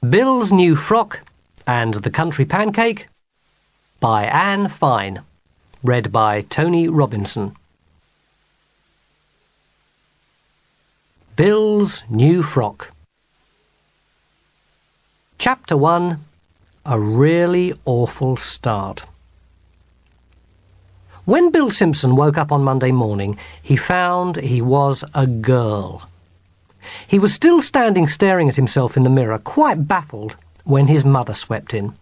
Bill's New Frock and the Country Pancake by Anne Fine. Read by Tony Robinson. Bill's New Frock. Chapter 1. A Really Awful Start. When Bill Simpson woke up on Monday morning, he found he was a girl. He was still standing staring at himself in the mirror, quite baffled, when his mother swept in.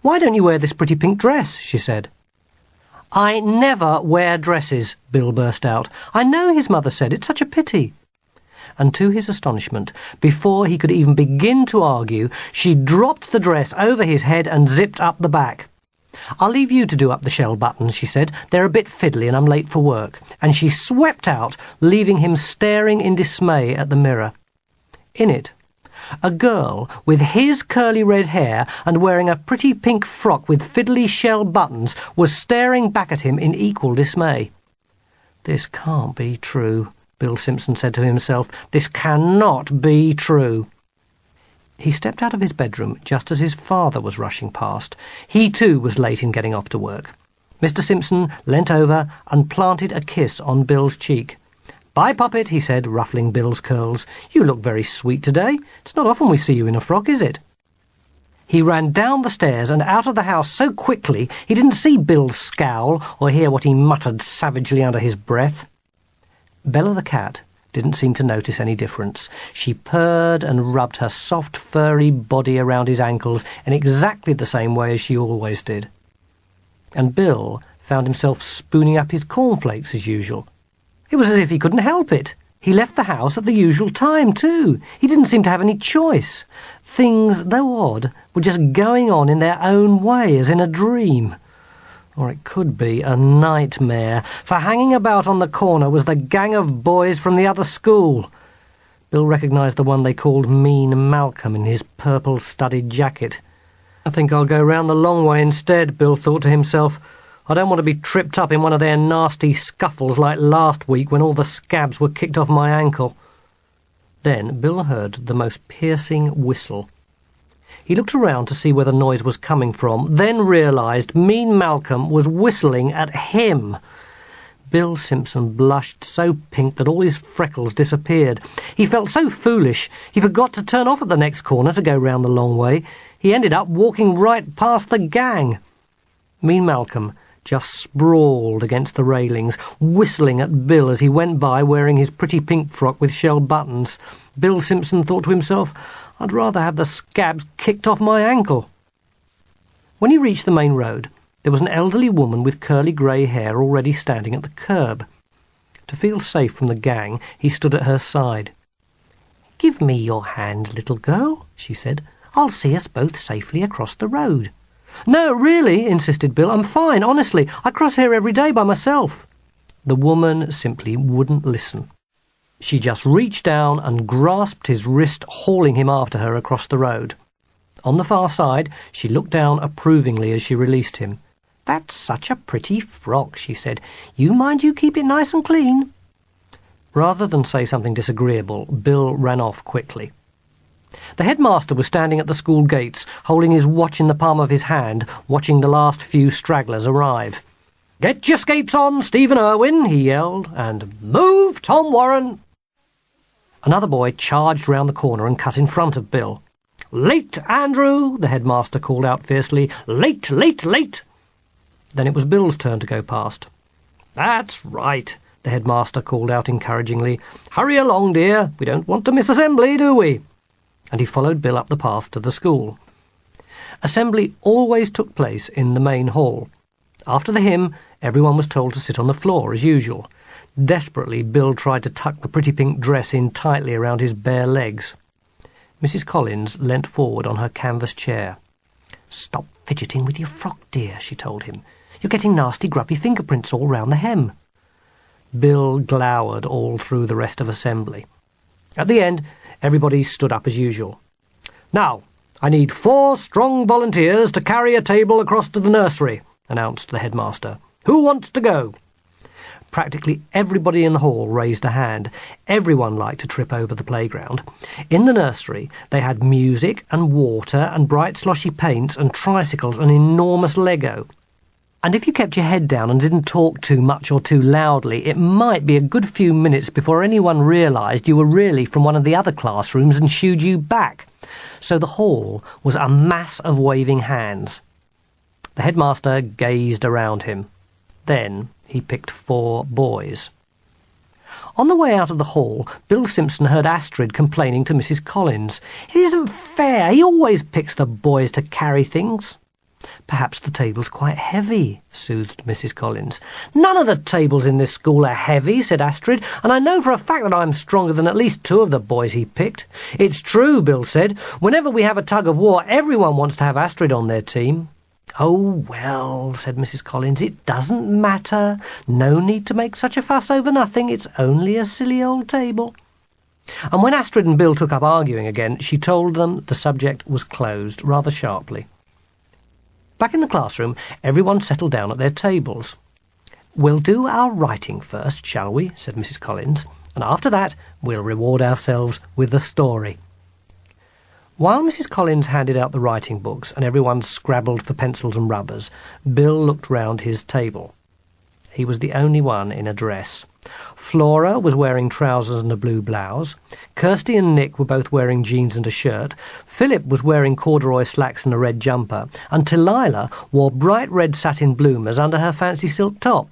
"Why don't you wear this pretty pink dress?" she said. "I never wear dresses," Bill burst out. "I know," his mother said. "It's such a pity." And to his astonishment, before he could even begin to argue, she dropped the dress over his head and zipped up the back. "I'll leave you to do up the shell buttons," she said. "They're a bit fiddly and I'm late for work." And she swept out, leaving him staring in dismay at the mirror. In it, a girl with his curly red hair and wearing a pretty pink frock with fiddly shell buttons was staring back at him in equal dismay. "This can't be true," Bill Simpson said to himself. "This cannot be true." He stepped out of his bedroom just as his father was rushing past. He too was late in getting off to work. Mr. Simpson leant over and planted a kiss on Bill's cheek. "Bye, Puppet," he said, ruffling Bill's curls. "You look very sweet today. It's not often we see you in a frock, is it?" He ran down the stairs and out of the house so quickly he didn't see Bill scowl or hear what he muttered savagely under his breath. Bella the cat didn't seem to notice any difference. She purred and rubbed her soft, furry body around his ankles in exactly the same way as she always did. And Bill found himself spooning up his cornflakes as usual. It was as if he couldn't help it. He left the house at the usual time, too. He didn't seem to have any choice. Things, though odd, were just going on in their own way, as in a dream. Or it could be a nightmare, for hanging about on the corner was the gang of boys from the other school. Bill recognised the one they called Mean Malcolm in his purple-studded jacket. "I think I'll go round the long way instead," Bill thought to himself. "I don't want to be tripped up in one of their nasty scuffles like last week when all the scabs were kicked off my ankle." Then Bill heard the most piercing whistle. He looked around to see where the noise was coming from, then realised Mean Malcolm was whistling at him. Bill Simpson blushed so pink that all his freckles disappeared. He felt so foolish. He forgot to turn off at the next corner to go round the long way. He ended up walking right past the gang. Mean Malcolm just sprawled against the railings, whistling at Bill as he went by wearing his pretty pink frock with shell buttons. Bill Simpson thought to himself, "I'd rather have the scabs kicked off my ankle." When he reached the main road, there was an elderly woman with curly grey hair already standing at the curb. To feel safe from the gang, he stood at her side. "Give me your hand, little girl," she said. "I'll see us both safely across the road." "No, really," insisted Bill. "I'm fine, honestly. I cross here every day by myself." The woman simply wouldn't listen. She just reached down and grasped his wrist, hauling him after her across the road. On the far side, she looked down approvingly as she released him. "That's such a pretty frock," she said. "You mind you keep it nice and clean?" Rather than say something disagreeable, Bill ran off quickly. The headmaster was standing at the school gates, holding his watch in the palm of his hand, watching the last few stragglers arrive. "Get your skates on, Stephen Irwin," he yelled, "and move, Tom Warren." Another boy charged round the corner and cut in front of Bill. "Late, Andrew!" the headmaster called out fiercely. "Late, late, late!" Then it was Bill's turn to go past. "That's right," the headmaster called out encouragingly. "Hurry along, dear. We don't want to miss assembly, do we?" And he followed Bill up the path to the school. Assembly always took place in the main hall. After the hymn, everyone was told to sit on the floor as usual. Desperately, Bill tried to tuck the pretty pink dress in tightly around his bare legs. Mrs. Collins leant forward on her canvas chair. "Stop fidgeting with your frock, dear," she told him. "You're getting nasty, grubby fingerprints all round the hem." Bill glowered all through the rest of assembly. At the end, everybody stood up as usual. "Now, I need 4 strong volunteers to carry a table across to the nursery," announced the headmaster. "Who wants to go?" Practically everybody in the hall raised a hand. Everyone liked to trip over the playground. In the nursery, they had music and water and bright sloshy paints and tricycles and enormous Lego. And if you kept your head down and didn't talk too much or too loudly, it might be a good few minutes before anyone realised you were really from one of the other classrooms and shooed you back. So the hall was a mass of waving hands. The headmaster gazed around him. Then he picked 4 boys. On the way out of the hall, Bill Simpson heard Astrid complaining to Mrs. Collins. "It isn't fair. He always picks the boys to carry things." "Perhaps the table's quite heavy," soothed Mrs. Collins. "None of the tables in this school are heavy," said Astrid, "and I know for a fact that I'm stronger than at least 2 of the boys he picked." "It's true," Bill said. "Whenever we have a tug of war, everyone wants to have Astrid on their team." "Oh, well," said Mrs. Collins, "it doesn't matter. No need to make such a fuss over nothing. It's only a silly old table." And when Astrid and Bill took up arguing again, she told them the subject was closed, rather sharply. Back in the classroom, everyone settled down at their tables. "We'll do our writing first, shall we?" said Mrs. Collins, "and after that we'll reward ourselves with the story." While Mrs. Collins handed out the writing books and everyone scrabbled for pencils and rubbers, Bill looked round his table. He was the only one in a dress. Flora was wearing trousers and a blue blouse. Kirsty and Nick were both wearing jeans and a shirt. Philip was wearing corduroy slacks and a red jumper. And Delilah wore bright red satin bloomers under her fancy silk top.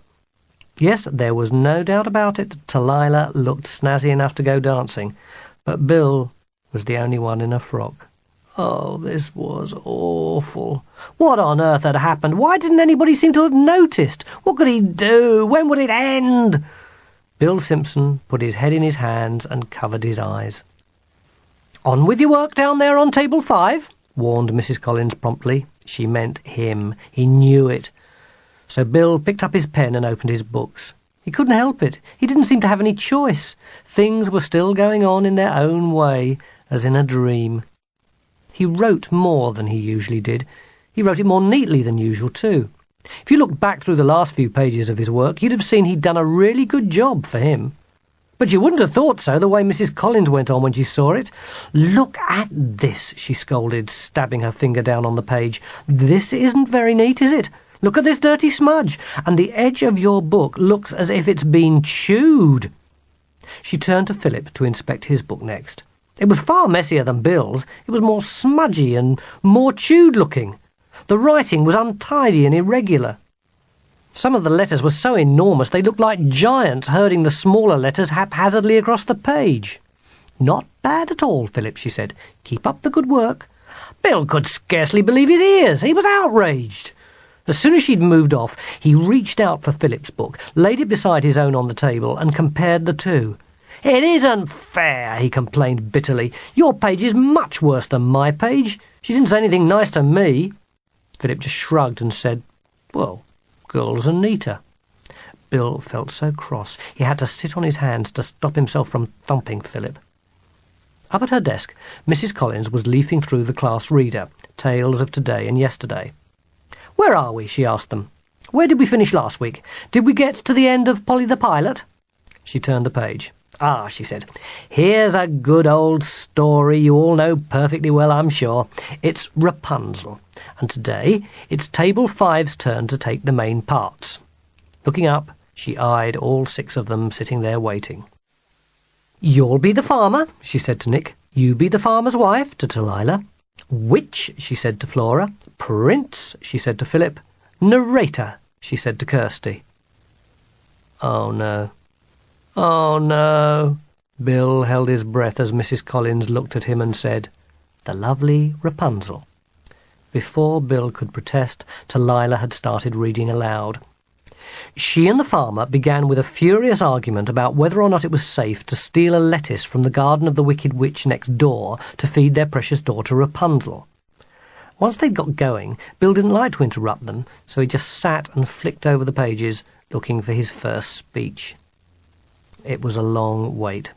Yes, there was no doubt about it. Delilah looked snazzy enough to go dancing. But Bill was the only one in a frock. Oh, this was awful. What on earth had happened? Why didn't anybody seem to have noticed? What could he do? When would it end? Bill Simpson put his head in his hands and covered his eyes. "On with your work down there on table 5, warned Mrs. Collins promptly. She meant him. He knew it. So Bill picked up his pen and opened his books. He couldn't help it. He didn't seem to have any choice. Things were still going on in their own way, as in a dream. He wrote more than he usually did. He wrote it more neatly than usual, too. If you looked back through the last few pages of his work, you'd have seen he'd done a really good job for him. But you wouldn't have thought so, the way Mrs. Collins went on when she saw it. "Look at this," she scolded, stabbing her finger down on the page. "This isn't very neat, is it? Look at this dirty smudge, and the edge of your book looks as if it's been chewed." She turned to Philip to inspect his book next. It was far messier than Bill's. It was more smudgy and more chewed-looking. The writing was untidy and irregular. Some of the letters were so enormous they looked like giants herding the smaller letters haphazardly across the page. "Not bad at all, Philip," she said. "Keep up the good work." Bill could scarcely believe his ears. He was outraged. As soon as she'd moved off, he reached out for Philip's book, laid it beside his own on the table, and compared the two. "It isn't fair," he complained bitterly. "Your page is much worse than my page. She didn't say anything nice to me." Philip just shrugged and said, "Well, girls are neater." Bill felt so cross he had to sit on his hands to stop himself from thumping Philip. Up at her desk, Mrs. Collins was leafing through the class reader, Tales of Today and Yesterday. "Where are we?" she asked them. "Where did we finish last week? Did we get to the end of Polly the Pilot?" She turned the page. "Ah," she said, "here's a good old story you all know perfectly well, I'm sure. It's Rapunzel, and today it's Table 5's turn to take the main parts." Looking up, she eyed all 6 of them sitting there waiting. "You'll be the farmer," she said to Nick. "You be the farmer's wife," to Delilah. "Witch," she said to Flora. "Prince," she said to Philip. "Narrator," she said to Kirsty. Oh, no. "Oh, no." Bill held his breath as Mrs. Collins looked at him and said, "The lovely Rapunzel." Before Bill could protest, Delilah had started reading aloud. She and the farmer began with a furious argument about whether or not it was safe to steal a lettuce from the garden of the Wicked Witch next door to feed their precious daughter Rapunzel. Once they'd got going, Bill didn't like to interrupt them, so he just sat and flicked over the pages, looking for his first speech. It was a long wait.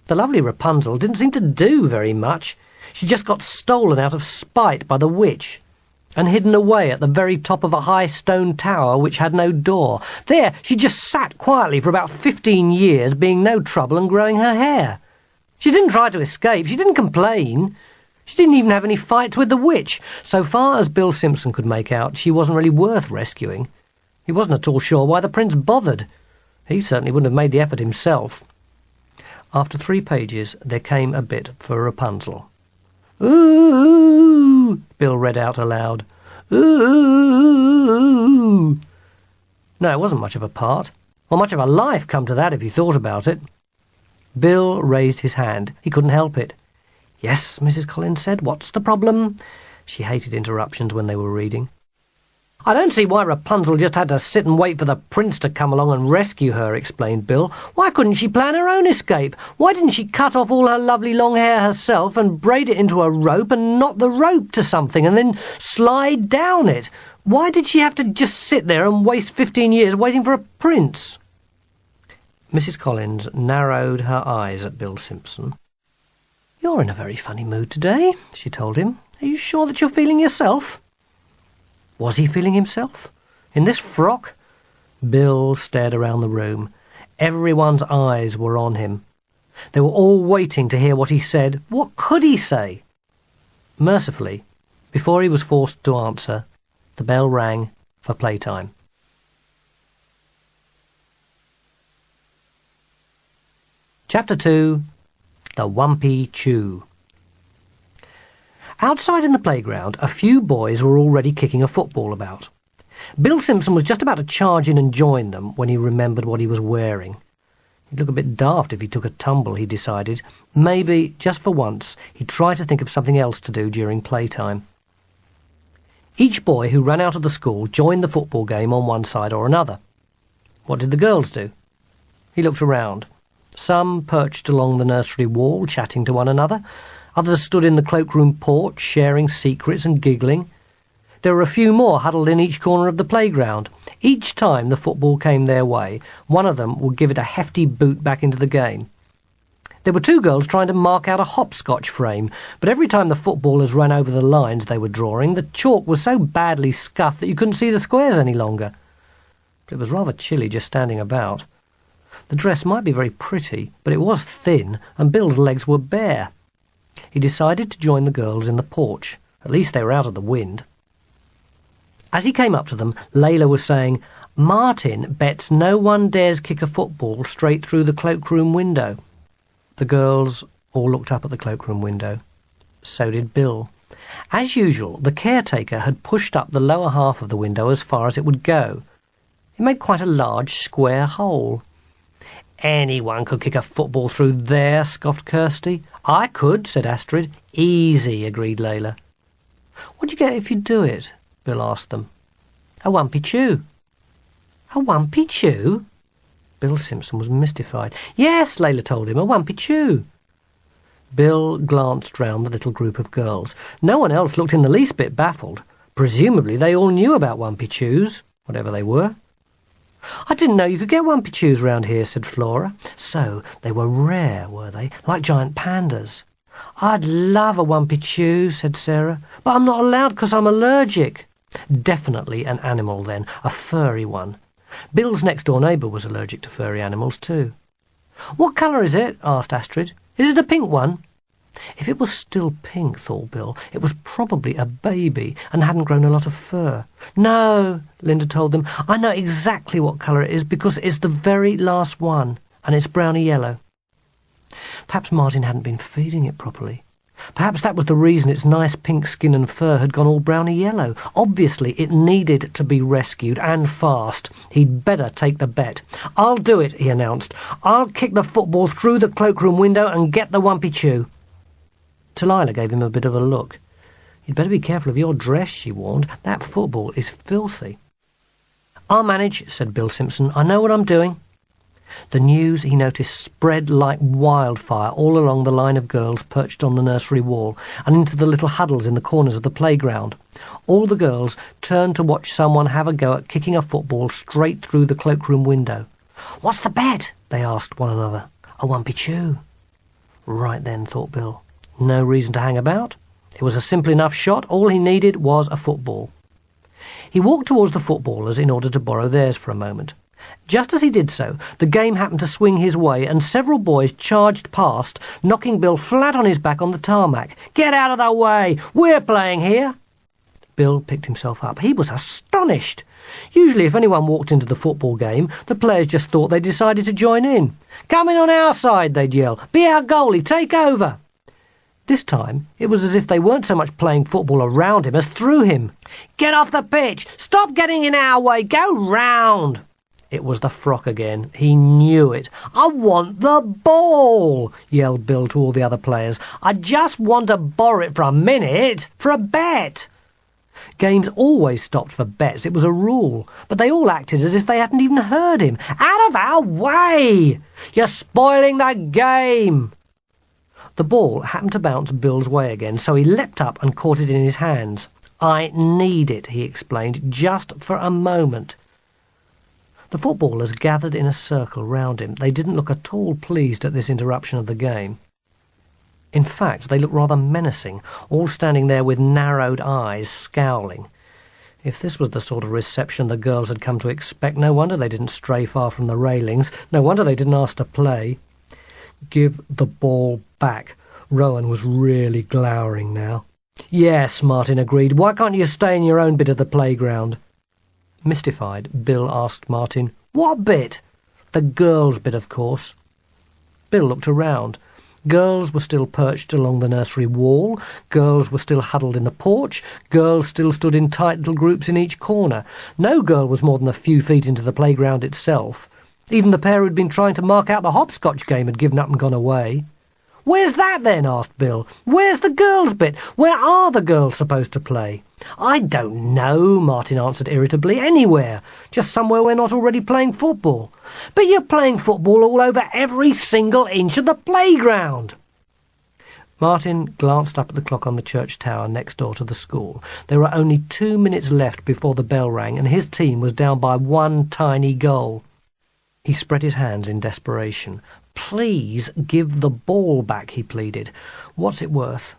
The lovely Rapunzel didn't seem to do very much. She just got stolen out of spite by the witch. and hidden away at the very top of a high stone tower which had no door. There she just sat quietly for about 15 years, being no trouble and growing her hair. She didn't try to escape, she didn't complain. She didn't even have any fights with the witch. So far as Bill Simpson could make out, she wasn't really worth rescuing. He wasn't at all sure why the prince bothered. He certainly wouldn't have made the effort himself. After 3 pages, there came a bit for Rapunzel. "Ooh," Bill read out aloud. "Ooh." No, it wasn't much of a part, or much of a life, come to that if you thought about it. Bill raised his hand. He couldn't help it. "Yes," Mrs. Collins said. "What's the problem?" She hated interruptions when they were reading. "I don't see why Rapunzel just had to sit and wait for the prince to come along and rescue her," explained Bill. "Why couldn't she plan her own escape? Why didn't she cut off all her lovely long hair herself and braid it into a rope and knot the rope to something and then slide down it? Why did she have to just sit there and waste 15 years waiting for a prince?" Mrs. Collins narrowed her eyes at Bill Simpson. "You're in a very funny mood today," she told him. "Are you sure that you're feeling yourself?" Was he feeling himself? In this frock? Bill stared around the room. Everyone's eyes were on him. They were all waiting to hear what he said. What could he say? Mercifully, before he was forced to answer, the bell rang for playtime. Chapter 2. The Wumpy Chew. Outside in the playground, a few boys were already kicking a football about. Bill Simpson was just about to charge in and join them when he remembered what he was wearing. He'd look a bit daft if he took a tumble, he decided. Maybe, just for once, he'd try to think of something else to do during playtime. Each boy who ran out of the school joined the football game on one side or another. What did the girls do? He looked around. Some perched along the nursery wall, chatting to one another. Others stood in the cloakroom porch, sharing secrets and giggling. There were a few more huddled in each corner of the playground. Each time the football came their way, one of them would give it a hefty boot back into the game. There were 2 girls trying to mark out a hopscotch frame, but every time the footballers ran over the lines they were drawing, the chalk was so badly scuffed that you couldn't see the squares any longer. But it was rather chilly just standing about. The dress might be very pretty, but it was thin, and Bill's legs were bare. He decided to join the girls in the porch. At least they were out of the wind. As he came up to them, Layla was saying, "Martin bets no one dares kick a football straight through the cloakroom window." The girls all looked up at the cloakroom window. So did Bill. As usual, the caretaker had pushed up the lower half of the window as far as it would go. It made quite a large square hole. "Anyone could kick a football through there," scoffed Kirsty. "I could," said Astrid. "Easy," agreed Layla. "What do you get if you do it?" Bill asked them. "A wumpy chew." "A wumpy chew?" Bill Simpson was mystified. "Yes," Layla told him, "a wumpy chew." Bill glanced round the little group of girls. No one else looked in the least bit baffled. Presumably they all knew about wumpy chews, whatever they were. "I didn't know you could get wumpy chews round here," said Flora. "So they were rare, were they? Like giant pandas?" "I'd love a wumpy chew," said Sarah, "but I'm not allowed because I'm allergic." Definitely an animal, then. A furry one. Bill's next-door neighbour was allergic to furry animals, too. "What colour is it?" asked Astrid. "Is it a pink one?" If it was still pink, thought Bill, it was probably a baby and hadn't grown a lot of fur. "No," Linda told them. "I know exactly what colour it is because it's the very last one, and it's browny yellow." Perhaps Martin hadn't been feeding it properly. Perhaps that was the reason its nice pink skin and fur had gone all browny yellow. Obviously it needed to be rescued, and fast. He'd better take the bet. "I'll do it," he announced. "I'll kick the football through the cloakroom window and get the wumpy chew." Delilah gave him a bit of a look. "You'd better be careful of your dress," she warned. "That football is filthy." "I'll manage," said Bill Simpson. "I know what I'm doing." The news, he noticed, spread like wildfire all along the line of girls perched on the nursery wall and into the little huddles in the corners of the playground. All the girls turned to watch someone have a go at kicking a football straight through the cloakroom window. "What's the bet?" they asked one another. "A wumpy chew." Right then, thought Bill. No reason to hang about. It was a simple enough shot. All he needed was a football. He walked towards the footballers in order to borrow theirs for a moment. Just as he did so, the game happened to swing his way, and several boys charged past, knocking Bill flat on his back on the tarmac. "Get out of the way! We're playing here!" Bill picked himself up. He was astonished. Usually if anyone walked into the football game, the players just thought they decided to join in. "Come in on our side," they'd yell. "Be our goalie, take over." This time, it was as if they weren't so much playing football around him as through him. "Get off the pitch! Stop getting in our way! Go round!" It was the Frock again. He knew it. "I want the ball!" yelled Bill to all the other players. "I just want to borrow it for a minute, for a bet." Games always stopped for bets. It was a rule. But they all acted as if they hadn't even heard him. "Out of our way! You're spoiling the game!" The ball happened to bounce Bill's way again, so he leapt up and caught it in his hands. "I need it," he explained, "just for a moment." The footballers gathered in a circle round him. They didn't look at all pleased at this interruption of the game. In fact, they looked rather menacing, all standing there with narrowed eyes, scowling. If this was the sort of reception the girls had come to expect, no wonder they didn't stray far from the railings. No wonder they didn't ask to play. "Give the ball back." Rowan was really glowering now. "Yes," Martin agreed. "Why can't you stay in your own bit of the playground?" Mystified, Bill asked Martin, "What bit?" "The girls' bit, of course." Bill looked around. Girls were still perched along the nursery wall. Girls were still huddled in the porch. Girls still stood in tight little groups in each corner. No girl was more than a few feet into the playground itself. Even the pair who'd been trying to mark out the hopscotch game had given up and gone away. "Where's that, then?" asked Bill. "Where's the girls' bit? Where are the girls supposed to play?" "I don't know," Martin answered irritably. "Anywhere. Just somewhere we're not already playing football." "But you're playing football all over every single inch of the playground." Martin glanced up at the clock on the church tower next door to the school. There were only 2 minutes left before the bell rang, and his team was down by one tiny goal. He spread his hands in desperation. "Please give the ball back," he pleaded. "What's it worth?"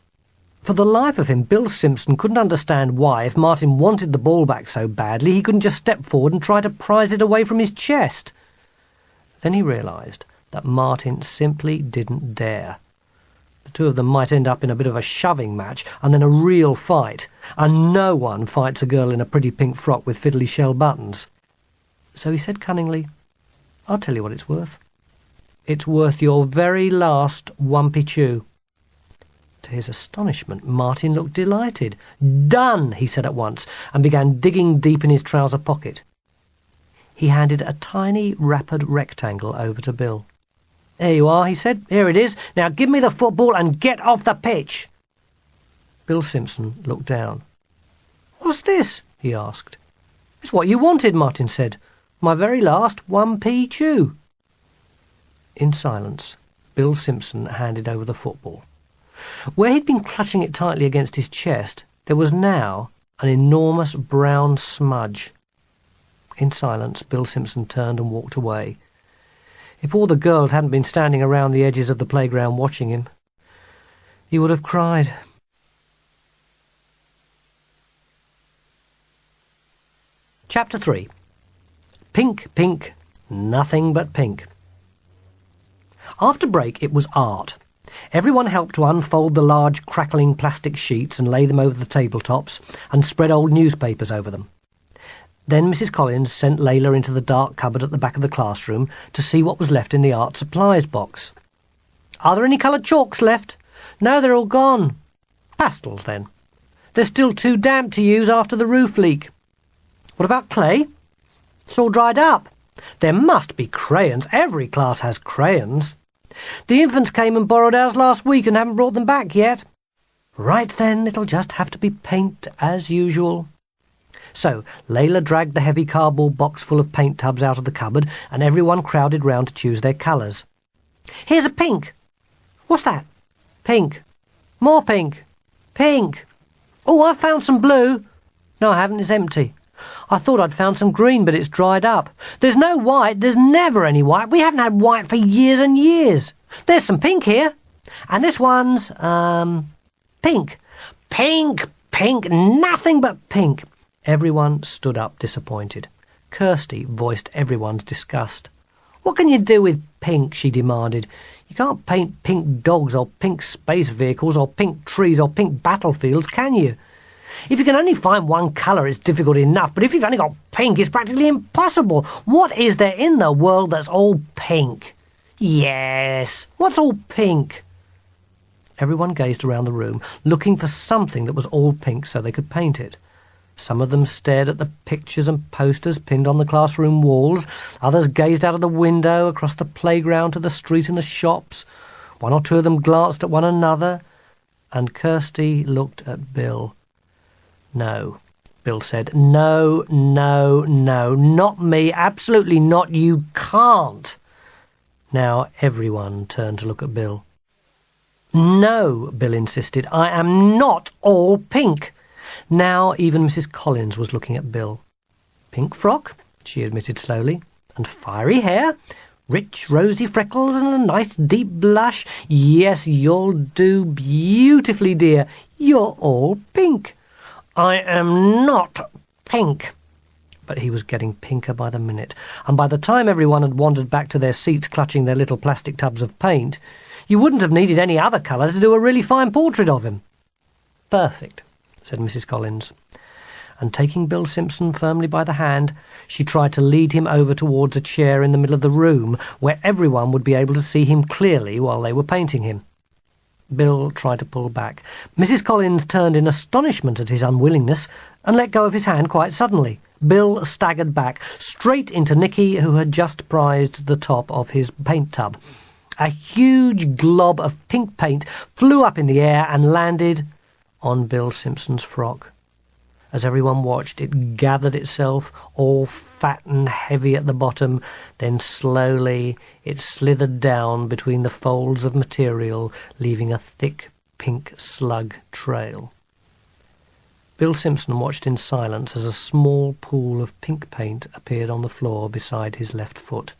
For the life of him, Bill Simpson couldn't understand why, if Martin wanted the ball back so badly, he couldn't just step forward and try to prise it away from his chest. Then he realised that Martin simply didn't dare. The two of them might end up in a bit of a shoving match, and then a real fight, and no one fights a girl in a pretty pink frock with fiddly shell buttons. So he said cunningly, "I'll tell you what it's worth. It's worth your very last Wumpy Chew." To his astonishment, Martin looked delighted. "Done," he said at once, and began digging deep in his trouser pocket. He handed a tiny wrappered rectangle over to Bill. "There you are," he said. "Here it is. Now give me the football and get off the pitch." Bill Simpson looked down. "What's this?" he asked. "It's what you wanted," Martin said. "My very last 1p chew." In silence, Bill Simpson handed over the football. Where he'd been clutching it tightly against his chest, there was now an enormous brown smudge. In silence, Bill Simpson turned and walked away. If all the girls hadn't been standing around the edges of the playground watching him, he would have cried. Chapter 3. Pink, pink, nothing but pink. After break, it was art. Everyone helped to unfold the large, crackling plastic sheets and lay them over the tabletops and spread old newspapers over them. Then Mrs. Collins sent Layla into the dark cupboard at the back of the classroom to see what was left in the art supplies box. "Are there any coloured chalks left?" "No, they're all gone." "Pastels, then?" "They're still too damp to use after the roof leak." "What about clay?" "It's all dried up." "There must be crayons. Every class has crayons." "The infants came and borrowed ours last week and haven't brought them back yet." "Right then, it'll just have to be paint as usual." So Layla dragged the heavy cardboard box full of paint tubs out of the cupboard, and everyone crowded round to choose their colours. "Here's a pink." "What's that?" "Pink." "More pink." "Pink." "Oh, I've found some blue." "No, I haven't. It's empty." "I thought I'd found some green, but it's dried up." "There's no white. There's never any white. We haven't had white for years and years." "There's some pink here. And this one's, Pink! Pink! Pink! Nothing but pink! Everyone stood up disappointed. Kirsty voiced everyone's disgust. What can you do with pink? She demanded. You can't paint pink dogs or pink space vehicles or pink trees or pink battlefields, can you? If you can only find one colour, it's difficult enough, but if you've only got pink, it's practically impossible. What is there in the world that's all pink? Yes, what's all pink? Everyone gazed around the room, looking for something that was all pink so they could paint it. Some of them stared at the pictures and posters pinned on the classroom walls. Others gazed out of the window, across the playground to the street and the shops. One or two of them glanced at one another, and Kirsty looked at Bill. No, Bill said. No, no, no, not me, absolutely not, you can't. Now everyone turned to look at Bill. No, Bill insisted, I am not all pink. Now even Mrs. Collins was looking at Bill. Pink frock, she admitted slowly, and fiery hair, rich rosy freckles and a nice deep blush. Yes, you'll do beautifully, dear. You're all pink. I am not pink. But he was getting pinker by the minute, and by the time everyone had wandered back to their seats clutching their little plastic tubs of paint, you wouldn't have needed any other colour to do a really fine portrait of him. Perfect, said Mrs. Collins, and taking Bill Simpson firmly by the hand, she tried to lead him over towards a chair in the middle of the room where everyone would be able to see him clearly while they were painting him. Bill tried to pull back. Mrs. Collins turned in astonishment at his unwillingness and let go of his hand quite suddenly. Bill staggered back, straight into Nicky, who had just prized the top of his paint tub. A huge glob of pink paint flew up in the air and landed on Bill Simpson's frock. As everyone watched, it gathered itself, all fat and heavy at the bottom, then slowly it slithered down between the folds of material, leaving a thick pink slug trail. Bill Simpson watched in silence as a small pool of pink paint appeared on the floor beside his left foot.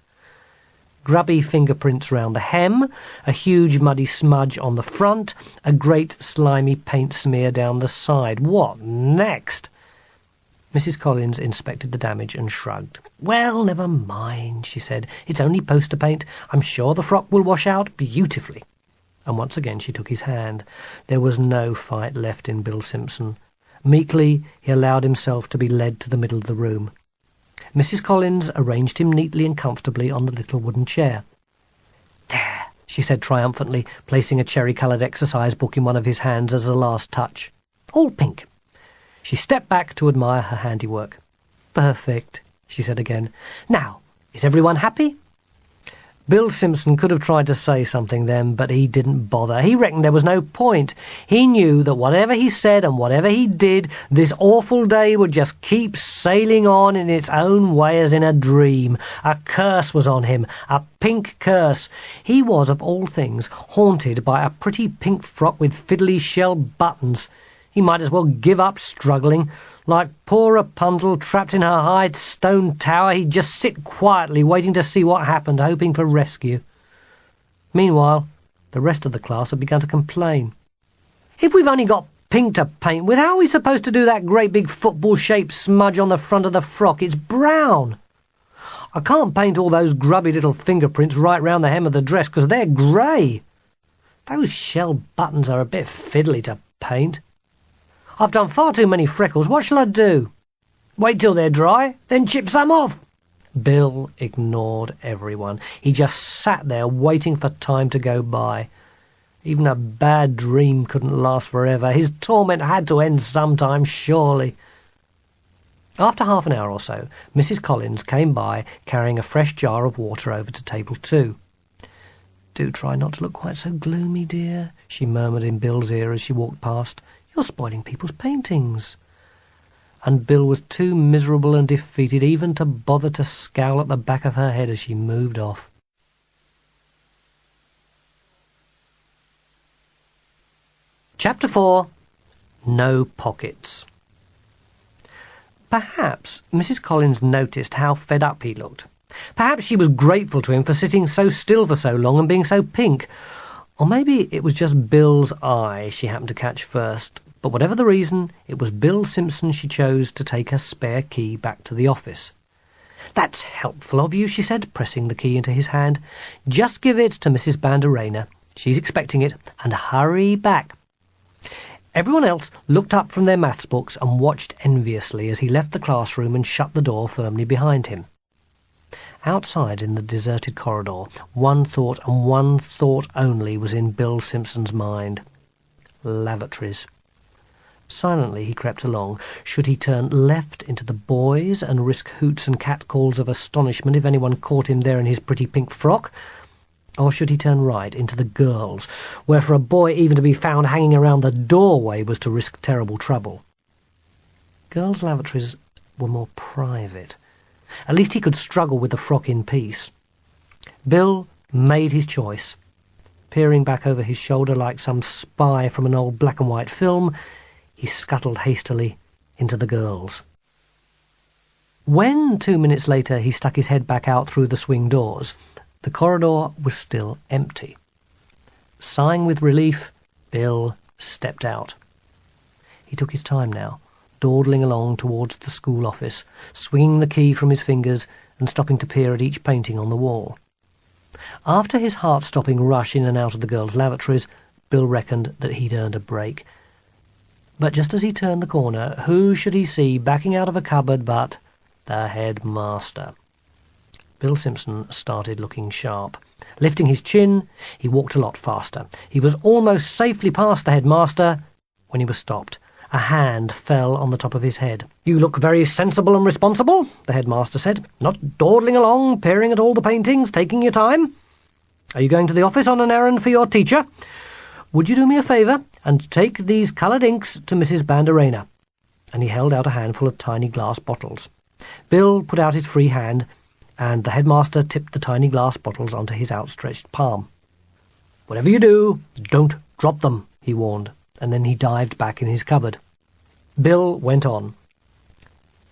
Grubby fingerprints round the hem, a huge muddy smudge on the front, a great slimy paint smear down the side. What next? Mrs. Collins inspected the damage and shrugged. Well, never mind, she said. It's only poster paint. I'm sure the frock will wash out beautifully. And once again she took his hand. There was no fight left in Bill Simpson. Meekly he allowed himself to be led to the middle of the room. Mrs. Collins arranged him neatly and comfortably on the little wooden chair. There, she said triumphantly, placing a cherry-coloured exercise book in one of his hands as a last touch. All pink. She stepped back to admire her handiwork. Perfect, she said again. Now, is everyone happy? Bill Simpson could have tried to say something then, but he didn't bother. He reckoned there was no point. He knew that whatever he said and whatever he did, this awful day would just keep sailing on in its own way as in a dream. A curse was on him, a pink curse. He was, of all things, haunted by a pretty pink frock with fiddly shell buttons. He might as well give up struggling. Like poor Rapunzel trapped in her high stone tower, he'd just sit quietly waiting to see what happened, hoping for rescue. Meanwhile, the rest of the class had begun to complain. If we've only got pink to paint with, how are we supposed to do that great big football-shaped smudge on the front of the frock? It's brown. I can't paint all those grubby little fingerprints right round the hem of the dress, because they're grey. Those shell buttons are a bit fiddly to paint. I've done far too many freckles. What shall I do? Wait till they're dry, then chip some off. Bill ignored everyone. He just sat there waiting for time to go by. Even a bad dream couldn't last forever. His torment had to end sometime, surely. After half an hour or so, Mrs. Collins came by carrying a fresh jar of water over to table 2. Do try not to look quite so gloomy, dear, she murmured in Bill's ear as she walked past. You're spoiling people's paintings. And Bill was too miserable and defeated even to bother to scowl at the back of her head as she moved off. Chapter 4. No Pockets. Perhaps Mrs. Collins noticed how fed up he looked. Perhaps she was grateful to him for sitting so still for so long and being so pink. Or maybe it was just Bill's eye she happened to catch first, but whatever the reason, it was Bill Simpson she chose to take her spare key back to the office. "That's helpful of you," she said, pressing the key into his hand. "Just give it to Mrs. Banderena. She's expecting it, and hurry back." Everyone else looked up from their maths books and watched enviously as he left the classroom and shut the door firmly behind him. Outside in the deserted corridor, one thought and one thought only was in Bill Simpson's mind. Lavatories. Silently he crept along. Should he turn left into the boys and risk hoots and catcalls of astonishment if anyone caught him there in his pretty pink frock? Or should he turn right into the girls', where for a boy even to be found hanging around the doorway was to risk terrible trouble? Girls' lavatories were more private. At least he could struggle with the frock in peace. Bill made his choice. Peering back over his shoulder like some spy from an old black-and-white film, he scuttled hastily into the girls'. When, 2 minutes later, he stuck his head back out through the swing doors, the corridor was still empty. Sighing with relief, Bill stepped out. He took his time now, dawdling along towards the school office, swinging the key from his fingers and stopping to peer at each painting on the wall. After his heart-stopping rush in and out of the girls' lavatories, Bill reckoned that he'd earned a break. But just as he turned the corner, who should he see backing out of a cupboard but the headmaster? Bill Simpson started looking sharp. Lifting his chin, he walked a lot faster. He was almost safely past the headmaster when he was stopped. A hand fell on the top of his head. "You look very sensible and responsible," the headmaster said. "Not dawdling along, peering at all the paintings, taking your time. Are you going to the office on an errand for your teacher? Would you do me a favour and take these coloured inks to Mrs. Banderena?" And he held out a handful of tiny glass bottles. Bill put out his free hand, and the headmaster tipped the tiny glass bottles onto his outstretched palm. "Whatever you do, don't drop them," he warned, and then he dived back in his cupboard. Bill went on.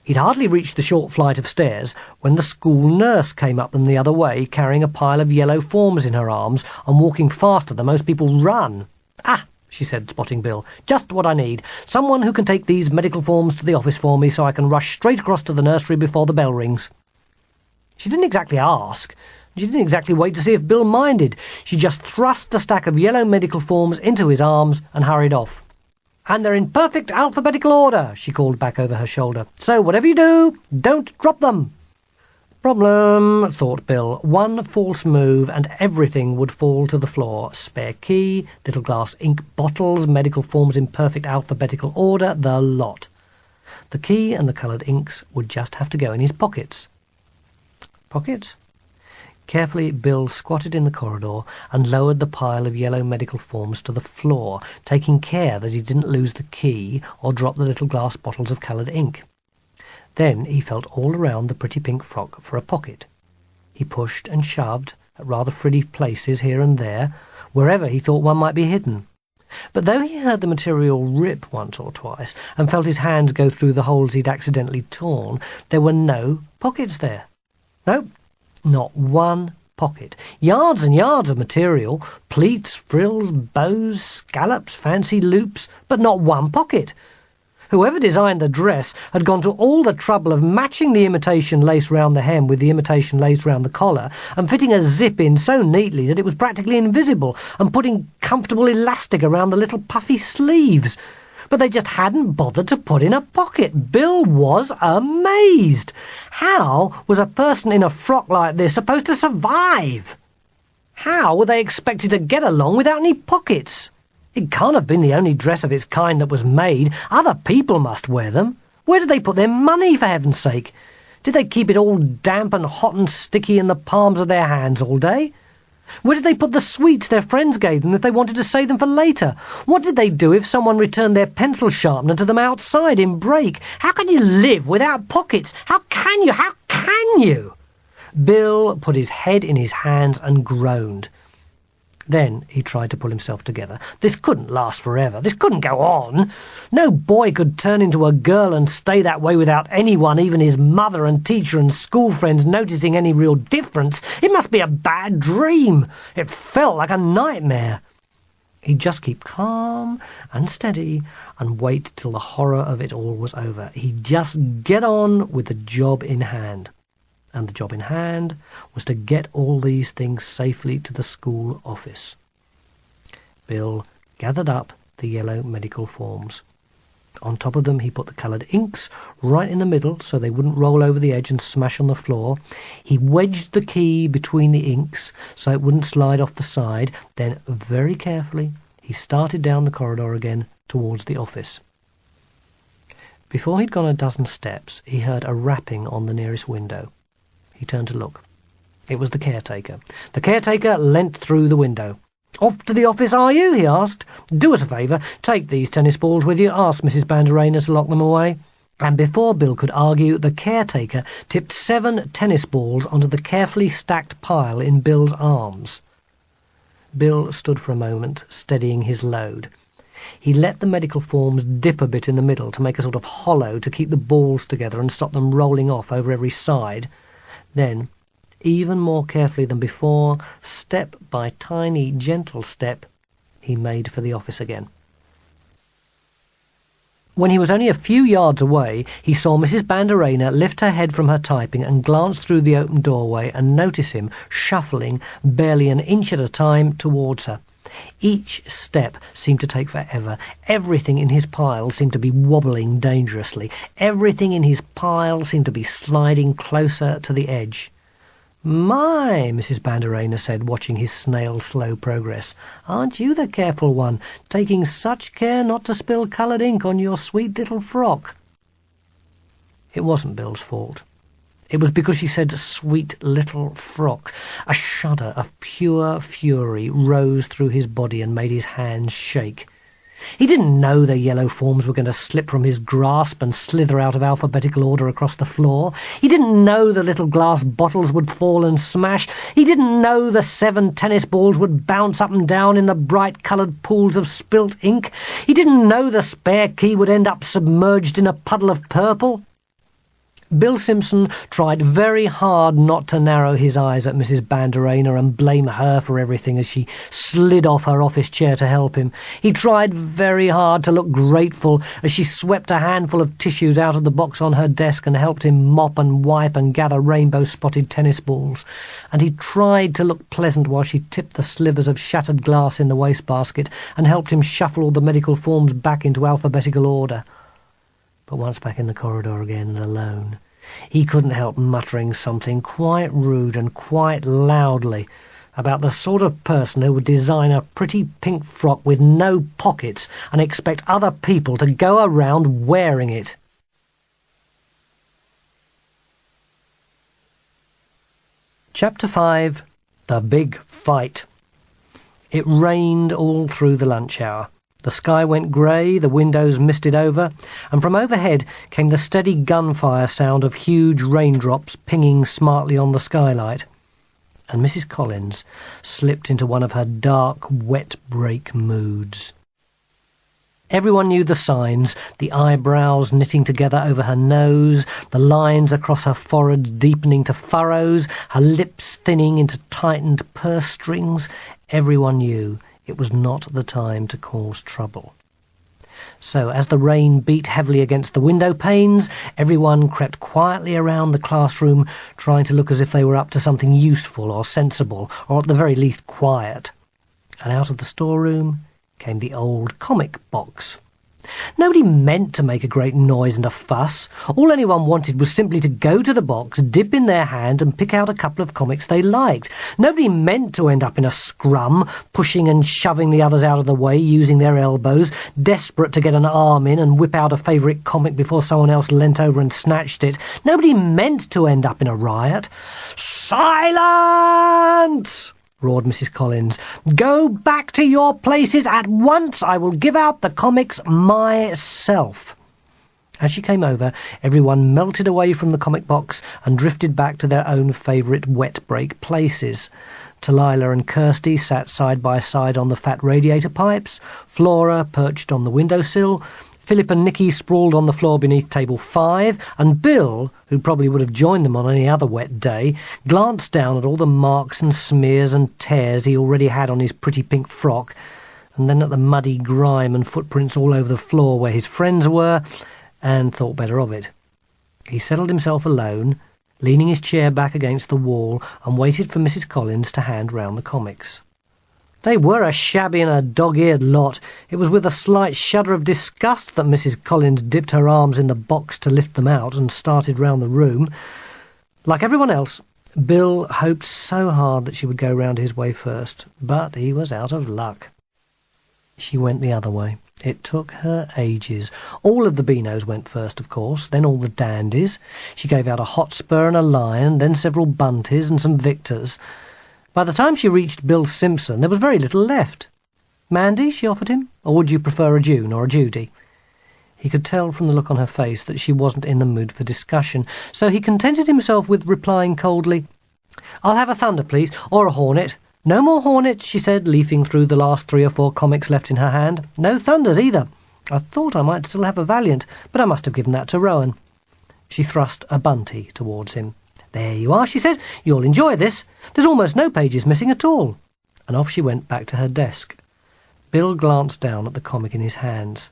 He'd hardly reached the short flight of stairs when the school nurse came up them the other way, carrying a pile of yellow forms in her arms and walking faster than most people run. "Ah," she said, spotting Bill, "just what I need. Someone who can take these medical forms to the office for me so I can rush straight across to the nursery before the bell rings." She didn't exactly ask. She didn't exactly wait to see if Bill minded. She just thrust the stack of yellow medical forms into his arms and hurried off. "And they're in perfect alphabetical order," she called back over her shoulder. "So whatever you do, don't drop them." Problem, thought Bill. One false move and everything would fall to the floor. Spare key, little glass ink bottles, medical forms in perfect alphabetical order, the lot. The key and the coloured inks would just have to go in his pockets. Pockets? Carefully, Bill squatted in the corridor and lowered the pile of yellow medical forms to the floor, taking care that he didn't lose the key or drop the little glass bottles of coloured ink. Then he felt all around the pretty pink frock for a pocket. He pushed and shoved at rather frilly places here and there, wherever he thought one might be hidden. But though he heard the material rip once or twice and felt his hands go through the holes he'd accidentally torn, there were no pockets there. No, not one pocket. Yards and yards of material, pleats, frills, bows, scallops, fancy loops, but not one pocket. Whoever designed the dress had gone to all the trouble of matching the imitation lace round the hem with the imitation lace round the collar and fitting a zip in so neatly that it was practically invisible and putting comfortable elastic around the little puffy sleeves. But they just hadn't bothered to put in a pocket. Bill was amazed. How was a person in a frock like this supposed to survive? How were they expected to get along without any pockets? It can't have been the only dress of its kind that was made. Other people must wear them. Where did they put their money, for heaven's sake? Did they keep it all damp and hot and sticky in the palms of their hands all day? Where did they put the sweets their friends gave them if they wanted to save them for later? What did they do if someone returned their pencil sharpener to them outside in break? How can you live without pockets? How can you? How can you? Bill put his head in his hands and groaned. Then he tried to pull himself together. This couldn't last forever. This couldn't go on. No boy could turn into a girl and stay that way without anyone, even his mother and teacher and school friends, noticing any real difference. It must be a bad dream. It felt like a nightmare. He'd just keep calm and steady and wait till the horror of it all was over. He'd just get on with the job in hand. And the job in hand was to get all these things safely to the school office. Bill gathered up the yellow medical forms. On top of them he put the coloured inks right in the middle so they wouldn't roll over the edge and smash on the floor. He wedged the key between the inks so it wouldn't slide off the side. Then, very carefully, he started down the corridor again towards the office. Before he'd gone a dozen steps, he heard a rapping on the nearest window. He turned to look. It was the caretaker. The caretaker leant through the window. "Off to the office, are you?" he asked. "Do us a favour. Take these tennis balls with you. Ask Mrs. Banderena to lock them away." And before Bill could argue, the caretaker tipped 7 tennis balls onto the carefully stacked pile in Bill's arms. Bill stood for a moment, steadying his load. He let the medical forms dip a bit in the middle to make a sort of hollow to keep the balls together and stop them rolling off over every side. Then, even more carefully than before, step by tiny, gentle step, he made for the office again. When he was only a few yards away, he saw Mrs. Banderena lift her head from her typing and glance through the open doorway and notice him shuffling, barely an inch at a time, towards her. Each step seemed to take forever. Everything in his pile seemed to be wobbling dangerously. Everything in his pile seemed to be sliding closer to the edge. "My," Mrs. Banderena said, watching his snail's slow progress. "Aren't you the careful one, taking such care not to spill coloured ink on your sweet little frock?" It wasn't Bill's fault. It was because she said "sweet little frock." A shudder of pure fury rose through his body and made his hands shake. He didn't know the yellow forms were going to slip from his grasp and slither out of alphabetical order across the floor. He didn't know the little glass bottles would fall and smash. He didn't know the 7 tennis balls would bounce up and down in the bright-coloured pools of spilt ink. He didn't know the spare key would end up submerged in a puddle of purple. Bill Simpson tried very hard not to narrow his eyes at Mrs. Banderena and blame her for everything as she slid off her office chair to help him. He tried very hard to look grateful as she swept a handful of tissues out of the box on her desk and helped him mop and wipe and gather rainbow-spotted tennis balls. And he tried to look pleasant while she tipped the slivers of shattered glass in the wastebasket and helped him shuffle all the medical forms back into alphabetical order. But once back in the corridor again and alone, he couldn't help muttering something quite rude and quite loudly about the sort of person who would design a pretty pink frock with no pockets and expect other people to go around wearing it. Chapter 5. The Big Fight. It rained all through the lunch hour. The sky went grey, the windows misted over, and from overhead came the steady gunfire sound of huge raindrops pinging smartly on the skylight. And Mrs. Collins slipped into one of her dark, wet break moods. Everyone knew the signs, the eyebrows knitting together over her nose, the lines across her forehead deepening to furrows, her lips thinning into tightened purse strings. Everyone knew it was not the time to cause trouble. So, as the rain beat heavily against the window panes, everyone crept quietly around the classroom, trying to look as if they were up to something useful or sensible, or at the very least quiet. And out of the storeroom came the old comic box. Nobody meant to make a great noise and a fuss. All anyone wanted was simply to go to the box, dip in their hand and pick out a couple of comics they liked. Nobody meant to end up in a scrum, pushing and shoving the others out of the way, using their elbows, desperate to get an arm in and whip out a favourite comic before someone else leant over and snatched it. Nobody meant to end up in a riot. "Silence!" roared Mrs. Collins. "Go back to your places at once. I will give out the comics myself." As she came over, everyone melted away from the comic box and drifted back to their own favourite wet break places. Talila and Kirsty sat side by side on the fat radiator pipes, Flora perched on the windowsill, Philip and Nicky sprawled on the floor beneath table 5, and Bill, who probably would have joined them on any other wet day, glanced down at all the marks and smears and tears he already had on his pretty pink frock, and then at the muddy grime and footprints all over the floor where his friends were, and thought better of it. He settled himself alone, leaning his chair back against the wall, and waited for Mrs. Collins to hand round the comics. They were a shabby and a dog-eared lot. It was with a slight shudder of disgust that Mrs. Collins dipped her arms in the box to lift them out and started round the room. Like everyone else, Bill hoped so hard that she would go round his way first, but he was out of luck. She went the other way. It took her ages. All of the Beanos went first, of course, then all the dandies. She gave out a Hotspur and a Lion, then several Bunties and some Victors. By the time she reached Bill Simpson, there was very little left. Mandy, she offered him, or would you prefer a June or a Judy? He could tell from the look on her face that she wasn't in the mood for discussion, so he contented himself with replying coldly, "I'll have a Thunder, please, or a Hornet." "No more Hornets," she said, leafing through the last 3 or 4 comics left in her hand. "No Thunders either. I thought I might still have a Valiant, but I must have given that to Rowan." She thrust a Bunty towards him. "There you are," she said. "You'll enjoy this. There's almost no pages missing at all." And off she went back to her desk. Bill glanced down at the comic in his hands.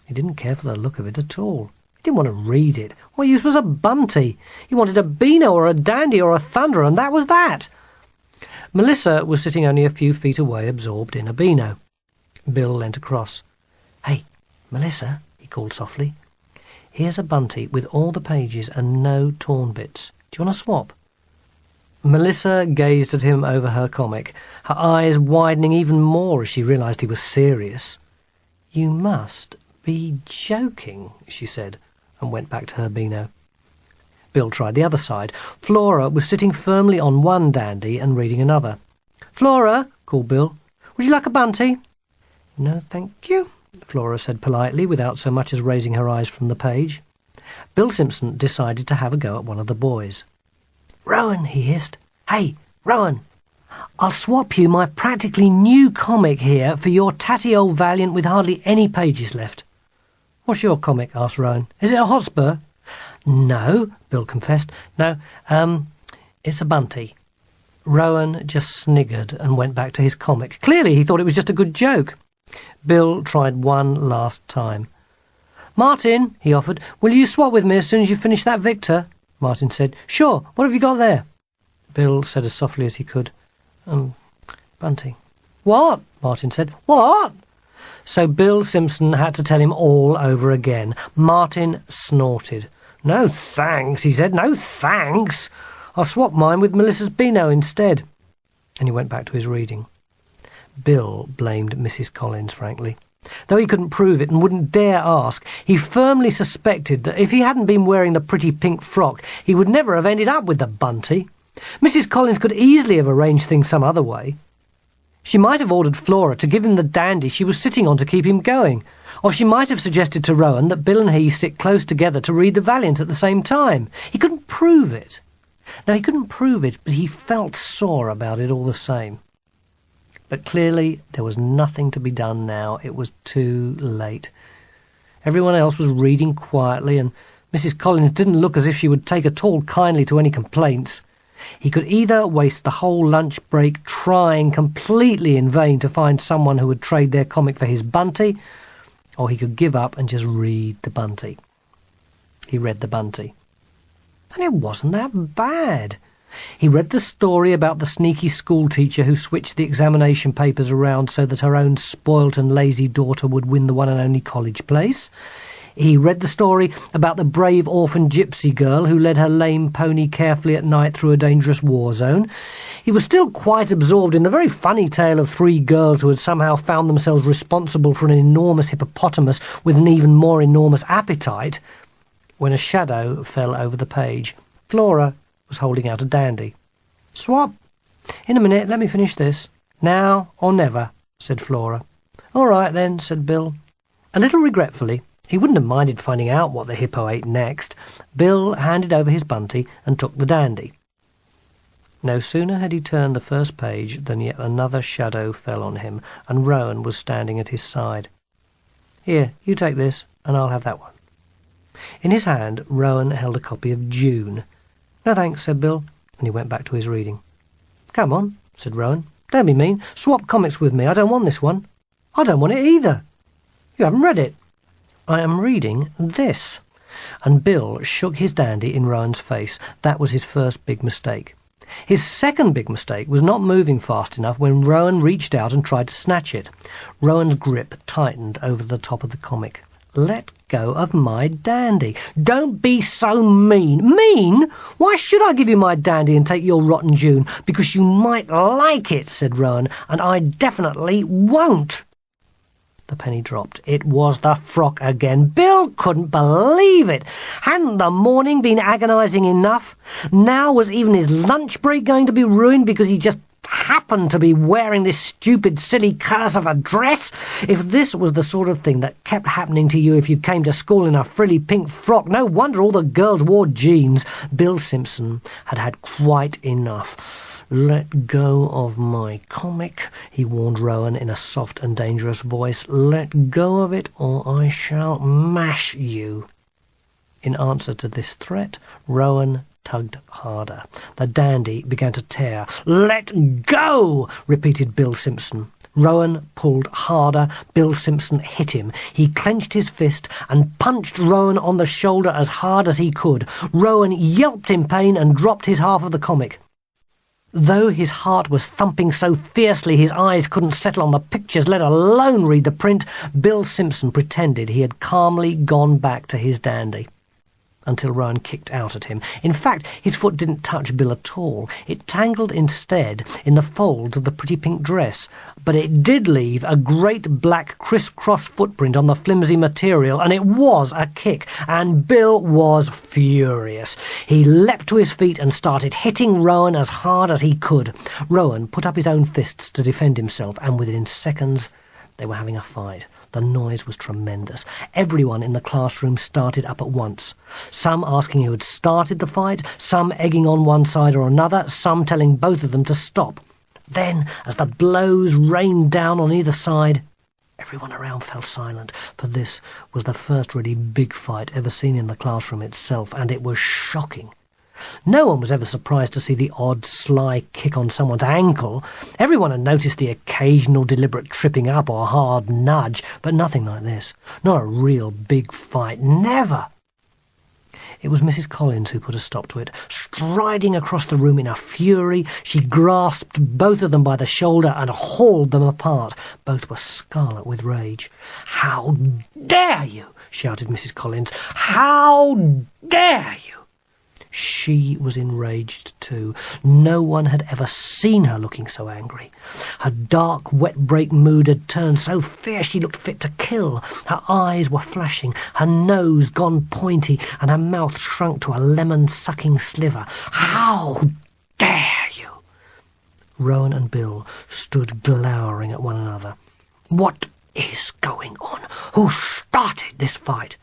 He didn't care for the look of it at all. He didn't want to read it. What use was a Bunty? He wanted a Beano or a Dandy or a Thunder, and that was that. Melissa was sitting only a few feet away, absorbed in a Beano. Bill leant across. "Hey, Melissa," he called softly. "Here's a Bunty with all the pages and no torn bits. Do you want to swap?" Melissa gazed at him over her comic, her eyes widening even more as she realised he was serious. "You must be joking," she said, and went back to her Beano. Bill tried the other side. Flora was sitting firmly on one dandy and reading another. "Flora," called Bill, "would you like a Bunty?" "No, thank you," Flora said politely, without so much as raising her eyes from the page. Bill Simpson decided to have a go at one of the boys. "Rowan," he hissed. "Hey, Rowan, I'll swap you my practically new comic here for your tatty old Valiant with hardly any pages left." "What's your comic?" asked Rowan. "Is it a Hotspur?" "No," Bill confessed. "No, it's a Bunty." Rowan just sniggered and went back to his comic. Clearly he thought it was just a good joke. Bill tried one last time. "Martin," he offered, "will you swap with me as soon as you finish that Victor?" Martin said, "Sure, what have you got there?" Bill said as softly as he could, Bunty." "What?" Martin said. "What?" So Bill Simpson had to tell him all over again. Martin snorted. "No thanks," he said. "No thanks. I'll swap mine with Melissa's Beano instead." And he went back to his reading. Bill blamed Mrs. Collins, frankly. Though he couldn't prove it and wouldn't dare ask, he firmly suspected that if he hadn't been wearing the pretty pink frock, he would never have ended up with the Bunty. Mrs. Collins could easily have arranged things some other way. She might have ordered Flora to give him the dandy she was sitting on to keep him going, or she might have suggested to Rowan that Bill and he sit close together to read the Valiant at the same time. He couldn't prove it. No, he couldn't prove it, but he felt sore about it all the same. But clearly there was nothing to be done now. It was too late. Everyone else was reading quietly, and Mrs. Collins didn't look as if she would take at all kindly to any complaints. He could either waste the whole lunch break trying completely in vain to find someone who would trade their comic for his Bunty, or he could give up and just read the Bunty. He read the Bunty. And it wasn't that bad. He read the story about the sneaky schoolteacher who switched the examination papers around so that her own spoilt and lazy daughter would win the one and only college place. He read the story about the brave orphan gypsy girl who led her lame pony carefully at night through a dangerous war zone. He was still quite absorbed in the very funny tale of 3 girls who had somehow found themselves responsible for an enormous hippopotamus with an even more enormous appetite, when a shadow fell over the page. Flora was holding out a dandy. "Swap." "In a minute, let me finish this." "Now or never," said Flora. "All right then," said Bill. A little regretfully, he wouldn't have minded finding out what the hippo ate next, Bill handed over his Bunty and took the dandy. No sooner had he turned the first page than yet another shadow fell on him, and Rowan was standing at his side. "Here, you take this, and I'll have that one." In his hand, Rowan held a copy of June. "No thanks," said Bill, and he went back to his reading. "Come on," said Rowan. "Don't be mean. Swap comics with me. I don't want this one." I don't want it either. You haven't read it. I am reading this. And Bill shook his dandy in Rowan's face. That was his first big mistake. His second big mistake was not moving fast enough when Rowan reached out and tried to snatch it. Rowan's grip tightened over the top of the comic. Let go of my dandy. Don't be so mean. Mean? Why should I give you my dandy and take your rotten June? Because you might like it, said Rowan, and I definitely won't. The penny dropped. It was the Frock again. Bill couldn't believe it. Hadn't the morning been agonising enough? Now was even his lunch break going to be ruined because he just happened to be wearing this stupid, silly curse of a dress? If this was the sort of thing that kept happening to you if you came to school in a frilly pink frock, no wonder all the girls wore jeans. Bill Simpson had had quite enough. Let go of my comic, he warned Rowan in a soft and dangerous voice. Let go of it, or I shall mash you. In answer to this threat, Rowan tugged harder. The dandy began to tear. Let go, repeated Bill Simpson. Rowan pulled harder. Bill Simpson hit him. He clenched his fist and punched Rowan on the shoulder as hard as he could. Rowan yelped in pain and dropped his half of the comic. Though his heart was thumping so fiercely his eyes couldn't settle on the pictures, let alone read the print, Bill Simpson pretended he had calmly gone back to his dandy. Until Rowan kicked out at him. In fact, his foot didn't touch Bill at all. It tangled instead in the folds of the pretty pink dress, but it did leave a great black criss-cross footprint on the flimsy material, and it was a kick, and Bill was furious. He leapt to his feet and started hitting Rowan as hard as he could. Rowan put up his own fists to defend himself, and within seconds they were having a fight. The noise was tremendous. Everyone in the classroom started up at once. Some asking who had started the fight, some egging on one side or another, some telling both of them to stop. Then, as the blows rained down on either side, everyone around fell silent, for this was the first really big fight ever seen in the classroom itself, and it was shocking. No one was ever surprised to see the odd, sly kick on someone's ankle. Everyone had noticed the occasional deliberate tripping up or hard nudge, but nothing like this. Not a real big fight. Never! It was Mrs. Collins who put a stop to it. Striding across the room in a fury, she grasped both of them by the shoulder and hauled them apart. Both were scarlet with rage. "How dare you!" shouted Mrs. Collins. "How dare you!" She was enraged too. No one had ever seen her looking so angry. Her dark, wet-break mood had turned so fierce she looked fit to kill. Her eyes were flashing, her nose gone pointy, and her mouth shrunk to a lemon-sucking sliver. "How dare you!" Rowan and Bill stood glowering at one another. "What is going on? Who started this fight?"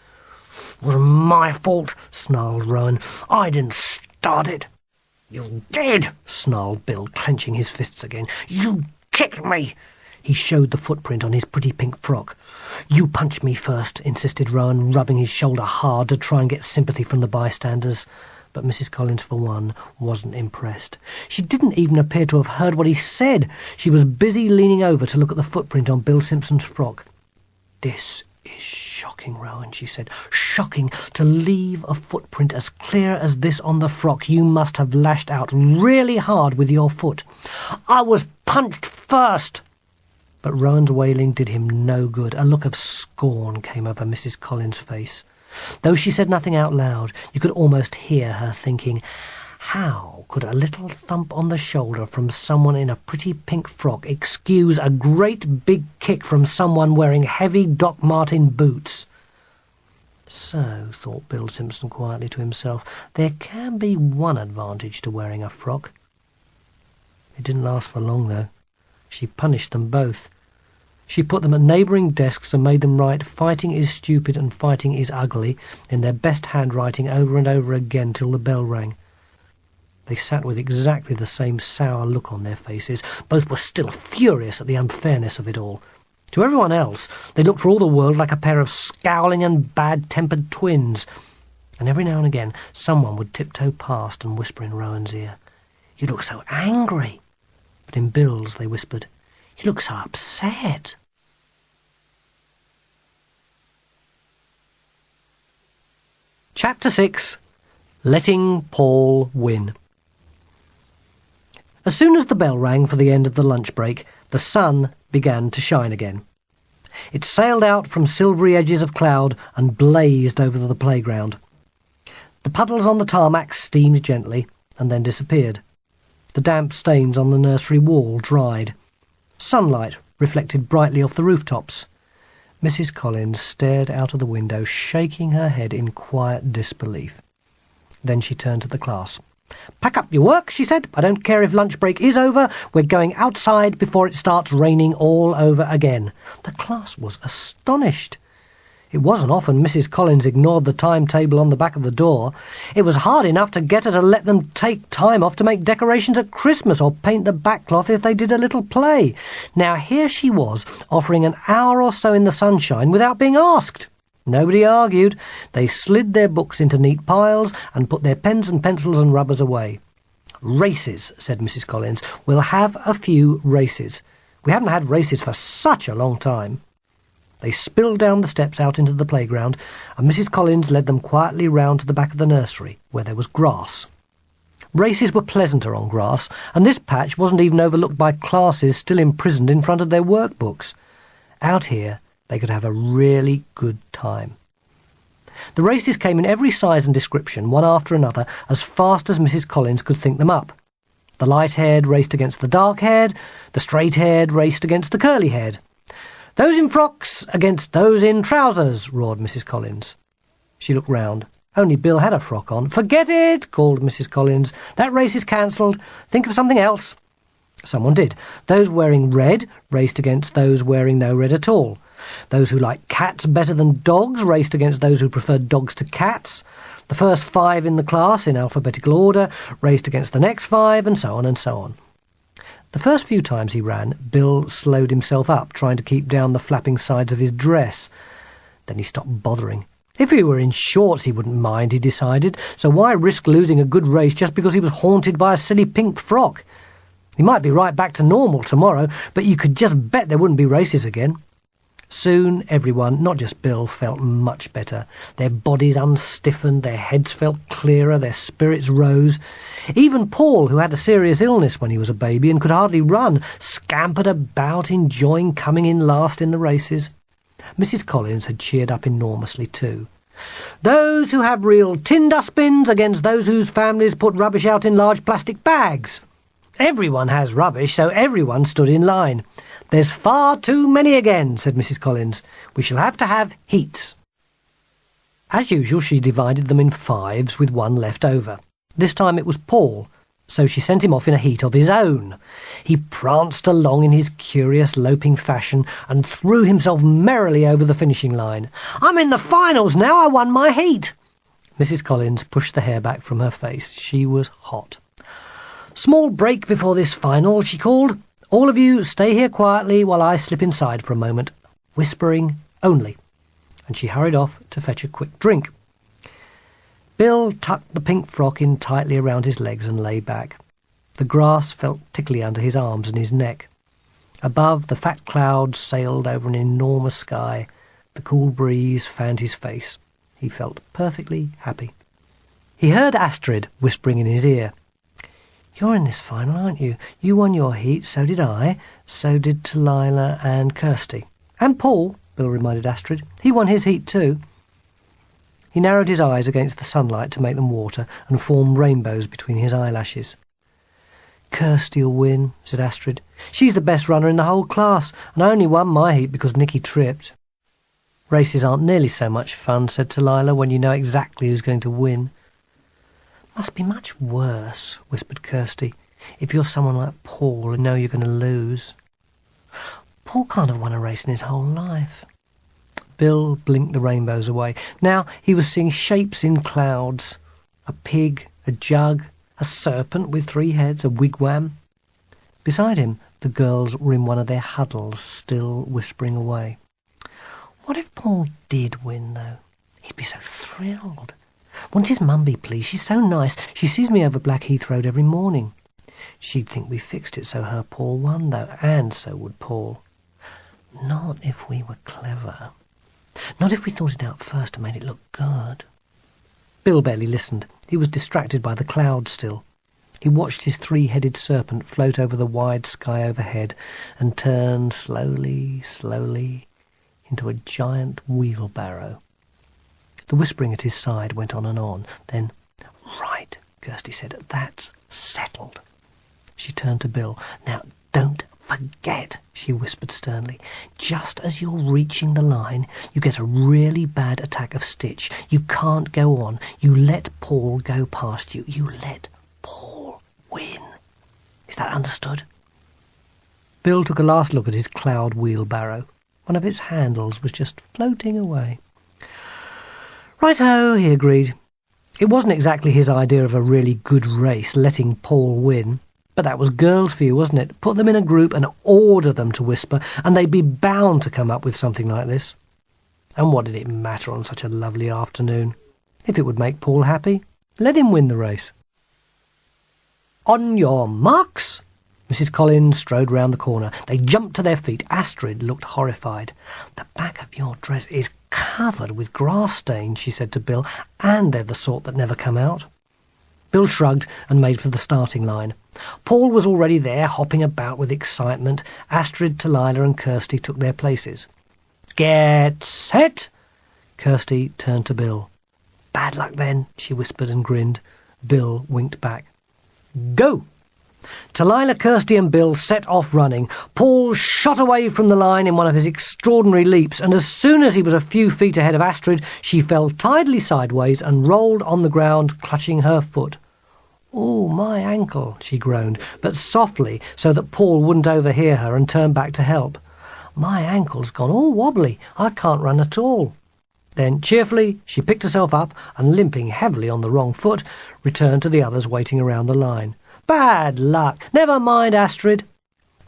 "It was my fault," snarled Rowan. "I didn't start it." "You did," snarled Bill, clenching his fists again. "You kicked me." He showed the footprint on his pretty pink frock. "You punched me first," insisted Rowan, rubbing his shoulder hard to try and get sympathy from the bystanders. But Mrs. Collins, for one, wasn't impressed. She didn't even appear to have heard what he said. She was busy leaning over to look at the footprint on Bill Simpson's frock. "This is shocking, Rowan," she said. "Shocking. To leave a footprint as clear as this on the frock, you must have lashed out really hard with your foot." "I was punched first." But Rowan's wailing did him no good. A look of scorn came over Mrs. Collins' face. Though she said nothing out loud, you could almost hear her thinking, how could a little thump on the shoulder from someone in a pretty pink frock excuse a great big kick from someone wearing heavy Doc Marten boots? So, thought Bill Simpson quietly to himself, there can be one advantage to wearing a frock. It didn't last for long, though. She punished them both. She put them at neighbouring desks and made them write "Fighting is stupid and fighting is ugly" in their best handwriting over and over again till the bell rang. They sat with exactly the same sour look on their faces. Both were still furious at the unfairness of it all. To everyone else, they looked for all the world like a pair of scowling and bad-tempered twins. And every now and again, someone would tiptoe past and whisper in Rowan's ear, "You look so angry." But in Bill's, they whispered, "You look so upset." Chapter 6. Letting Paul Win. As soon as the bell rang for the end of the lunch break, the sun began to shine again. It sailed out from silvery edges of cloud and blazed over the playground. The puddles on the tarmac steamed gently and then disappeared. The damp stains on the nursery wall dried. Sunlight reflected brightly off the rooftops. Mrs. Collins stared out of the window, shaking her head in quiet disbelief. Then she turned to the class. "Pack up your work," she said. "I don't care if lunch break is over. We're going outside before it starts raining all over again." The class was astonished. It wasn't often Mrs. Collins ignored the timetable on the back of the door. It was hard enough to get her to let them take time off to make decorations at Christmas or paint the backcloth if they did a little play. Now here she was, offering an hour or so in the sunshine without being asked. Nobody argued. They slid their books into neat piles and put their pens and pencils and rubbers away. "Races," said Mrs. Collins. "We'll have a few races. We haven't had races for such a long time." They spilled down the steps out into the playground, and Mrs. Collins led them quietly round to the back of the nursery, where there was grass. Races were pleasanter on grass, and this patch wasn't even overlooked by classes still imprisoned in front of their workbooks. Out here, they could have a really good time. The races came in every size and description, one after another, as fast as Mrs. Collins could think them up. The light-haired raced against the dark-haired, the straight-haired raced against the curly-haired. "Those in frocks against those in trousers," roared Mrs. Collins. She looked round. Only Bill had a frock on. "Forget it," called Mrs. Collins. "That race is cancelled. Think of something else." Someone did. Those wearing red raced against those wearing no red at all. Those who liked cats better than dogs raced against those who preferred dogs to cats. The first 5 in the class, in alphabetical order, raced against the next 5, and so on and so on. The first few times he ran, Bill slowed himself up, trying to keep down the flapping sides of his dress. Then he stopped bothering. If he were in shorts he wouldn't mind, he decided, so why risk losing a good race just because he was haunted by a silly pink frock? He might be right back to normal tomorrow, but you could just bet there wouldn't be races again. Soon everyone, not just Bill, felt much better. Their bodies unstiffened, their heads felt clearer, their spirits rose. Even Paul, who had a serious illness when he was a baby and could hardly run, scampered about, enjoying coming in last in the races. Mrs. Collins had cheered up enormously too. "Those who have real tin dustbins against those whose families put rubbish out in large plastic bags." Everyone has rubbish, so everyone stood in line. "There's far too many again," said Mrs. Collins. "We shall have to have heats." As usual, she divided them in 5s with one left over. This time it was Paul, so she sent him off in a heat of his own. He pranced along in his curious loping fashion and threw himself merrily over the finishing line. "I'm in the finals now. I won my heat." Mrs. Collins pushed the hair back from her face. She was hot. "Small break before this final," she called. "All of you stay here quietly while I slip inside for a moment. Whispering only." And she hurried off to fetch a quick drink. Bill tucked the pink frock in tightly around his legs and lay back. The grass felt tickly under his arms and his neck. Above, the fat clouds sailed over an enormous sky. The cool breeze fanned his face. He felt perfectly happy. He heard Astrid whispering in his ear. "You're in this final, aren't you? You won your heat, so did I. So did Delilah and Kirsty. And Paul," Bill reminded Astrid. "He won his heat too." He narrowed his eyes against the sunlight to make them water and form rainbows between his eyelashes. "Kirsty'll win," said Astrid. "She's the best runner in the whole class, and I only won my heat because Nicky tripped." "Races aren't nearly so much fun," said Delilah, "when you know exactly who's going to win." "Must be much worse," whispered Kirsty, "if you're someone like Paul and know you're going to lose." "Paul can't have won a race in his whole life." Bill blinked the rainbows away. Now he was seeing shapes in clouds. A pig, a jug, a serpent with 3 heads, a wigwam. Beside him, the girls were in one of their huddles, still whispering away. What if Paul did win, though? He'd be so thrilled. Wouldn't his mum be pleased? She's so nice. She sees me over Black Heath Road every morning. She'd think we fixed it so her Paul won, though, and so would Paul. Not if we were clever. Not if we thought it out first and made it look good. Bill barely listened. He was distracted by the clouds still. He watched his three-headed serpent float over the wide sky overhead and turn slowly, slowly into a giant wheelbarrow. The whispering at his side went on and on. Then, "Right," Kirsty said, "that's settled." She turned to Bill. "Now, don't forget," she whispered sternly. "Just as you're reaching the line, you get a really bad attack of stitch. You can't go on. You let Paul go past you. You let Paul win. Is that understood?" Bill took a last look at his cloud wheelbarrow. One of its handles was just floating away. "Right-ho," he agreed. It wasn't exactly his idea of a really good race, letting Paul win. But that was girls for you, wasn't it? Put them in a group and order them to whisper, and they'd be bound to come up with something like this. And what did it matter on such a lovely afternoon? If it would make Paul happy, let him win the race. "On your marks!" Mrs. Collins strode round the corner. They jumped to their feet. Astrid looked horrified. "The back of your dress is covered with grass stains," she said to Bill, "and they're the sort that never come out." Bill shrugged and made for the starting line. Paul was already there, hopping about with excitement. Astrid, Talila and Kirsty took their places. "Get set!" Kirsty turned to Bill. "Bad luck then," she whispered and grinned. Bill winked back. "Go!" Talila, Kirsty and Bill set off running. Paul shot away from the line in one of his extraordinary leaps, and as soon as he was a few feet ahead of Astrid, she fell tidily sideways and rolled on the ground, clutching her foot. "Oh, my ankle," she groaned, but softly so that Paul wouldn't overhear her, and turned back to help. "My ankle's gone all wobbly. I can't run at all." Then, cheerfully, she picked herself up and, limping heavily on the wrong foot, returned to the others waiting around the line. "Bad luck. Never mind, Astrid."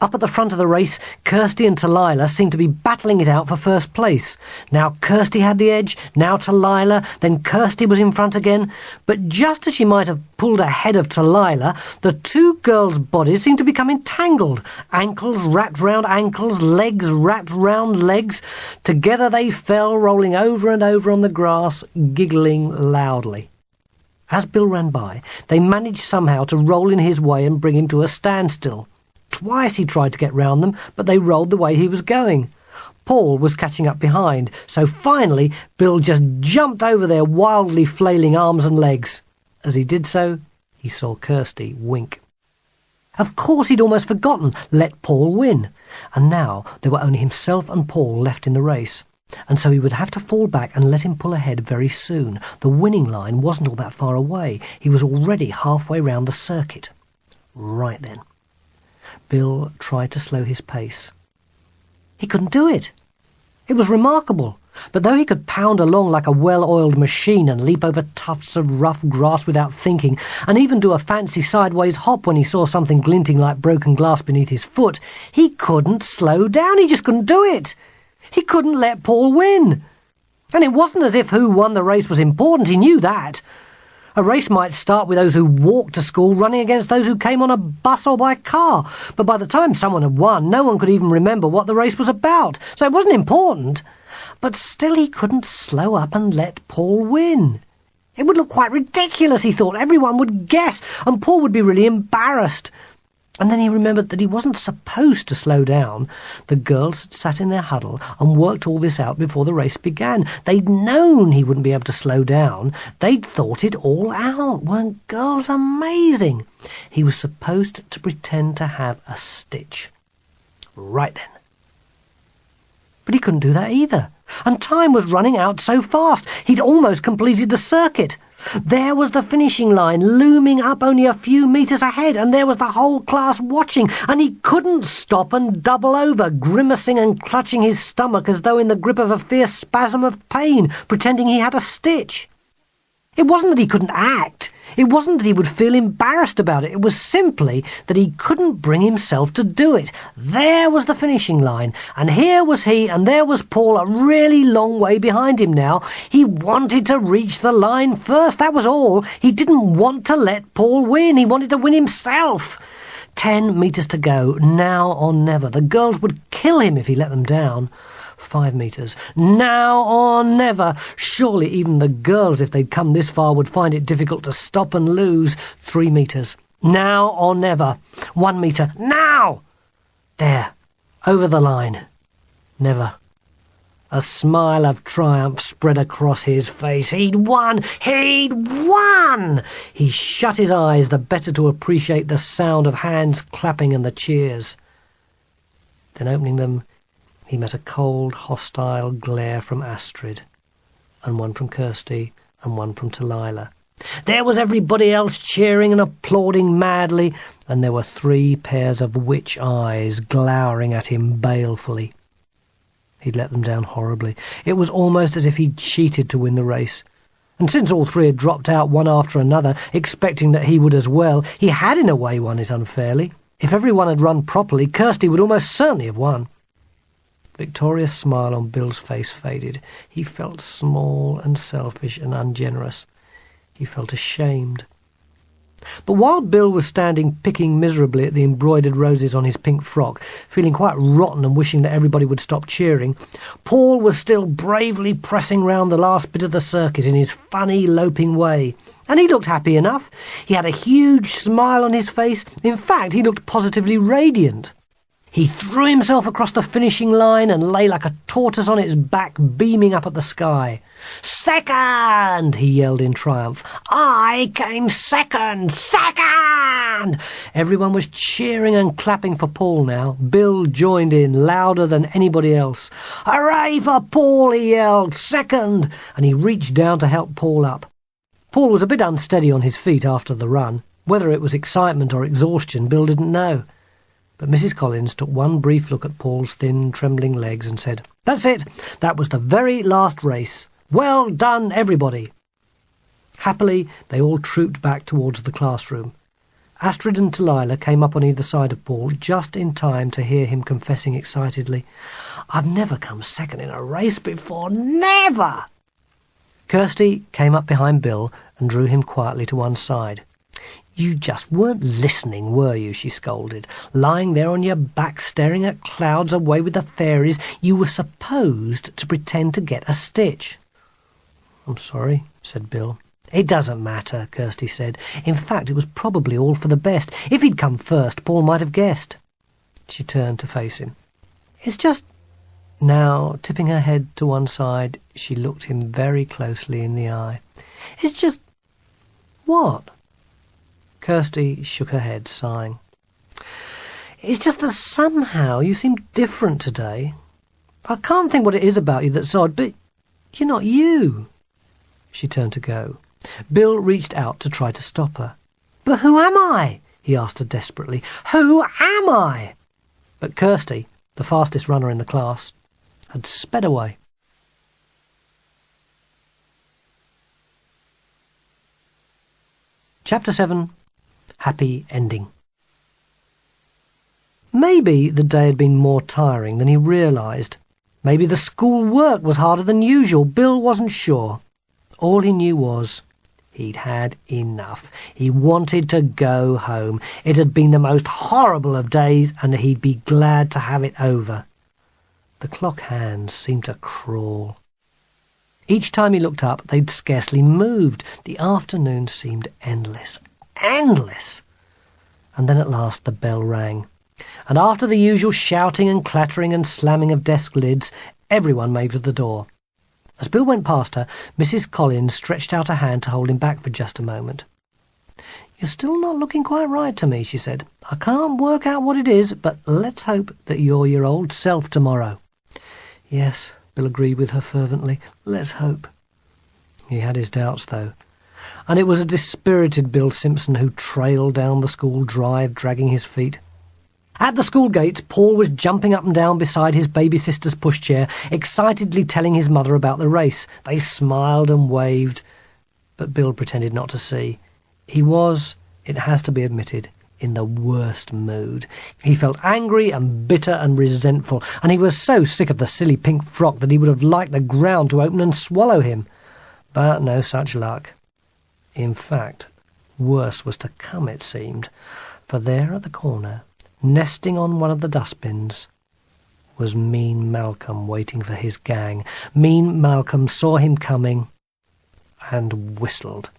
Up at the front of the race, Kirsty and Talila seemed to be battling it out for first place. Now Kirsty had the edge, now Talila, then Kirsty was in front again. But just as she might have pulled ahead of Talila, the two girls' bodies seemed to become entangled. Ankles wrapped round ankles, legs wrapped round legs. Together they fell, rolling over and over on the grass, giggling loudly. As Bill ran by, they managed somehow to roll in his way and bring him to a standstill. Twice he tried to get round them, but they rolled the way he was going. Paul was catching up behind, so finally Bill just jumped over their wildly flailing arms and legs. As he did so, he saw Kirsty wink. Of course he'd almost forgotten, let Paul win. And now there were only himself and Paul left in the race. And so he would have to fall back and let him pull ahead very soon. The winning line wasn't all that far away. He was already halfway round the circuit. Right then. Bill tried to slow his pace. He couldn't do it. It was remarkable. But though he could pound along like a well-oiled machine and leap over tufts of rough grass without thinking, and even do a fancy sideways hop when he saw something glinting like broken glass beneath his foot, he couldn't slow down. He just couldn't do it. He couldn't let Paul win. And it wasn't as if who won the race was important. He knew that. A race might start with those who walked to school running against those who came on a bus or by car. But by the time someone had won, no one could even remember what the race was about. So it wasn't important. But still he couldn't slow up and let Paul win. It would look quite ridiculous, he thought. Everyone would guess, and Paul would be really embarrassed. And then he remembered that he wasn't supposed to slow down. The girls had sat in their huddle and worked all this out before the race began. They'd known he wouldn't be able to slow down. They'd thought it all out. Weren't girls amazing? He was supposed to pretend to have a stitch. Right then. But he couldn't do that either. And time was running out so fast. He'd almost completed the circuit. There was the finishing line, looming up only a few metres ahead, and there was the whole class watching, and he couldn't stop and double over, grimacing and clutching his stomach as though in the grip of a fierce spasm of pain, pretending he had a stitch. It wasn't that he couldn't act. It wasn't that he would feel embarrassed about it. It was simply that he couldn't bring himself to do it. There was the finishing line, and here was he, and there was Paul a really long way behind him now. He wanted to reach the line first, that was all. He didn't want to let Paul win. He wanted to win himself. 10 metres to go, now or never. The girls would kill him if he let them down. 5 metres. Now or never! Surely even the girls, if they'd come this far, would find it difficult to stop and lose. 3 metres. Now or never! 1 metre. Now! There. Over the line. Never. A smile of triumph spread across his face. He'd won! He'd won! He shut his eyes the better to appreciate the sound of hands clapping and the cheers. Then opening them, he met a cold, hostile glare from Astrid, and one from Kirsty, and one from Delilah. There was everybody else cheering and applauding madly, and there were 3 pairs of witch eyes glowering at him balefully. He'd let them down horribly. It was almost as if he'd cheated to win the race. And since all 3 had dropped out one after another, expecting that he would as well, he had in a way won it unfairly. If everyone had run properly, Kirsty would almost certainly have won. Victoria's smile on Bill's face faded. He felt small and selfish and ungenerous. He felt ashamed. But while Bill was standing picking miserably at the embroidered roses on his pink frock, feeling quite rotten and wishing that everybody would stop cheering, Paul was still bravely pressing round the last bit of the circuit in his funny, loping way. And he looked happy enough. He had a huge smile on his face. In fact, he looked positively radiant. He threw himself across the finishing line and lay like a tortoise on its back, beaming up at the sky. "Second!" he yelled in triumph. "I came second! Second!" Everyone was cheering and clapping for Paul now. Bill joined in, louder than anybody else. "Hooray for Paul!" he yelled. "Second!" And he reached down to help Paul up. Paul was a bit unsteady on his feet after the run. Whether it was excitement or exhaustion, Bill didn't know. But Mrs. Collins took one brief look at Paul's thin, trembling legs and said, "That's it. That was the very last race. Well done, everybody." Happily, they all trooped back towards the classroom. Astrid and Delilah came up on either side of Paul just in time to hear him confessing excitedly, "I've never come second in a race before. Never!" Kirsty came up behind Bill and drew him quietly to one side. "You just weren't listening, were you?" she scolded. "Lying there on your back staring at clouds away with the fairies, you were supposed to pretend to get a stitch." "I'm sorry," said Bill. "It doesn't matter," Kirsty said. "In fact, it was probably all for the best. If he'd come first, Paul might have guessed." She turned to face him. "It's just—" Now, tipping her head to one side, she looked him very closely in the eye. "It's just—" "What?" Kirsty shook her head, sighing. "It's just that somehow you seem different today. I can't think what it is about you that's odd, but you're not you." She turned to go. Bill reached out to try to stop her. "But who am I?" he asked her desperately. "Who am I?" But Kirsty, the fastest runner in the class, had sped away. Chapter 7. Happy Ending. Maybe the day had been more tiring than he realised. Maybe the school work was harder than usual. Bill wasn't sure. All he knew was he'd had enough. He wanted to go home. It had been the most horrible of days, and he'd be glad to have it over. The clock hands seemed to crawl. Each time he looked up, they'd scarcely moved. The afternoon seemed endless. Endless! And then at last the bell rang. And after the usual shouting and clattering and slamming of desk lids, everyone made for the door. As Bill went past her, Mrs. Collins stretched out a hand to hold him back for just a moment. "You're still not looking quite right to me," she said. "I can't work out what it is, but let's hope that you're your old self tomorrow." "Yes," Bill agreed with her fervently. "Let's hope." He had his doubts, though. And it was a dispirited Bill Simpson who trailed down the school drive, dragging his feet. At the school gates, Paul was jumping up and down beside his baby sister's pushchair, excitedly telling his mother about the race. They smiled and waved, but Bill pretended not to see. He was, it has to be admitted, in the worst mood. He felt angry and bitter and resentful, and he was so sick of the silly pink frock that he would have liked the ground to open and swallow him. But no such luck. In fact, worse was to come, it seemed, for there at the corner, nesting on one of the dustbins, was Mean Malcolm waiting for his gang. Mean Malcolm saw him coming and whistled.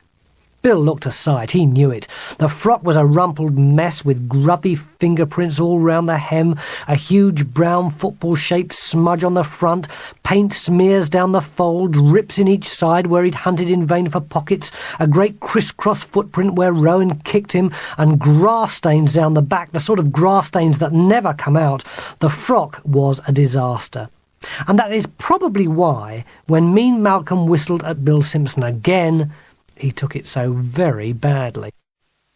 Bill looked aside. He knew it. The frock was a rumpled mess with grubby fingerprints all round the hem, a huge brown football-shaped smudge on the front, paint smears down the folds, rips in each side where he'd hunted in vain for pockets, a great criss-cross footprint where Rowan kicked him, and grass stains down the back, the sort of grass stains that never come out. The frock was a disaster. And that is probably why, when Mean Malcolm whistled at Bill Simpson again, he took it so very badly.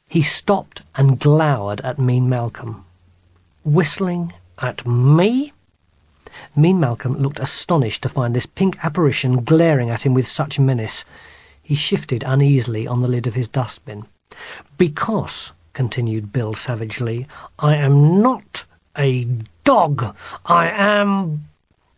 He stopped and glowered at Mean Malcolm. Whistling at me? Mean Malcolm looked astonished to find this pink apparition glaring at him with such menace. He shifted uneasily on the lid of his dustbin. "Because," continued Bill savagely, "I am not a dog. I am—"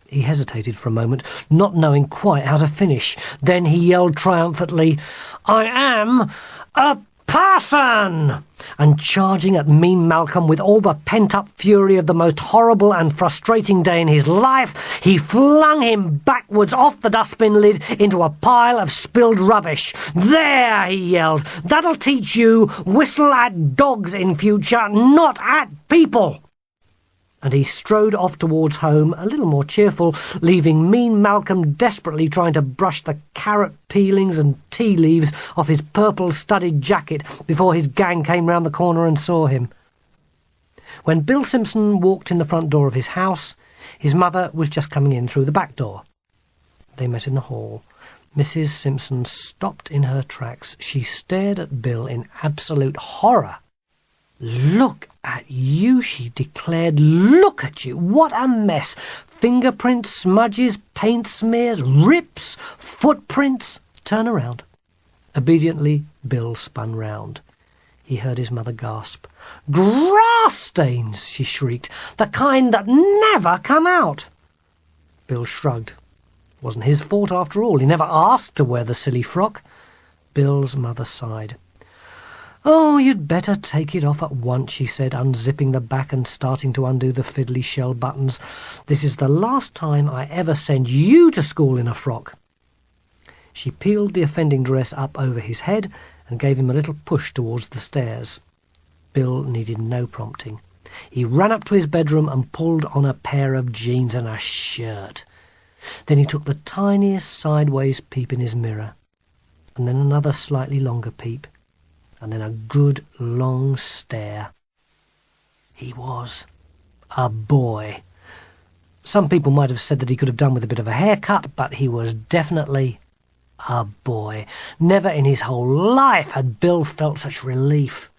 He hesitated for a moment, not knowing quite how to finish. Then he yelled triumphantly, "I am a person!" And charging at Mean Malcolm with all the pent-up fury of the most horrible and frustrating day in his life, he flung him backwards off the dustbin lid into a pile of spilled rubbish. "There!" he yelled. "That'll teach you. Whistle at dogs in future, not at people!" And he strode off towards home, a little more cheerful, leaving Mean Malcolm desperately trying to brush the carrot peelings and tea leaves off his purple-studded jacket before his gang came round the corner and saw him. When Bill Simpson walked in the front door of his house, his mother was just coming in through the back door. They met in the hall. Mrs. Simpson stopped in her tracks. She stared at Bill in absolute horror. "Look at you," she declared. "Look at you! What a mess! Fingerprints, smudges, paint smears, rips, footprints." "Turn around." Obediently, Bill spun round. He heard his mother gasp. "Grass stains!" she shrieked. "The kind that never come out!" Bill shrugged. It wasn't his fault after all. He never asked to wear the silly frock. Bill's mother sighed. "Oh, you'd better take it off at once," she said, unzipping the back and starting to undo the fiddly shell buttons. "This is the last time I ever send you to school in a frock." She peeled the offending dress up over his head and gave him a little push towards the stairs. Bill needed no prompting. He ran up to his bedroom and pulled on a pair of jeans and a shirt. Then he took the tiniest sideways peep in his mirror, and then another slightly longer peep, and then a good long stare. He was a boy. Some people might have said that he could have done with a bit of a haircut, but he was definitely a boy. Never in his whole life had Bill felt such relief.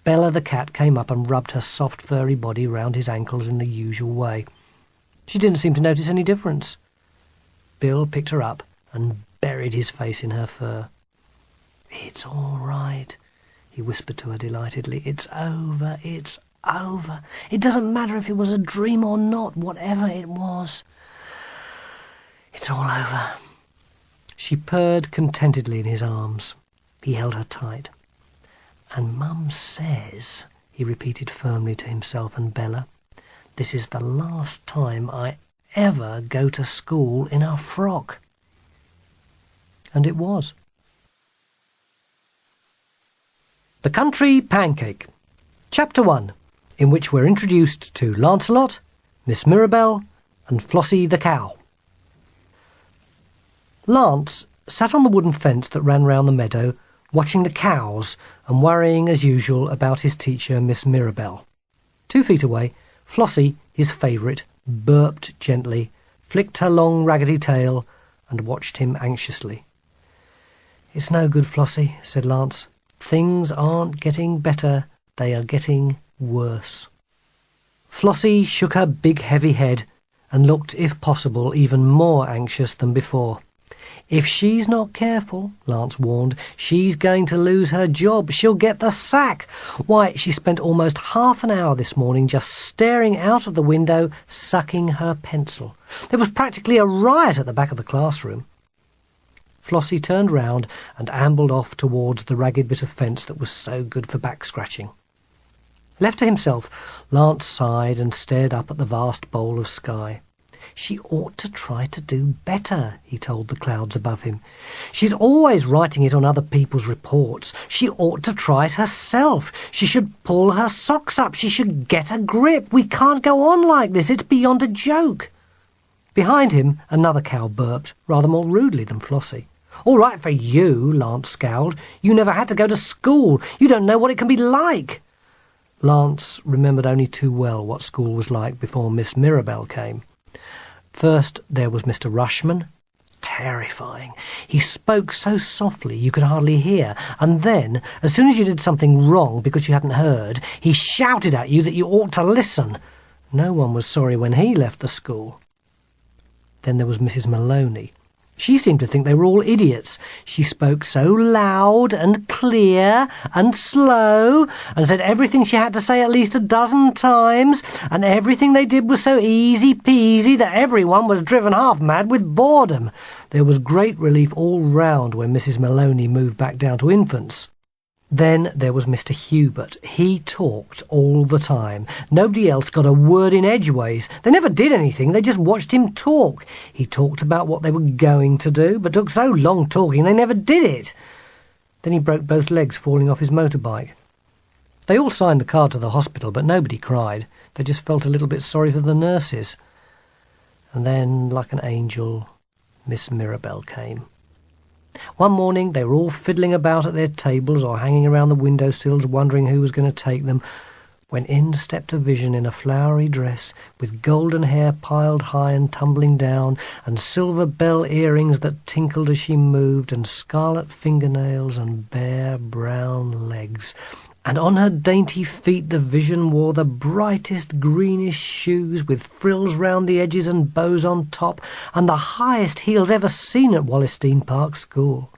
Bella the cat came up and rubbed her soft furry body round his ankles in the usual way. She didn't seem to notice any difference. Bill picked her up and buried his face in her fur. "It's all right," he whispered to her delightedly. "It's over, it's over. It doesn't matter if it was a dream or not, whatever it was. It's all over." She purred contentedly in his arms. He held her tight. "And Mum says," he repeated firmly to himself and Bella, "this is the last time I ever go to school in a frock." And it was. The Country Pancake, Chapter 1, in which we're introduced to Lancelot, Miss Mirabelle, and Flossie the cow. Lance sat on the wooden fence that ran round the meadow, watching the cows and worrying as usual about his teacher, Miss Mirabelle. 2 feet away, Flossie, his favourite, burped gently, flicked her long raggedy tail, and watched him anxiously. "It's no good, Flossie," said Lance. "Things aren't getting better, they are getting worse." Flossie shook her big heavy head and looked, if possible, even more anxious than before. "If she's not careful," Lance warned, "she's going to lose her job. She'll get the sack. Why, she spent almost half an hour this morning just staring out of the window, sucking her pencil. There was practically a riot at the back of the classroom." Flossie turned round and ambled off towards the ragged bit of fence that was so good for back-scratching. Left to himself, Lance sighed and stared up at the vast bowl of sky. "She ought to try to do better," he told the clouds above him. "She's always writing it on other people's reports. She ought to try it herself. She should pull her socks up. She should get a grip. We can't go on like this. It's beyond a joke." Behind him, another cow burped, rather more rudely than Flossie. "All right for you," Lance scowled. "You never had to go to school. You don't know what it can be like." Lance remembered only too well what school was like before Miss Mirabelle came. First there was Mr. Rushman. Terrifying. He spoke so softly you could hardly hear, and then, as soon as you did something wrong because you hadn't heard, he shouted at you that you ought to listen. No one was sorry when he left the school. Then there was Mrs. Maloney. She seemed to think they were all idiots. She spoke so loud and clear and slow, and said everything she had to say at least a dozen times, and everything they did was so easy-peasy that everyone was driven half-mad with boredom. There was great relief all round when Mrs. Maloney moved back down to infants. Then there was Mr. Hubert. He talked all the time. Nobody else got a word in edgeways. They never did anything, they just watched him talk. He talked about what they were going to do, but took so long talking they never did it. Then he broke both legs falling off his motorbike. They all signed the card to the hospital, but nobody cried. They just felt a little bit sorry for the nurses. And then, like an angel, Miss Mirabelle came. One morning they were all fiddling about at their tables or hanging around the windowsills wondering who was going to take them, when in stepped a vision in a flowery dress, with golden hair piled high and tumbling down, and silver bell earrings that tinkled as she moved, and scarlet fingernails and bare brown legs. And on her dainty feet the vision wore the brightest greenish shoes with frills round the edges and bows on top, and the highest heels ever seen at Wallisdean Park School.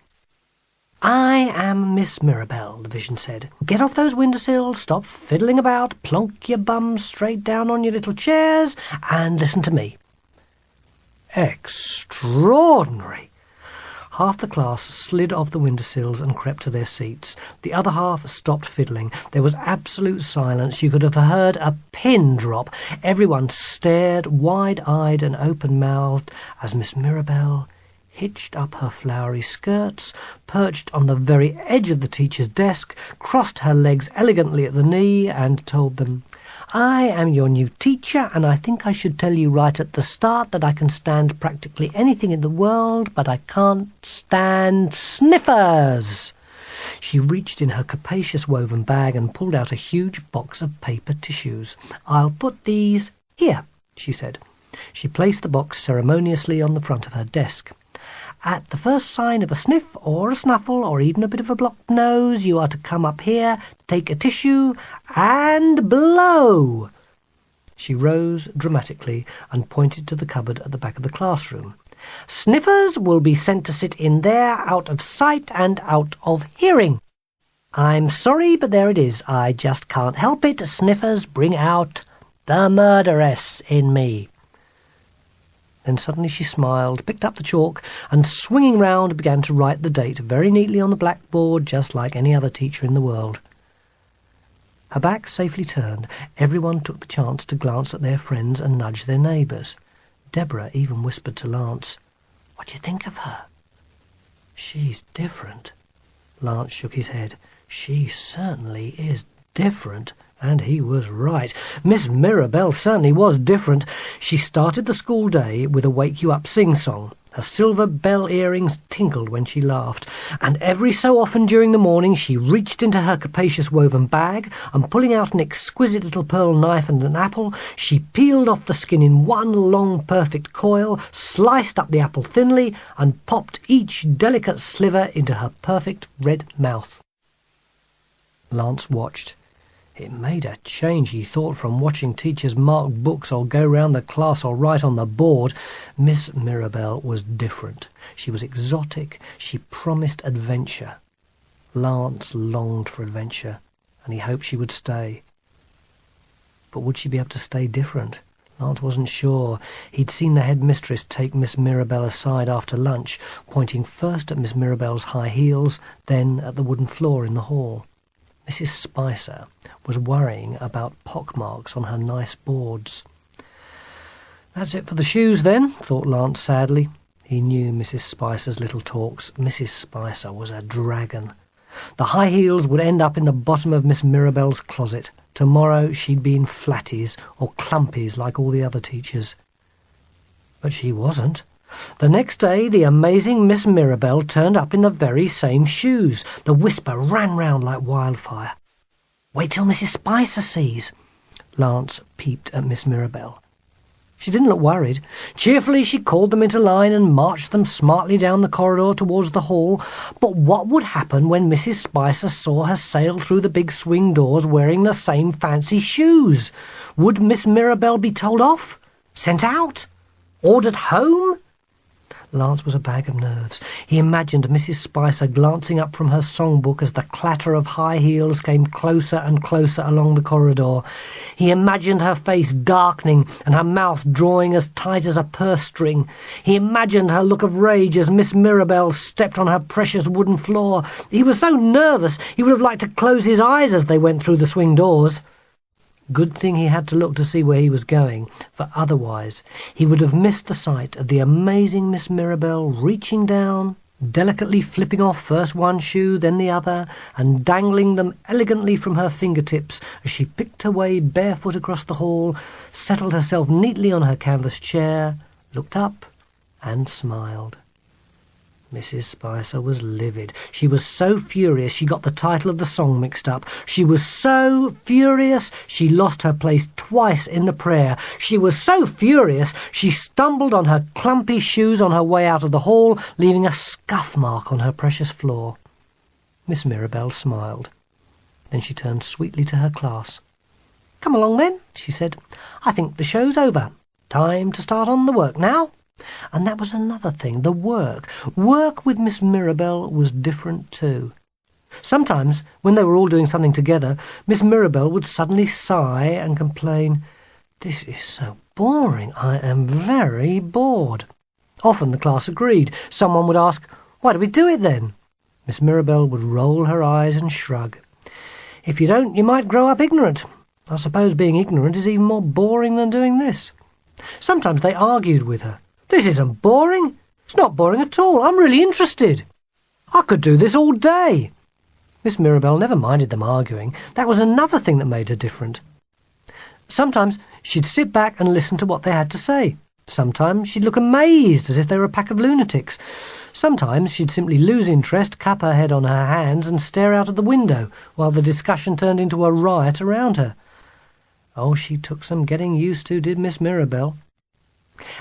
"I am Miss Mirabelle," the vision said. "Get off those windowsills, stop fiddling about, plonk your bums straight down on your little chairs, and listen to me." Extraordinary! Half the class slid off the windowsills and crept to their seats. The other half stopped fiddling. There was absolute silence. You could have heard a pin drop. Everyone stared, wide-eyed and open-mouthed, as Miss Mirabelle hitched up her flowery skirts, perched on the very edge of the teacher's desk, crossed her legs elegantly at the knee, and told them, "I am your new teacher, and I think I should tell you right at the start that I can stand practically anything in the world, but I can't stand sniffers." She reached in her capacious woven bag and pulled out a huge box of paper tissues. "I'll put these here," she said. She placed the box ceremoniously on the front of her desk. "At the first sign of a sniff or a snuffle or even a bit of a blocked nose, you are to come up here, take a tissue, and blow." She rose dramatically and pointed to the cupboard at the back of the classroom. "Sniffers will be sent to sit in there, out of sight and out of hearing. I'm sorry, but there it is. I just can't help it. Sniffers bring out the murderess in me." Then suddenly she smiled, picked up the chalk, and swinging round began to write the date very neatly on the blackboard, just like any other teacher in the world. Her back safely turned, everyone took the chance to glance at their friends and nudge their neighbours. Deborah even whispered to Lance, "What do you think of her?" "She's different." Lance shook his head. "She certainly is different." And he was right. Miss Mirabelle certainly was different. She started the school day with a wake-you-up sing-song. Her silver bell earrings tinkled when she laughed, and every so often during the morning she reached into her capacious woven bag, and pulling out an exquisite little pearl knife and an apple, she peeled off the skin in one long perfect coil, sliced up the apple thinly, and popped each delicate sliver into her perfect red mouth. Lance watched. It made a change, he thought, from watching teachers mark books or go round the class or write on the board. Miss Mirabelle was different. She was exotic. She promised adventure. Lance longed for adventure, and he hoped she would stay. But would she be able to stay different? Lance wasn't sure. He'd seen the headmistress take Miss Mirabelle aside after lunch, pointing first at Miss Mirabelle's high heels, then at the wooden floor in the hall. Mrs. Spicer was worrying about pockmarks on her nice boards. "That's it for the shoes, then," thought Lance sadly. He knew Mrs. Spicer's little talks. Mrs. Spicer was a dragon. The high heels would end up in the bottom of Miss Mirabelle's closet. Tomorrow she'd be in flatties or clumpies like all the other teachers. But she wasn't. The next day the amazing Miss Mirabelle turned up in the very same shoes. The whisper ran round like wildfire. "Wait till Mrs. Spicer sees." Lance peeped at Miss Mirabelle. She didn't look worried. Cheerfully she called them into line and marched them smartly down the corridor towards the hall. But what would happen when Mrs. Spicer saw her sail through the big swing doors wearing the same fancy shoes? Would Miss Mirabelle be told off? Sent out? Ordered home? Lance was a bag of nerves. He imagined Mrs. Spicer glancing up from her songbook as the clatter of high heels came closer and closer along the corridor. He imagined her face darkening and her mouth drawing as tight as a purse string. He imagined her look of rage as Miss Mirabelle stepped on her precious wooden floor. He was so nervous he would have liked to close his eyes as they went through the swing doors. Good thing he had to look to see where he was going, for otherwise he would have missed the sight of the amazing Miss Mirabelle reaching down, delicately flipping off first one shoe, then the other, and dangling them elegantly from her fingertips as she picked her way barefoot across the hall, settled herself neatly on her canvas chair, looked up, and smiled. Mrs. Spicer was livid. She was so furious she got the title of the song mixed up. She was so furious she lost her place twice in the prayer. She was so furious she stumbled on her clumpy shoes on her way out of the hall, leaving a scuff mark on her precious floor. Miss Mirabelle smiled. Then she turned sweetly to her class. "Come along then," she said. "I think the show's over. Time to start on the work now." And that was another thing, the work. Work with Miss Mirabelle was different too. Sometimes, when they were all doing something together, Miss Mirabelle would suddenly sigh and complain, "This is so boring. I am very bored." Often the class agreed. Someone would ask, "Why do we do it then?" Miss Mirabelle would roll her eyes and shrug. "If you don't, you might grow up ignorant. I suppose being ignorant is even more boring than doing this." Sometimes they argued with her. "This isn't boring. It's not boring at all. I'm really interested. I could do this all day." Miss Mirabelle never minded them arguing. That was another thing that made her different. Sometimes she'd sit back and listen to what they had to say. Sometimes she'd look amazed as if they were a pack of lunatics. Sometimes she'd simply lose interest, cup her head on her hands and stare out of the window while the discussion turned into a riot around her. Oh, she took some getting used to, did Miss Mirabelle.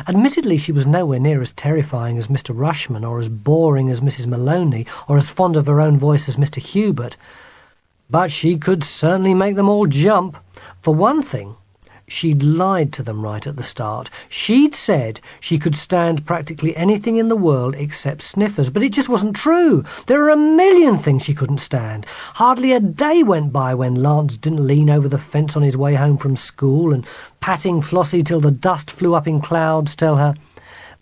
Admittedly, she was nowhere near as terrifying as Mr. Rushman, or as boring as Mrs. Maloney, or as fond of her own voice as Mr. Hubert. But she could certainly make them all jump. For one thing, she'd lied to them right at the start. She'd said she could stand practically anything in the world except sniffers, but it just wasn't true. There were a million things she couldn't stand. Hardly a day went by when Lance didn't lean over the fence on his way home from school and, patting Flossie till the dust flew up in clouds, tell her,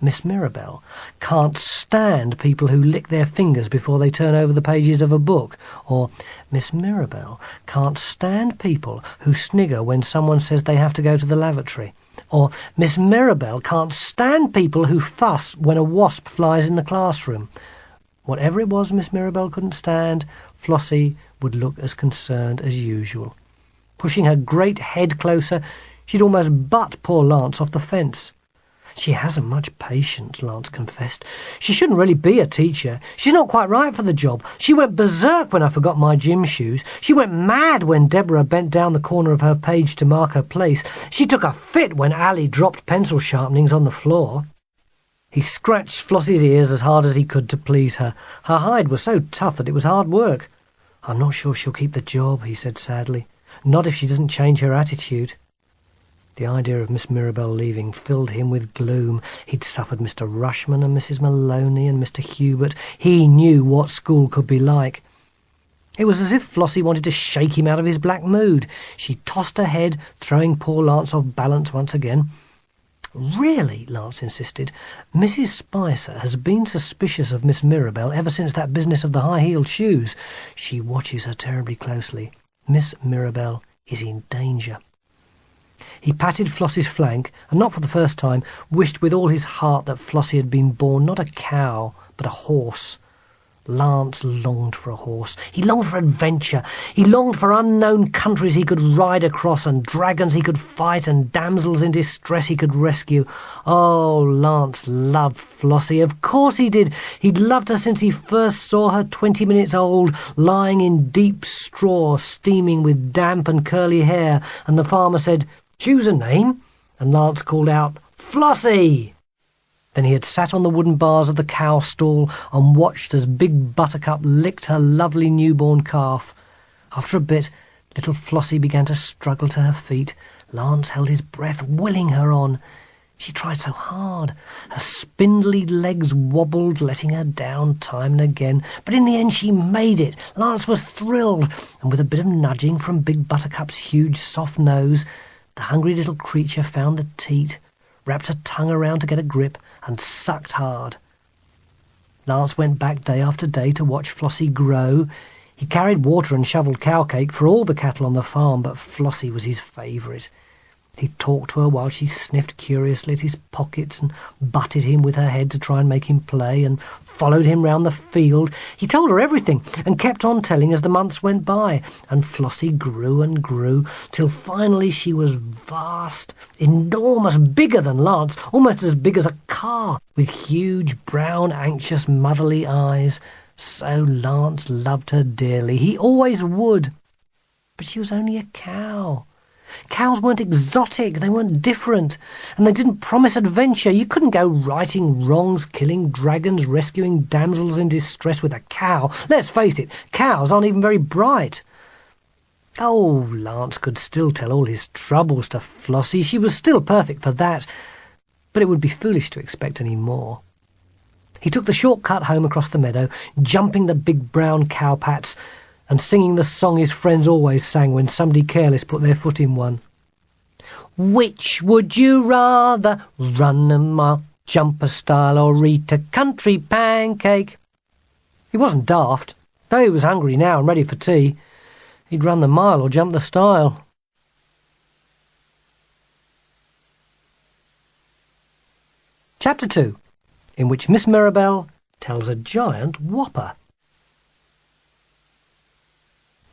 "Miss Mirabelle can't stand people who lick their fingers before they turn over the pages of a book," or "Miss Mirabelle can't stand people who snigger when someone says they have to go to the lavatory," or "Miss Mirabelle can't stand people who fuss when a wasp flies in the classroom." Whatever it was Miss Mirabelle couldn't stand, Flossie would look as concerned as usual. Pushing her great head closer, she'd almost butt poor Lance off the fence. "She hasn't much patience," Lance confessed. "She shouldn't really be a teacher. She's not quite right for the job. She went berserk when I forgot my gym shoes. She went mad when Deborah bent down the corner of her page to mark her place. She took a fit when Ally dropped pencil sharpenings on the floor." He scratched Flossie's ears as hard as he could to please her. Her hide was so tough that it was hard work. "I'm not sure she'll keep the job," he said sadly. "Not if she doesn't change her attitude." The idea of Miss Mirabelle leaving filled him with gloom. He'd suffered Mr. Rushman and Mrs. Maloney and Mr. Hubert. He knew what school could be like. It was as if Flossie wanted to shake him out of his black mood. She tossed her head, throwing poor Lance off balance once again. "Really," Lance insisted, "Mrs. Spicer has been suspicious of Miss Mirabelle ever since that business of the high-heeled shoes. She watches her terribly closely. Miss Mirabelle is in danger." He patted Flossie's flank, and not for the first time, wished with all his heart that Flossie had been born not a cow, but a horse. Lance longed for a horse. He longed for adventure. He longed for unknown countries he could ride across, and dragons he could fight, and damsels in distress he could rescue. Oh, Lance loved Flossie. Of course he did. He'd loved her since he first saw her 20 minutes old, lying in deep straw, steaming with damp and curly hair, and the farmer said, "Choose a name," and Lance called out, "Flossie!" Then he had sat on the wooden bars of the cow stall and watched as Big Buttercup licked her lovely newborn calf. After a bit, little Flossie began to struggle to her feet. Lance held his breath, willing her on. She tried so hard. Her spindly legs wobbled, letting her down time and again. But in the end she made it. Lance was thrilled, and with a bit of nudging from Big Buttercup's huge soft nose, the hungry little creature found the teat, wrapped her tongue around to get a grip, and sucked hard. Lance went back day after day to watch Flossie grow. He carried water and shoveled cow cake for all the cattle on the farm, but Flossie was his favourite. He talked to her while she sniffed curiously at his pockets and butted him with her head to try and make him play, and followed him round the field. He told her everything and kept on telling as the months went by, and Flossie grew and grew till finally she was vast, enormous, bigger than Lance, almost as big as a car, with huge, brown, anxious, motherly eyes. So Lance loved her dearly. He always would. But she was only a cow. Cows weren't exotic, they weren't different, and they didn't promise adventure. You couldn't go righting wrongs, killing dragons, rescuing damsels in distress with a cow. Let's face it, cows aren't even very bright. Oh, Lance could still tell all his troubles to Flossie. She was still perfect for that, but it would be foolish to expect any more. He took the short cut home across the meadow, jumping the big brown cowpats, and singing the song his friends always sang when somebody careless put their foot in one. "Which would you rather, run a mile, jump a stile, or eat a country pancake?" He wasn't daft, though he was hungry now and ready for tea. He'd run the mile or jump the stile. Chapter 2, in which Miss Mirabelle tells a giant whopper.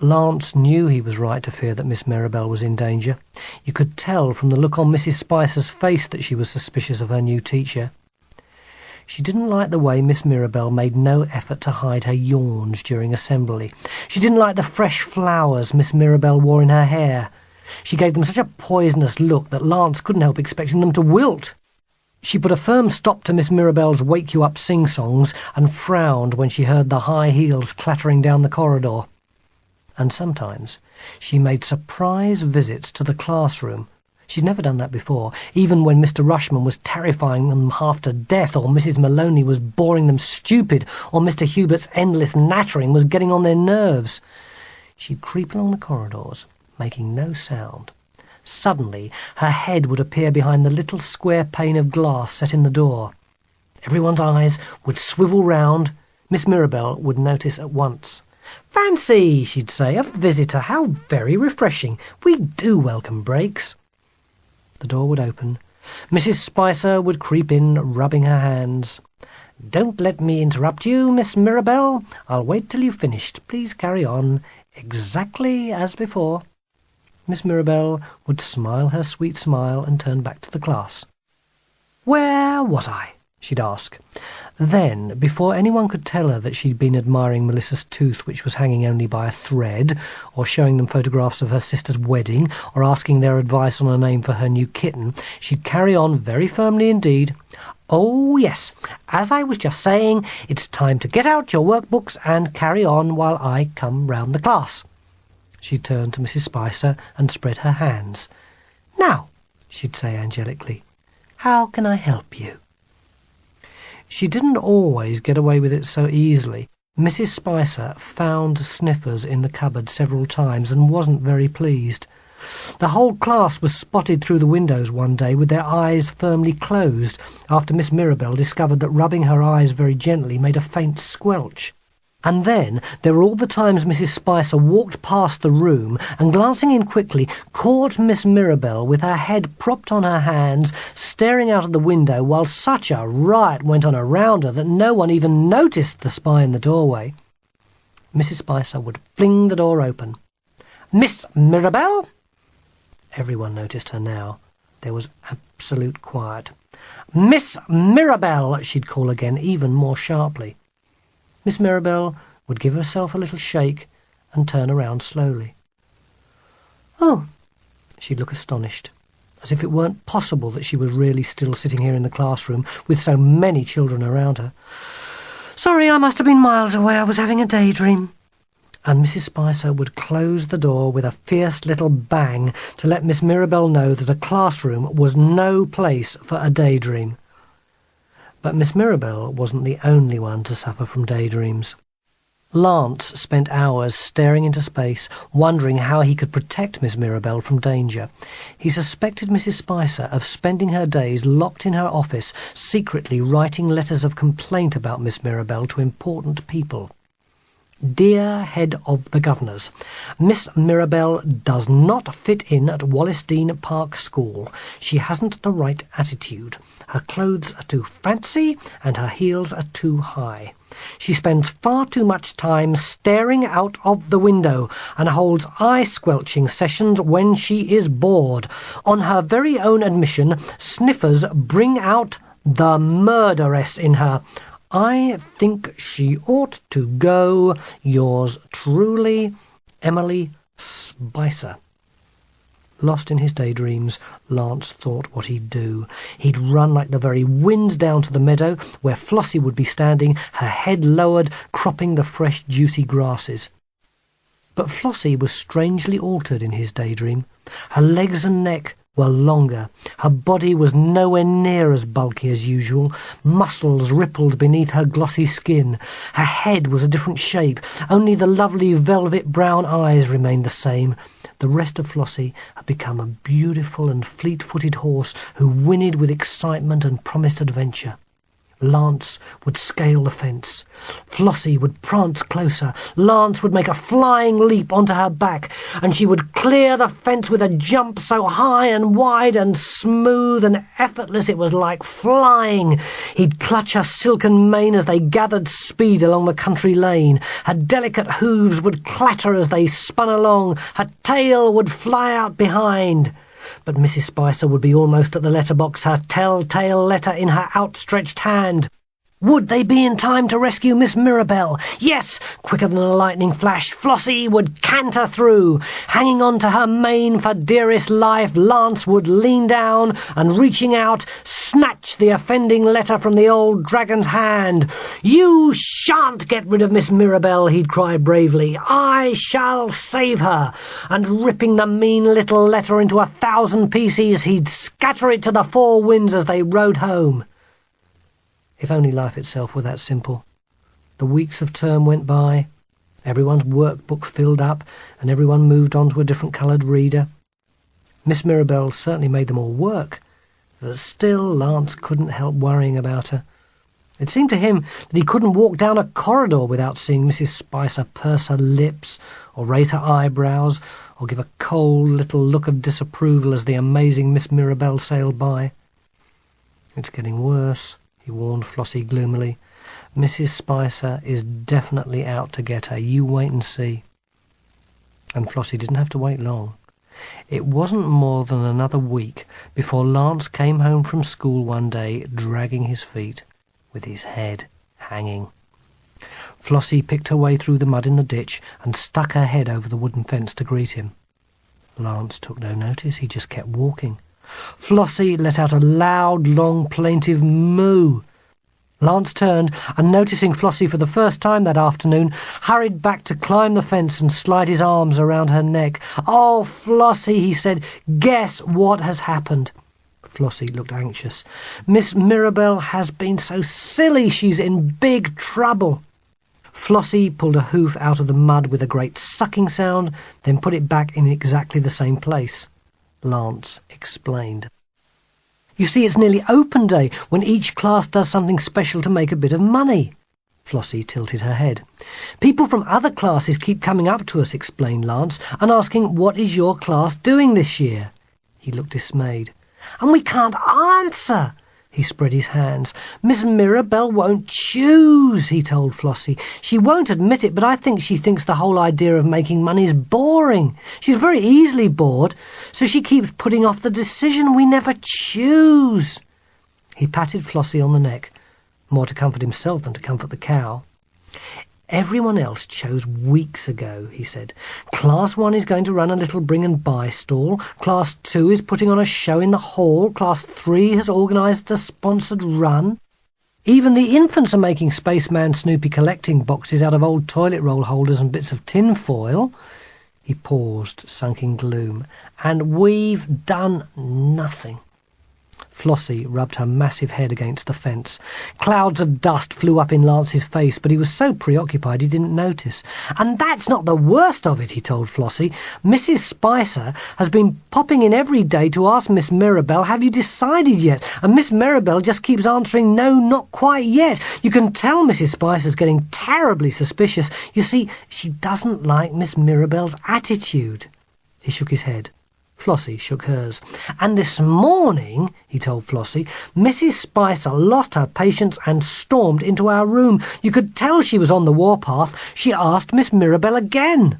Lance knew he was right to fear that Miss Mirabelle was in danger. You could tell from the look on Mrs. Spicer's face that she was suspicious of her new teacher. She didn't like the way Miss Mirabelle made no effort to hide her yawns during assembly. She didn't like the fresh flowers Miss Mirabelle wore in her hair. She gave them such a poisonous look that Lance couldn't help expecting them to wilt. She put a firm stop to Miss Mirabelle's wake-you-up sing-songs and frowned when she heard the high heels clattering down the corridor. And sometimes she made surprise visits to the classroom. She'd never done that before, even when Mr. Rushman was terrifying them half to death, or Mrs. Maloney was boring them stupid, or Mr. Hubert's endless nattering was getting on their nerves. She'd creep along the corridors, making no sound. Suddenly her head would appear behind the little square pane of glass set in the door. Everyone's eyes would swivel round. Miss Mirabelle would notice at once. "Fancy," she'd say, "a visitor. How very refreshing. We do welcome breaks." The door would open. Mrs. Spicer would creep in, rubbing her hands. "Don't let me interrupt you, Miss Mirabelle. I'll wait till you've finished. Please carry on, exactly as before." Miss Mirabelle would smile her sweet smile and turn back to the class. "Where was I?" she'd ask. Then, before anyone could tell her that she'd been admiring Melissa's tooth, which was hanging only by a thread, or showing them photographs of her sister's wedding, or asking their advice on a name for her new kitten, she'd carry on very firmly indeed. "Oh, yes, as I was just saying, it's time to get out your workbooks and carry on while I come round the class." She'd turn to Mrs. Spicer and spread her hands. "Now," she'd say angelically, "how can I help you?" She didn't always get away with it so easily. Mrs. Spicer found sniffers in the cupboard several times and wasn't very pleased. The whole class was spotted through the windows one day with their eyes firmly closed after Miss Mirabelle discovered that rubbing her eyes very gently made a faint squelch. And then there were all the times Mrs. Spicer walked past the room and, glancing in quickly, caught Miss Mirabelle with her head propped on her hands, staring out of the window while such a riot went on around her that no one even noticed the spy in the doorway. Mrs. Spicer would fling the door open. "Miss Mirabelle!" Everyone noticed her now. There was absolute quiet. "Miss Mirabelle!" she'd call again, even more sharply. Miss Mirabelle would give herself a little shake and turn around slowly. "Oh," she'd look astonished, as if it weren't possible that she was really still sitting here in the classroom with so many children around her. "Sorry, I must have been miles away. I was having a daydream." And Mrs. Spicer would close the door with a fierce little bang to let Miss Mirabelle know that a classroom was no place for a daydream. But Miss Mirabelle wasn't the only one to suffer from daydreams. Lance spent hours staring into space, wondering how he could protect Miss Mirabelle from danger. He suspected Mrs. Spicer of spending her days locked in her office, secretly writing letters of complaint about Miss Mirabelle to important people. "Dear Head of the Governors, Miss Mirabelle does not fit in at Wallisdean Park School. She hasn't the right attitude. Her clothes are too fancy and her heels are too high. She spends far too much time staring out of the window and holds eye-squelching sessions when she is bored. On her very own admission, sniffers bring out the murderess in her. I think she ought to go. Yours truly, Emily Spicer." Lost in his daydreams, Lance thought what he'd do. He'd run like the very wind down to the meadow where Flossie would be standing, her head lowered, cropping the fresh, juicy grasses. But Flossie was strangely altered in his daydream. Her legs and neck were longer. Her body was nowhere near as bulky as usual. Muscles rippled beneath her glossy skin. Her head was a different shape. Only the lovely velvet brown eyes remained the same. The rest of Flossie had become a beautiful and fleet-footed horse who whinnied with excitement and promised adventure. Lance would scale the fence. Flossie would prance closer. Lance would make a flying leap onto her back, and she would clear the fence with a jump so high and wide and smooth and effortless it was like flying. He'd clutch her silken mane as they gathered speed along the country lane. Her delicate hooves would clatter as they spun along. Her tail would fly out behind. But Mrs. Spicer would be almost at the letterbox, her tell-tale letter in her outstretched hand. Would they be in time to rescue Miss Mirabelle? Yes! Quicker than a lightning flash, Flossie would canter through. Hanging on to her mane for dearest life, Lance would lean down and, reaching out, snatch the offending letter from the old dragon's hand. "You shan't get rid of Miss Mirabelle," he'd cry bravely. "I shall save her." And ripping the mean little letter into 1,000 pieces, he'd scatter it to the four winds as they rode home. If only life itself were that simple. The weeks of term went by, everyone's workbook filled up, and everyone moved on to a different coloured reader. Miss Mirabelle certainly made them all work, but still Lance couldn't help worrying about her. It seemed to him that he couldn't walk down a corridor without seeing Mrs. Spicer purse her lips, or raise her eyebrows, or give a cold little look of disapproval as the amazing Miss Mirabelle sailed by. "It's getting worse," he warned Flossie gloomily. "Mrs. Spicer is definitely out to get her. You wait and see." And Flossie didn't have to wait long. It wasn't more than another week before Lance came home from school one day, dragging his feet, with his head hanging. Flossie picked her way through the mud in the ditch and stuck her head over the wooden fence to greet him. Lance took no notice. He just kept walking. Flossie let out a loud, long, plaintive moo. Lance turned, and noticing Flossie for the first time that afternoon, hurried back to climb the fence and slide his arms around her neck. "Oh, Flossie," he said, "guess what has happened?" Flossie looked anxious. "Miss Mirabelle has been so silly. She's in big trouble." Flossie pulled a hoof out of the mud with a great sucking sound, then put it back in exactly the same place. Lance explained. You see, it's nearly open day, when each class does something special to make a bit of money. Flossie tilted her head. People from other classes keep coming up to us, explained Lance, and asking, what is your class doing this year? He looked dismayed. And we can't answer. He spread his hands. Miss Mirabelle won't choose, he told Flossie. She won't admit it, but I think she thinks the whole idea of making money is boring. She's very easily bored, so she keeps putting off the decision. We never choose. He patted Flossie on the neck, more to comfort himself than to comfort the cow. Everyone else chose weeks ago, he said. Class 1 is going to run a little bring and buy stall. Class 2 is putting on a show in the hall. Class 3 has organised a sponsored run. Even the infants are making Spaceman Snoopy collecting boxes out of old toilet roll holders and bits of tin foil. He paused, sunk in gloom. And we've done nothing. Flossie rubbed her massive head against the fence. Clouds of dust flew up in Lance's face, but he was so preoccupied he didn't notice. And that's not the worst of it, he told Flossie. Mrs. Spicer has been popping in every day to ask Miss Mirabelle, have you decided yet? And Miss Mirabelle just keeps answering, no, not quite yet. You can tell Mrs. Spicer's getting terribly suspicious. You see, she doesn't like Miss Mirabelle's attitude. He shook his head. Flossie shook hers. And this morning, he told Flossie, Mrs. Spicer lost her patience and stormed into our room. You could tell she was on the warpath. She asked Miss Mirabelle again.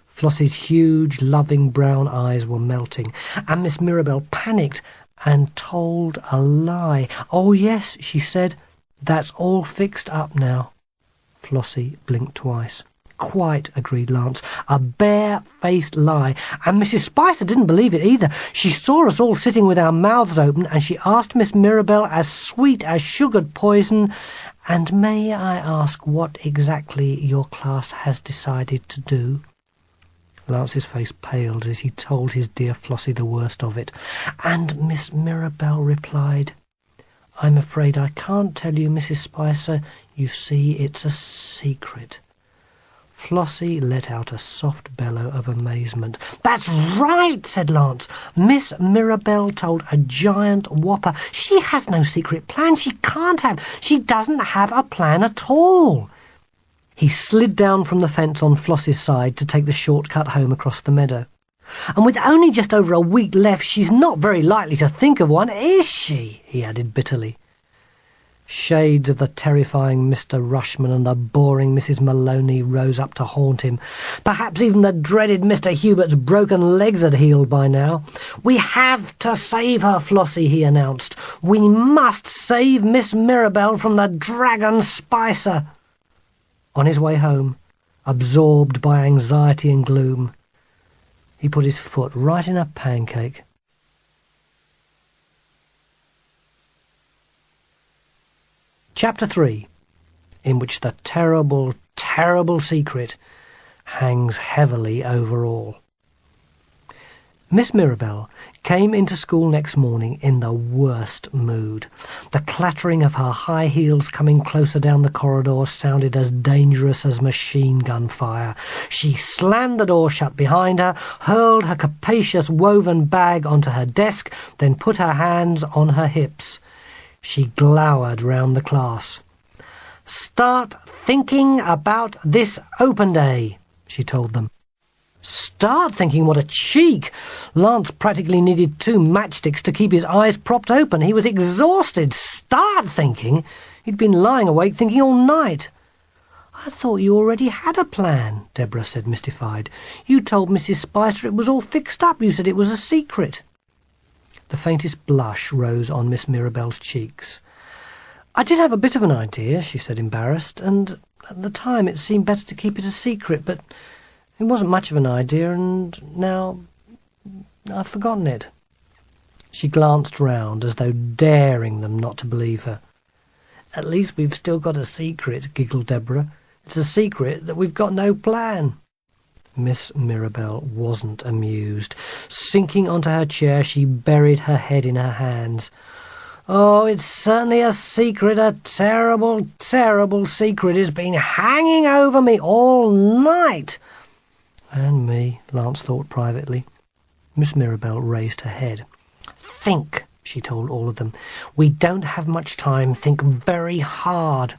Flossie's huge, loving brown eyes were melting, and Miss Mirabelle panicked and told a lie. Oh, yes, she said, that's all fixed up now. Flossie blinked twice. Quite, agreed Lance. A bare-faced lie. And Mrs. Spicer didn't believe it either. She saw us all sitting with our mouths open, and she asked Miss Mirabelle, as sweet as sugared poison, and may I ask what exactly your class has decided to do? Lance's face paled as he told his dear Flossie the worst of it. And Miss Mirabelle replied, I'm afraid I can't tell you, Mrs. Spicer. You see, it's a secret. Flossie let out a soft bellow of amazement. That's right, said Lance. Miss Mirabelle told a giant whopper. She has no secret plan. She can't have. She doesn't have a plan at all. He slid down from the fence on Flossie's side to take the shortcut home across the meadow. And with only just over a week left, she's not very likely to think of one, is she? He added bitterly. Shades of the terrifying Mr. Rushman and the boring Mrs. Maloney rose up to haunt him. Perhaps even the dreaded Mr. Hubert's broken legs had healed by now. We have to save her, Flossie, he announced. We must save Miss Mirabelle from the Dragon Spicer. On his way home, absorbed by anxiety and gloom, he put his foot right in a pancake. Chapter 3, in which the terrible, terrible secret hangs heavily over all. Miss Mirabelle came into school next morning in the worst mood. The clattering of her high heels coming closer down the corridor sounded as dangerous as machine gun fire. She slammed the door shut behind her, hurled her capacious woven bag onto her desk, then put her hands on her hips. She glowered round the class. Start thinking about this open day, she told them. Start thinking, what a cheek! Lance practically needed 2 matchsticks to keep his eyes propped open. He was exhausted. Start thinking? He'd been lying awake thinking all night. I thought you already had a plan, Deborah said, mystified. You told Mrs. Spicer it was all fixed up. You said it was a secret. The faintest blush rose on Miss Mirabelle's cheeks. I did have a bit of an idea, she said, embarrassed, and at the time it seemed better to keep it a secret, but it wasn't much of an idea, and now I've forgotten it. She glanced round as though daring them not to believe her. At least we've still got a secret, giggled Deborah. It's a secret that we've got no plan. Miss Mirabelle wasn't amused. Sinking onto her chair, she buried her head in her hands. Oh, it's certainly a secret, a terrible, terrible secret. It's been hanging over me all night. And me, Lance thought privately. Miss Mirabelle raised her head. Think, she told all of them. We don't have much time. Think very hard.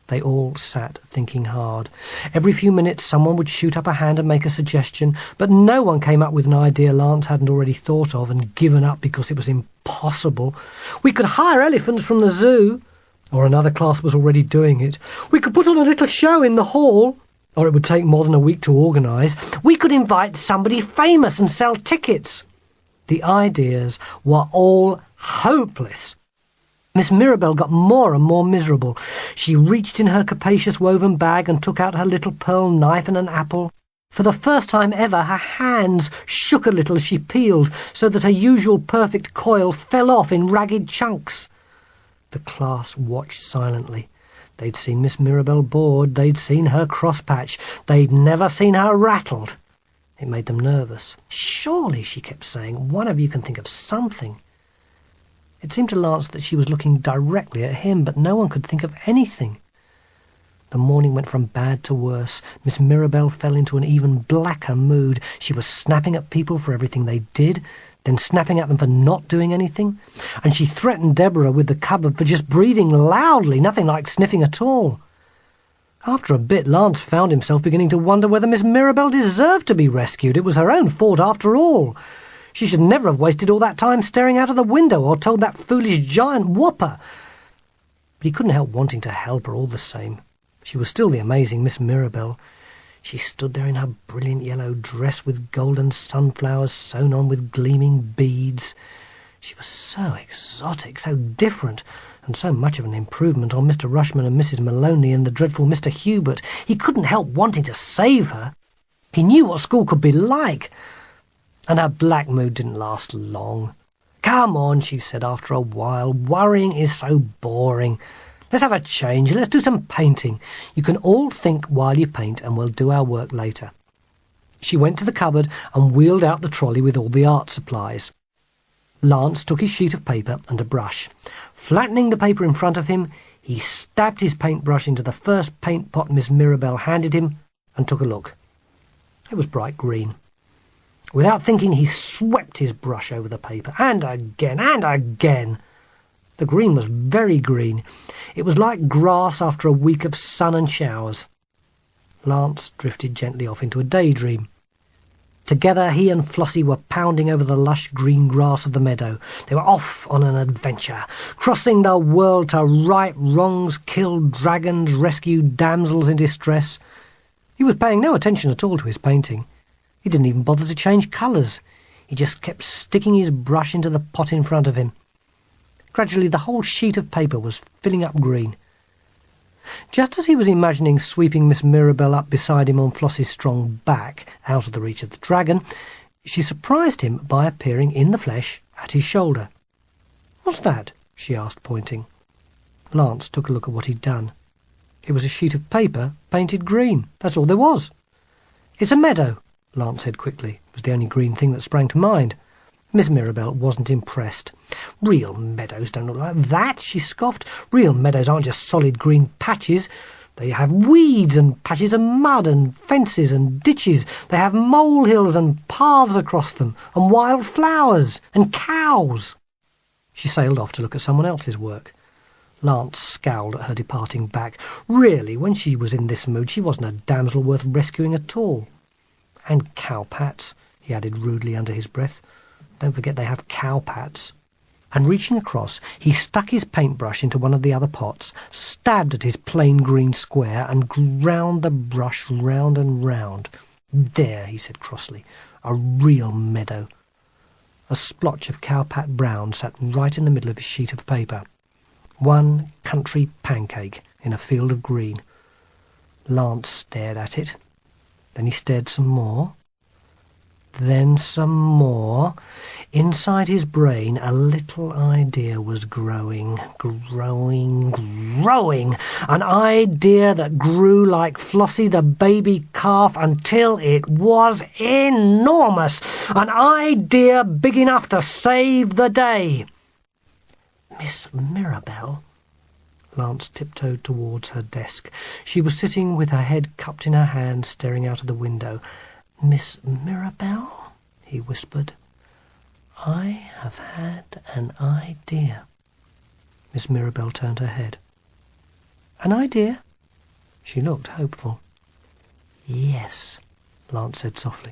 They all sat thinking hard. Every few minutes someone would shoot up a hand and make a suggestion, but no one came up with an idea Lance hadn't already thought of and given up because it was impossible. We could hire elephants from the zoo, or another class was already doing it. We could put on a little show in the hall, or it would take more than a week to organise. We could invite somebody famous and sell tickets. The ideas were all hopeless. Miss Mirabelle got more and more miserable. She reached in her capacious woven bag and took out her little pearl knife and an apple. For the first time ever, her hands shook a little as she peeled, so that her usual perfect coil fell off in ragged chunks. The class watched silently. They'd seen Miss Mirabelle bored. They'd seen her cross-patch. They'd never seen her rattled. It made them nervous. Surely, she kept saying, one of you can think of something. It seemed to Lance that she was looking directly at him, but no one could think of anything. The morning went from bad to worse. Miss Mirabelle fell into an even blacker mood. She was snapping at people for everything they did, then snapping at them for not doing anything, and she threatened Deborah with the cupboard for just breathing loudly, nothing like sniffing at all. After a bit, Lance found himself beginning to wonder whether Miss Mirabelle deserved to be rescued. It was her own fault after all. She should never have wasted all that time staring out of the window or told that foolish giant whopper. But he couldn't help wanting to help her all the same. She was still the amazing Miss Mirabelle. She stood there in her brilliant yellow dress with golden sunflowers sewn on with gleaming beads. She was so exotic, so different, and so much of an improvement on Mr. Rushman and Mrs. Maloney and the dreadful Mr. Hubert. He couldn't help wanting to save her. He knew what school could be like. And her black mood didn't last long. Come on, she said after a while. Worrying is so boring. Let's have a change. Let's do some painting. You can all think while you paint, and we'll do our work later. She went to the cupboard and wheeled out the trolley with all the art supplies. Lance took his sheet of paper and a brush. Flattening the paper in front of him, he stabbed his paintbrush into the first paint pot Miss Mirabelle handed him and took a look. It was bright green. Without thinking, he swept his brush over the paper, and again, and again. The green was very green. It was like grass after a week of sun and showers. Lance drifted gently off into a daydream. Together, he and Flossie were pounding over the lush green grass of the meadow. They were off on an adventure, crossing the world to right wrongs, kill dragons, rescue damsels in distress. He was paying no attention at all to his painting. He didn't even bother to change colours. He just kept sticking his brush into the pot in front of him. Gradually the whole sheet of paper was filling up green. Just as he was imagining sweeping Miss Mirabelle up beside him on Flossie's strong back, out of the reach of the dragon, she surprised him by appearing in the flesh at his shoulder. "What's that?" she asked, pointing. Lance took a look at what he'd done. It was a sheet of paper painted green. That's all there was. "It's a meadow," Lance said quickly. It was the only green thing that sprang to mind. Miss Mirabelle wasn't impressed. "Real meadows don't look like that," she scoffed. "Real meadows aren't just solid green patches. They have weeds and patches of mud and fences and ditches. They have molehills and paths across them, and wild flowers and cows." She sailed off to look at someone else's work. Lance scowled at her departing back. Really, when she was in this mood, she wasn't a damsel worth rescuing at all. "And cowpats," he added rudely under his breath. "Don't forget they have cowpats." And reaching across, he stuck his paintbrush into one of the other pots, stabbed at his plain green square, and ground the brush round and round. "There," he said crossly, "a real meadow." A splotch of cowpat brown sat right in the middle of his sheet of paper. One country pancake in a field of green. Lance stared at it. Then he stared some more. Then some more. Inside his brain, a little idea was growing. An idea that grew like Flossie the baby calf until it was enormous. An idea big enough to save the day. Miss Mirabelle? Lance tiptoed towards her desk. She was sitting with her head cupped in her hand, staring out of the window. "Miss Mirabelle?" he whispered. "I have had an idea." Miss Mirabelle turned her head. "An idea?" She looked hopeful. "Yes," Lance said softly.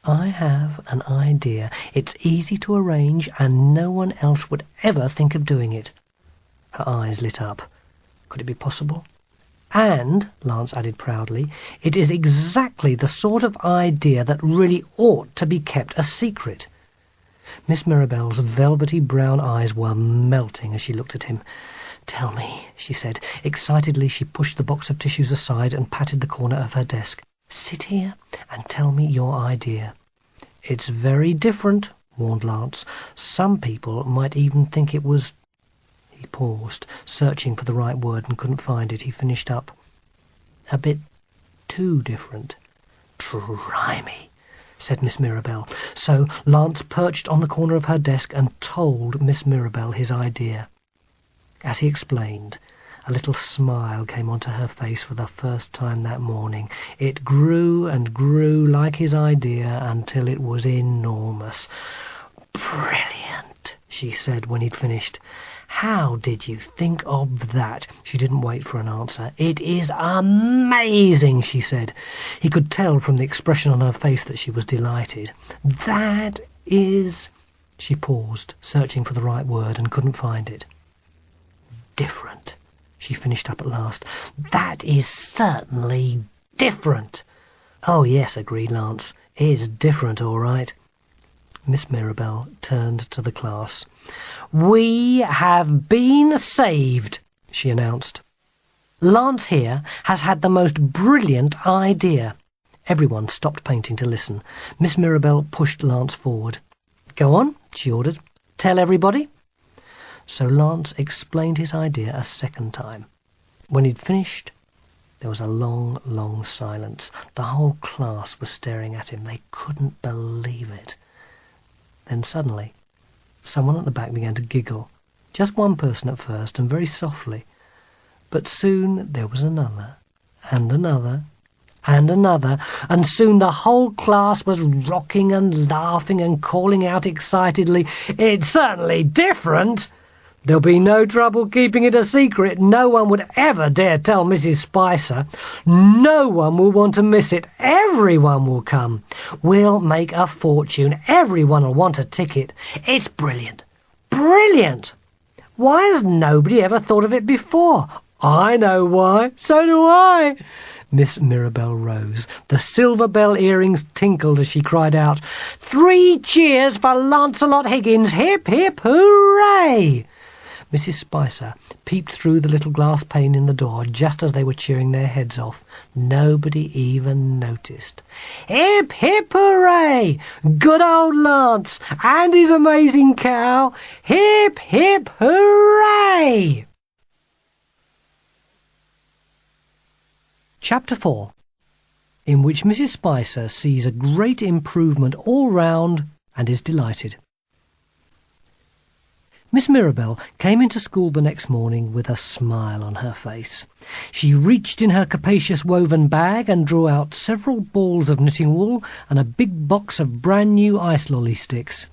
"I have an idea. It's easy to arrange, and no one else would ever think of doing it." Her eyes lit up. Could it be possible? "And," Lance added proudly, "it is exactly the sort of idea that really ought to be kept a secret." Miss Mirabelle's velvety brown eyes were melting as she looked at him. "Tell me," she said. Excitedly she pushed the box of tissues aside and patted the corner of her desk. "Sit here and tell me your idea." "It's very different," warned Lance. "Some people might even think it was—" He paused, searching for the right word, and couldn't find it. He finished up. "A bit too different." "Try me," said Miss Mirabelle. So Lance perched on the corner of her desk and told Miss Mirabelle his idea. As he explained, a little smile came onto her face for the first time that morning. It grew and grew like his idea until it was enormous. "Brilliant," she said when he'd finished. "How did you think of that?" She didn't wait for an answer. "It is amazing," she said. He could tell from the expression on her face that she was delighted. "That is—" She paused, searching for the right word, and couldn't find it. "Different," she finished up at last. "That is certainly different." "Oh, yes," agreed Lance. "It's different, all right." Miss Mirabelle turned to the class. "We have been saved," she announced. "Lance here has had the most brilliant idea." Everyone stopped painting to listen. Miss Mirabelle pushed Lance forward. "Go on," she ordered. "Tell everybody." So Lance explained his idea a second time. When he'd finished, there was a long, long silence. The whole class was staring at him. They couldn't believe it. Then suddenly, someone at the back began to giggle. Just one person at first, and very softly. But soon there was another, and another, and another, and soon the whole class was rocking and laughing and calling out excitedly, "It's certainly different! There'll be no trouble keeping it a secret. No one would ever dare tell Mrs. Spicer. No one will want to miss it. Everyone will come. We'll make a fortune. Everyone will want a ticket. It's brilliant. Brilliant! Why has nobody ever thought of it before? I know why. So do I." Miss Mirabelle rose. The silver bell earrings tinkled as she cried out, "3 cheers for Lancelot Higgins! Hip, hip, hooray!" Mrs. Spicer peeped through the little glass pane in the door just as they were cheering their heads off. Nobody even noticed. "Hip, hip, hooray! Good old Lance and his amazing cow! Hip, hip, hooray!" Chapter 4, in which Mrs. Spicer sees a great improvement all round and is delighted. Miss Mirabelle came into school the next morning with a smile on her face. She reached in her capacious woven bag and drew out several balls of knitting wool and a big box of brand new ice lolly sticks.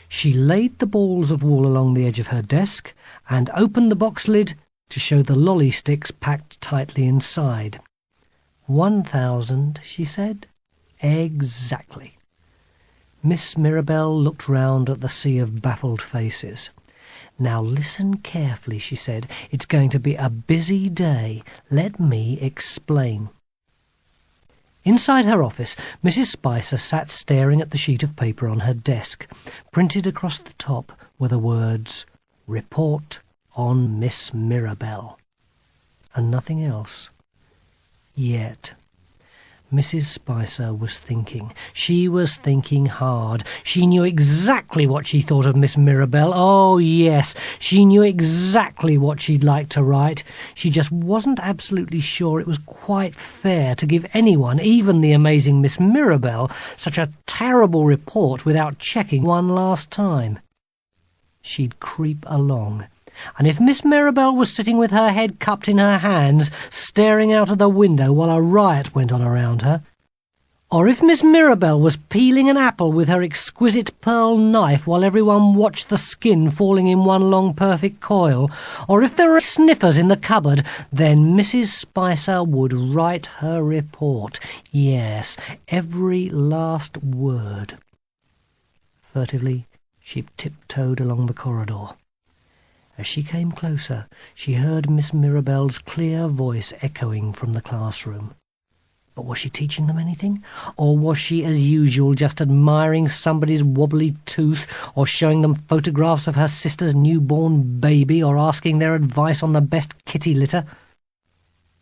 She laid the balls of wool along the edge of her desk and opened the box lid to show the lolly sticks packed tightly inside. 1,000, she said. Exactly. Miss Mirabelle looked round at the sea of baffled faces. "Now listen carefully," she said. "It's going to be a busy day. Let me explain." Inside her office, Mrs. Spicer sat staring at the sheet of paper on her desk. Printed across the top were the words, "Report on Miss Mirabelle," and nothing else. Yet Mrs. Spicer was thinking. She was thinking hard. She knew exactly what she thought of Miss Mirabelle. Oh, yes, she knew exactly what she'd like to write. She just wasn't absolutely sure it was quite fair to give anyone, even the amazing Miss Mirabelle, such a terrible report without checking one last time. She'd creep along, And if Miss Mirabelle was sitting with her head cupped in her hands, staring out of the window while a riot went on around her, or if Miss Mirabelle was peeling an apple with her exquisite pearl knife while everyone watched the skin falling in one long perfect coil, or if there were sniffers in the cupboard, then Mrs. Spicer would write her report. Yes, every last word. Furtively, she tiptoed along the corridor. As she came closer, she heard Miss Mirabelle's clear voice echoing from the classroom. But was she teaching them anything? Or was she, as usual, just admiring somebody's wobbly tooth, or showing them photographs of her sister's newborn baby, or asking their advice on the best kitty litter?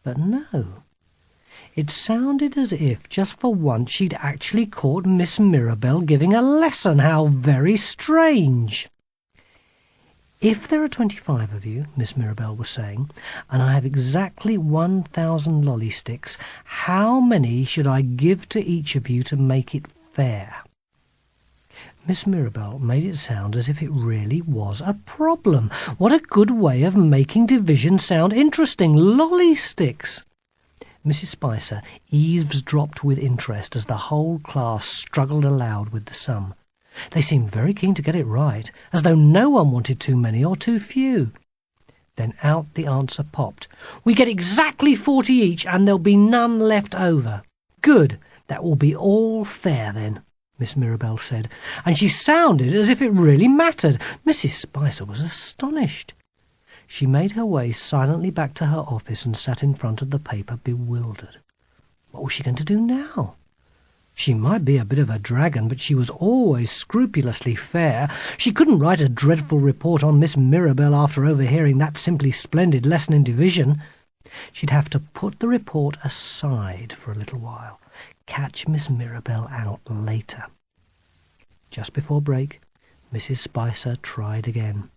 But no. It sounded as if, just for once, she'd actually caught Miss Mirabelle giving a lesson. How very strange! "If there are 25 of you," Miss Mirabelle was saying, "and I have exactly 1,000 lolly sticks, how many should I give to each of you to make it fair?" Miss Mirabelle made it sound as if it really was a problem. What a good way of making division sound interesting! Lolly sticks! Mrs. Spicer eavesdropped with interest as the whole class struggled aloud with the sum. They seemed very keen to get it right, as though no one wanted too many or too few. Then out the answer popped. "We get exactly 40 each, and there'll be none left over." "Good, that will be all fair then," Miss Mirabelle said, and she sounded as if it really mattered. Mrs. Spicer was astonished. She made her way silently back to her office and sat in front of the paper, bewildered. What was she going to do now? She might be a bit of a dragon, but she was always scrupulously fair. She couldn't write a dreadful report on Miss Mirabelle after overhearing that simply splendid lesson in division. She'd have to put the report aside for a little while, catch Miss Mirabelle out later. Just before break, Mrs. Spicer tried again.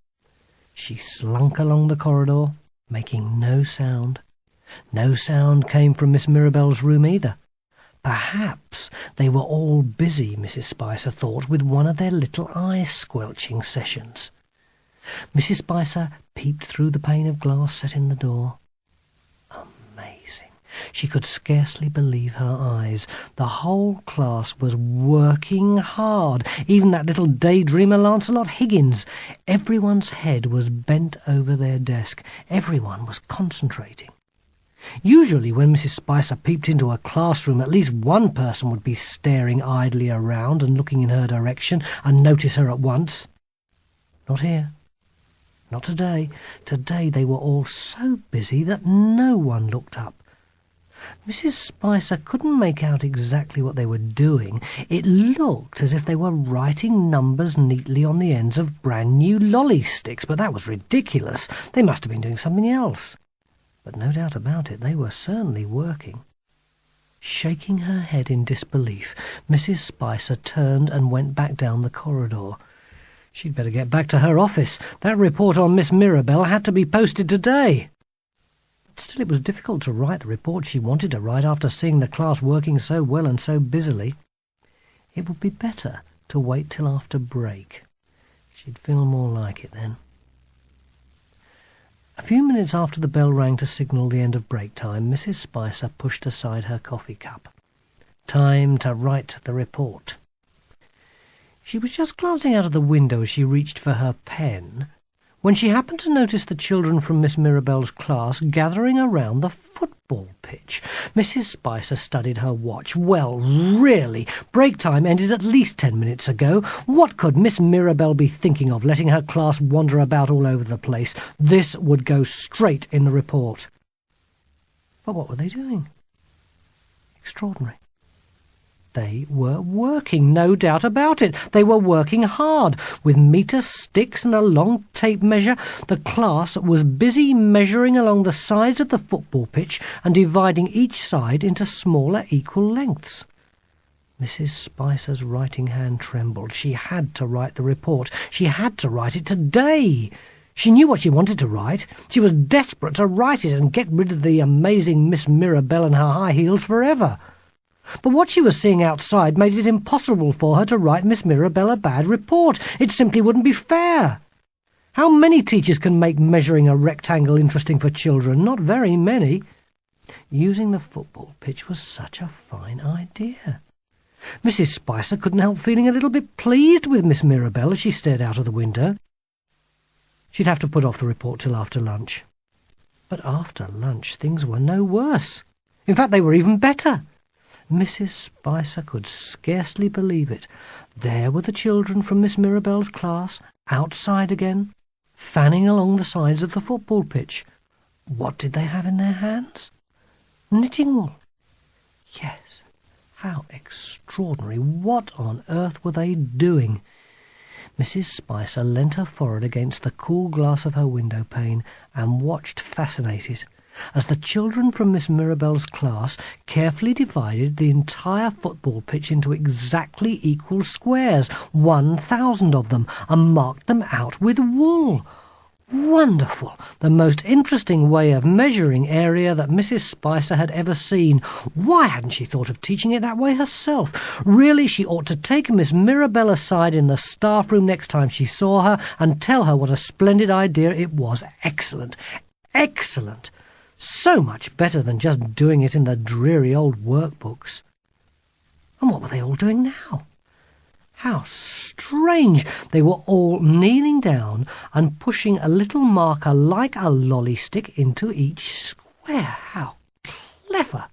She slunk along the corridor, making no sound. No sound came from Miss Mirabelle's room either. Perhaps they were all busy, Mrs. Spicer thought, with one of their little eye-squelching sessions. Mrs. Spicer peeped through the pane of glass set in the door. Amazing. She could scarcely believe her eyes. The whole class was working hard, even that little daydreamer Lancelot Higgins. Everyone's head was bent over their desk. Everyone was concentrating. Usually when Mrs. Spicer peeped into a classroom, at least one person would be staring idly around and looking in her direction and notice her at once. Not here. Not today. Today they were all so busy that no one looked up. Mrs. Spicer couldn't make out exactly what they were doing. It looked as if they were writing numbers neatly on the ends of brand new lolly sticks, but that was ridiculous. They must have been doing something else. But no doubt about it, they were certainly working. Shaking her head in disbelief, Mrs. Spicer turned and went back down the corridor. She'd better get back to her office. That report on Miss Mirabelle had to be posted today. But still, it was difficult to write the report she wanted to write after seeing the class working so well and so busily. It would be better to wait till after break. She'd feel more like it then. A few minutes after the bell rang to signal the end of break time, Mrs. Spicer pushed aside her coffee cup. Time to write the report. She was just glancing out of the window as she reached for her pen, when she happened to notice the children from Miss Mirabelle's class gathering around the football pitch. Mrs. Spicer studied her watch. Well, really, break time ended at least 10 minutes ago. What could Miss Mirabelle be thinking of, letting her class wander about all over the place? This would go straight in the report. But what were they doing? Extraordinary. They were working, no doubt about it. They were working hard. With meter sticks and a long tape measure, the class was busy measuring along the sides of the football pitch and dividing each side into smaller equal lengths. Mrs. Spicer's writing hand trembled. She had to write the report. She had to write it today. She knew what she wanted to write. She was desperate to write it and get rid of the amazing Miss Mirabelle and her high heels forever. But what she was seeing outside made it impossible for her to write Miss Mirabelle a bad report. It simply wouldn't be fair. How many teachers can make measuring a rectangle interesting for children? Not very many. Using the football pitch was such a fine idea. Mrs. Spicer couldn't help feeling a little bit pleased with Miss Mirabelle as she stared out of the window. She'd have to put off the report till after lunch. But after lunch things were no worse. In fact, they were even better. Mrs. Spicer could scarcely believe it. There were the children from Miss Mirabelle's class, outside again, fanning along the sides of the football pitch. What did they have in their hands? Knitting wool. Yes, how extraordinary. What on earth were they doing? Mrs. Spicer leant her forehead against the cool glass of her window pane and watched fascinated as the children from Miss Mirabelle's class carefully divided the entire football pitch into exactly equal squares, 1,000 of them, and marked them out with wool. Wonderful! The most interesting way of measuring area that Mrs. Spicer had ever seen. Why hadn't she thought of teaching it that way herself? Really, she ought to take Miss Mirabelle aside in the staff room next time she saw her and tell her what a splendid idea it was. Excellent! Excellent! So much better than just doing it in the dreary old workbooks. And what were they all doing now? How strange! They were all kneeling down and pushing a little marker like a lolly stick into each square. How clever!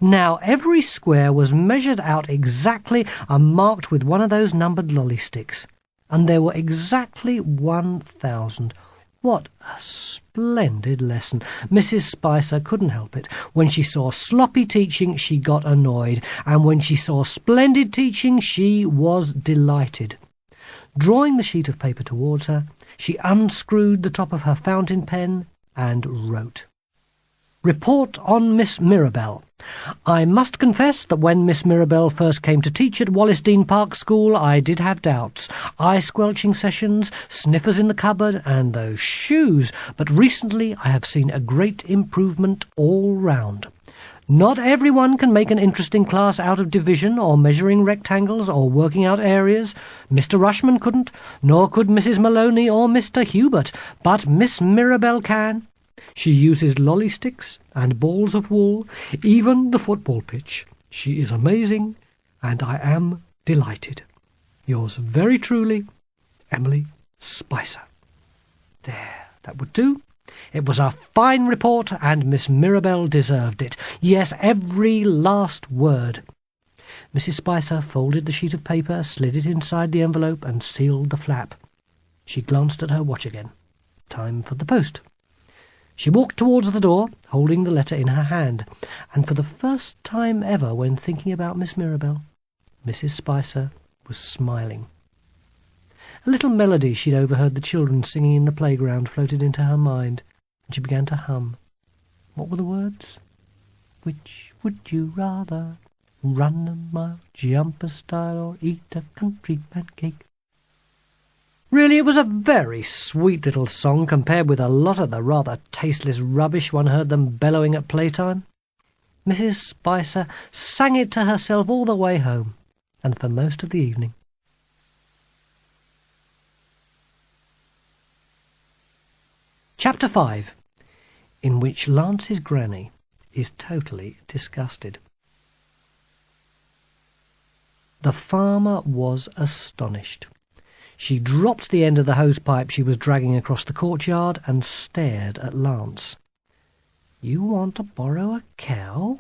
Now every square was measured out exactly and marked with one of those numbered lolly sticks, and there were exactly 1,000. What a splendid lesson! Mrs. Spicer couldn't help it. When she saw sloppy teaching, she got annoyed, and when she saw splendid teaching, she was delighted. Drawing the sheet of paper towards her, she unscrewed the top of her fountain pen and wrote. Report on Miss Mirabelle. I must confess that when Miss Mirabelle first came to teach at Wallisdean Park School, I did have doubts. Eye-squelching sessions, sniffers in the cupboard, and those shoes. But recently I have seen a great improvement all round. Not everyone can make an interesting class out of division or measuring rectangles or working out areas. Mr. Rushman couldn't, nor could Mrs. Maloney or Mr. Hubert, but Miss Mirabelle can. She uses lolly sticks and balls of wool, even the football pitch. She is amazing, and I am delighted. Yours very truly, Emily Spicer. There, that would do. It was a fine report, and Miss Mirabelle deserved it. Yes, every last word. Mrs. Spicer folded the sheet of paper, slid it inside the envelope, and sealed the flap. She glanced at her watch again. Time for the post. She walked towards the door, holding the letter in her hand, and for the first time ever when thinking about Miss Mirabelle, Mrs. Spicer was smiling. A little melody she'd overheard the children singing in the playground floated into her mind, and she began to hum. What were the words? Which would you rather, run a mile, jump a stile, or eat a country pancake? Really, it was a very sweet little song compared with a lot of the rather tasteless rubbish one heard them bellowing at playtime. Mrs. Spicer sang it to herself all the way home, and for most of the evening. Chapter 5, in which Lance's granny is totally disgusted. The farmer was astonished. She dropped the end of the hose-pipe she was dragging across the courtyard and stared at Lance. "You want to borrow a cow?"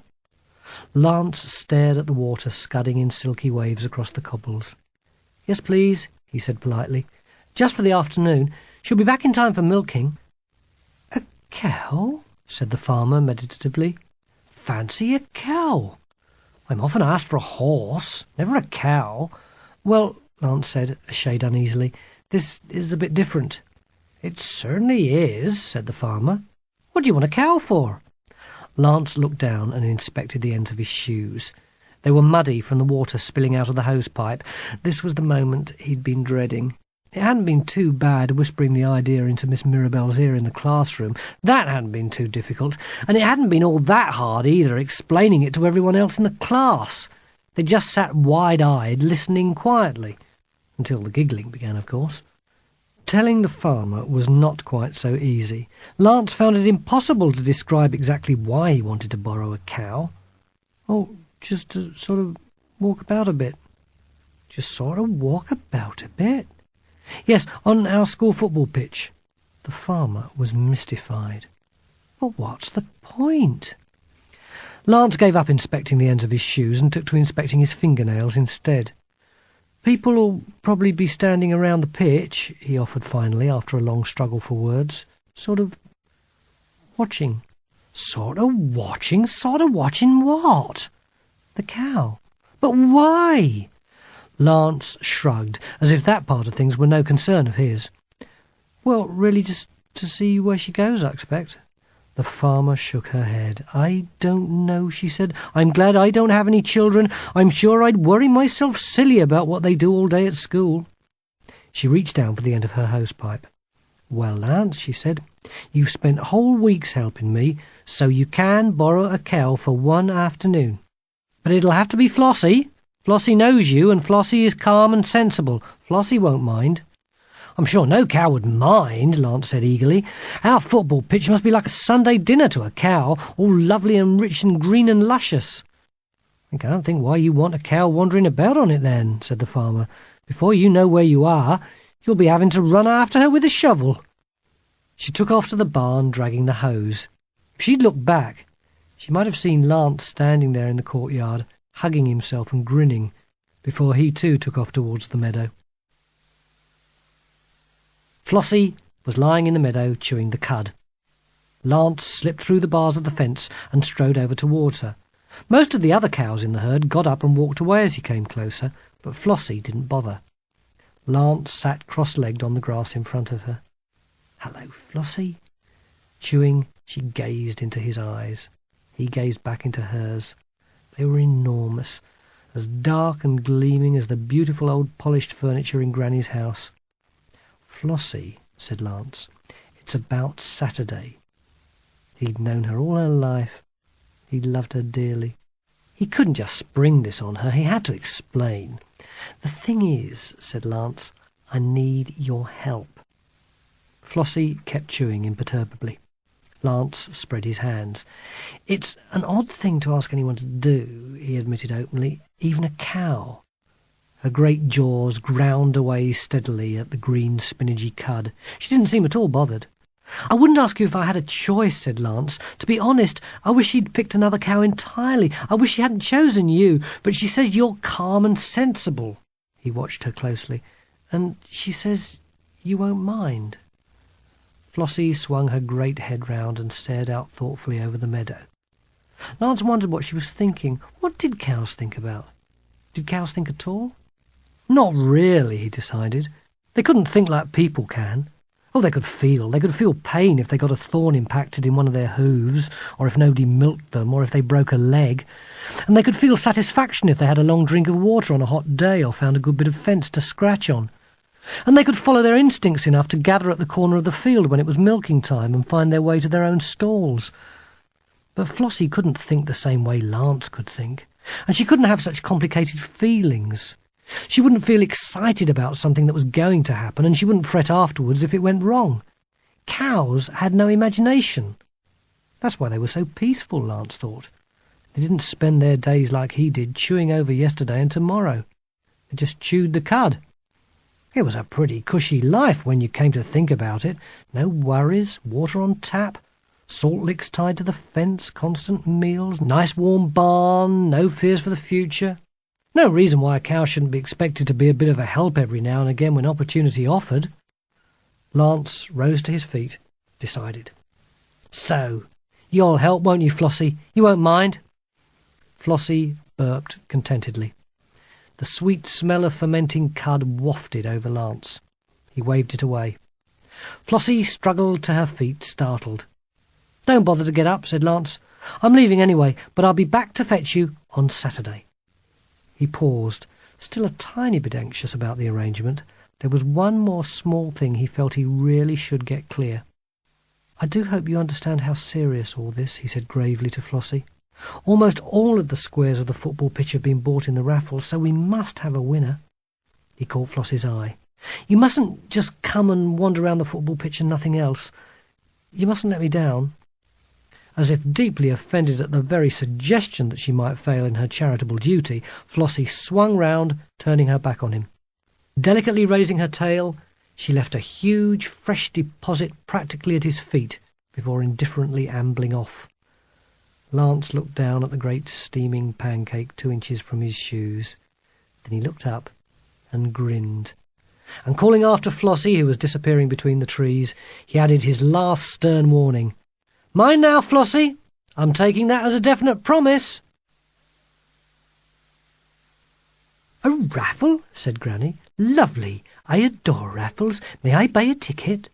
Lance stared at the water scudding in silky waves across the cobbles. "Yes, please," he said politely. "Just for the afternoon. She'll be back in time for milking." "A cow?" said the farmer meditatively. "Fancy a cow! I'm often asked for a horse, never a cow." "Well," Lance said, a shade uneasily, "this is a bit different." "It certainly is," said the farmer. "What do you want a cow for?" Lance looked down and inspected the ends of his shoes. They were muddy from the water spilling out of the hose-pipe. This was the moment he'd been dreading. It hadn't been too bad whispering the idea into Miss Mirabelle's ear in the classroom. That hadn't been too difficult, and it hadn't been all that hard either, explaining it to everyone else in the class. They just sat wide-eyed, listening quietly. Until the giggling began, of course. Telling the farmer was not quite so easy. Lance found it impossible to describe exactly why he wanted to borrow a cow. Oh, just to sort of walk about a bit. Just sort of walk about a bit? Yes, on our school football pitch. The farmer was mystified. But what's the point? Lance gave up inspecting the ends of his shoes and took to inspecting his fingernails instead. "People'll probably be standing around the pitch," he offered finally, after a long struggle for words. Sort of watching." Sort of watching? Sort of watching what?" "The cow." "But why?" Lance shrugged, as if that part of things were no concern of his. "Well, really just to see where she goes, I expect." The farmer shook her head. "I don't know," she said. "I'm glad I don't have any children. I'm sure I'd worry myself silly about what they do all day at school." She reached down for the end of her hosepipe. "Well, Lance," she said, "you've spent whole weeks helping me, so you can borrow a cow for one afternoon. But it'll have to be Flossie. Flossie knows you, and Flossie is calm and sensible. Flossie won't mind." "I'm sure no cow would mind," Lance said eagerly. "Our football pitch must be like a Sunday dinner to a cow, all lovely and rich and green and luscious." "I can't think why you want a cow wandering about on it then," said the farmer. "Before you know where you are, you'll be having to run after her with a shovel." She took off to the barn, dragging the hose. If she'd looked back, she might have seen Lance standing there in the courtyard, hugging himself and grinning, before he too took off towards the meadow. Flossie was lying in the meadow chewing the cud. Lance slipped through the bars of the fence and strode over towards her. Most of the other cows in the herd got up and walked away as he came closer, but Flossie didn't bother. Lance sat cross-legged on the grass in front of her. "Hello, Flossie." Chewing, she gazed into his eyes. He gazed back into hers. They were enormous, as dark and gleaming as the beautiful old polished furniture in Granny's house. "Flossie," said Lance, "it's about Saturday." He'd known her all her life. He'd loved her dearly. He couldn't just spring this on her. He had to explain. "The thing is," said Lance, "I need your help." Flossie kept chewing imperturbably. Lance spread his hands. "It's an odd thing to ask anyone to do," he admitted openly, "even a cow." Her great jaws ground away steadily at the green spinachy cud. She didn't seem at all bothered. "I wouldn't ask you if I had a choice," said Lance. "To be honest, I wish she'd picked another cow entirely. I wish she hadn't chosen you. But she says you're calm and sensible." He watched her closely. "And she says you won't mind." Flossie swung her great head round and stared out thoughtfully over the meadow. Lance wondered what she was thinking. What did cows think about? Did cows think at all? Not really, he decided. They couldn't think like people can. Oh, they could feel. They could feel pain if they got a thorn impacted in one of their hooves, or if nobody milked them, or if they broke a leg. And they could feel satisfaction if they had a long drink of water on a hot day, or found a good bit of fence to scratch on. And they could follow their instincts enough to gather at the corner of the field when it was milking time and find their way to their own stalls. But Flossie couldn't think the same way Lance could think, and she couldn't have such complicated feelings. She wouldn't feel excited about something that was going to happen, and she wouldn't fret afterwards if it went wrong. Cows had no imagination. That's why they were so peaceful, Lance thought. They didn't spend their days like he did, chewing over yesterday and tomorrow. They just chewed the cud. It was a pretty cushy life when you came to think about it. No worries, water on tap, salt licks tied to the fence, constant meals, nice warm barn, no fears for the future. No reason why a cow shouldn't be expected to be a bit of a help every now and again when opportunity offered. Lance rose to his feet, decided. So, you'll help, won't you, Flossie? You won't mind? Flossie burped contentedly. The sweet smell of fermenting cud wafted over Lance. He waved it away. Flossie struggled to her feet, startled. Don't bother to get up, said Lance. I'm leaving anyway, but I'll be back to fetch you on Saturday. He paused, still a tiny bit anxious about the arrangement. There was one more small thing he felt he really should get clear. I do hope you understand how serious all this, he said gravely to Flossie. Almost all of the squares of the football pitch have been bought in the raffle, so we must have a winner. He caught Flossie's eye. "You mustn't just come and wander round the football pitch and nothing else. You mustn't let me down." As if deeply offended at the very suggestion that she might fail in her charitable duty, Flossie swung round, turning her back on him. Delicately raising her tail, she left a huge, fresh deposit practically at his feet before indifferently ambling off. Lance looked down at the great steaming pancake 2 inches from his shoes. Then he looked up and grinned. And calling after Flossie, who was disappearing between the trees, he added his last stern warning. "Mind now, Flossie. I'm taking that as a definite promise." "A raffle?" said Granny. "Lovely. I adore raffles. May I buy a ticket?"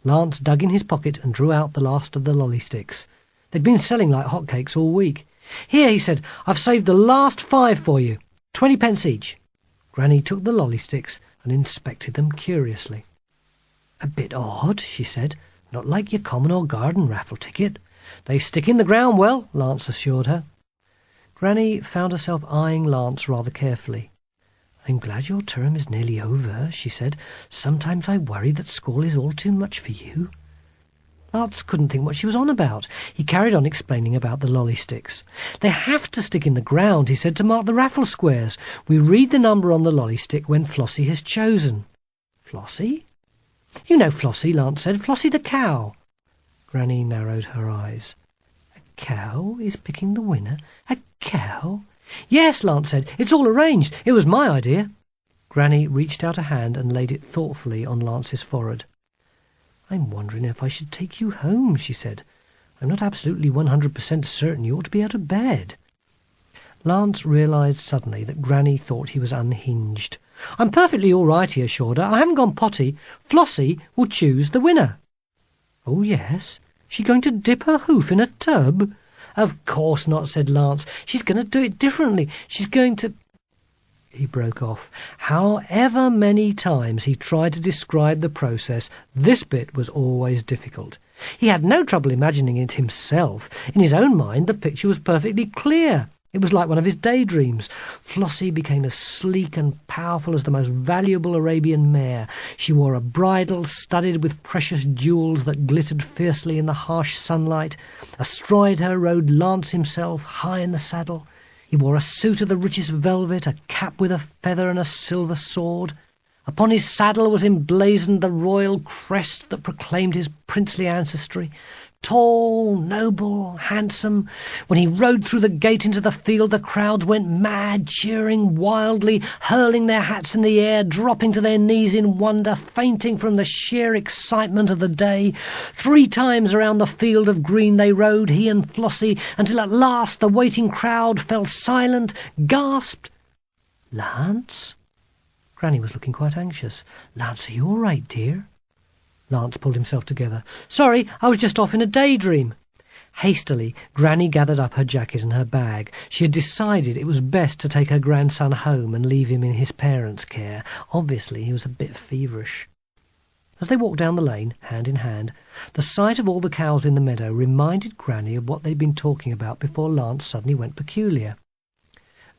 Lance dug in his pocket and drew out the last of the lolly sticks. They'd been selling like hotcakes all week. "Here," he said, "I've saved the last 5 for you. 20 pence each." Granny took the lolly sticks and inspected them curiously. "A bit odd," she said. "Not like your common or garden raffle ticket." "They stick in the ground well," Lance assured her. Granny found herself eyeing Lance rather carefully. "I'm glad your term is nearly over," she said. "Sometimes I worry that school is all too much for you." Lance couldn't think what she was on about. He carried on explaining about the lolly sticks. "They have to stick in the ground," he said, "to mark the raffle squares. We read the number on the lolly stick when Flossie has chosen." "Flossie?" "You know Flossie," Lance said. "Flossie the cow." Granny narrowed her eyes. "A cow is picking the winner? A cow?" "Yes," Lance said. "It's all arranged. It was my idea." Granny reached out a hand and laid it thoughtfully on Lance's forehead. "I'm wondering if I should take you home," she said. "I'm not absolutely 100% certain you ought to be out of bed." Lance realised suddenly that Granny thought he was unhinged. "I'm perfectly all right," he assured her. "I haven't gone potty. Flossie will choose the winner." "Oh, yes? She's going to dip her hoof in a tub?" "Of course not," said Lance. "She's going to do it differently. She's going to—" He broke off. However many times he tried to describe the process, this bit was always difficult. He had no trouble imagining it himself. In his own mind, the picture was perfectly clear. It was like one of his daydreams. Flossie became as sleek and powerful as the most valuable Arabian mare. She wore a bridle studded with precious jewels that glittered fiercely in the harsh sunlight. Astride her rode Lance himself, high in the saddle. He wore a suit of the richest velvet, a cap with a feather and a silver sword. Upon his saddle was emblazoned the royal crest that proclaimed his princely ancestry. Tall, noble, handsome. When he rode through the gate into the field, the crowds went mad, cheering wildly, hurling their hats in the air, dropping to their knees in wonder, fainting from the sheer excitement of the day. 3 times around the field of green they rode, he and Flossie, until at last the waiting crowd fell silent, gasped. "Lance?" Granny was looking quite anxious. "Lance, are you all right, dear?" Lance pulled himself together. "Sorry, I was just off in a daydream." Hastily, Granny gathered up her jacket and her bag. She had decided it was best to take her grandson home and leave him in his parents' care. Obviously, he was a bit feverish. As they walked down the lane, hand in hand, the sight of all the cows in the meadow reminded Granny of what they'd been talking about before Lance suddenly went peculiar.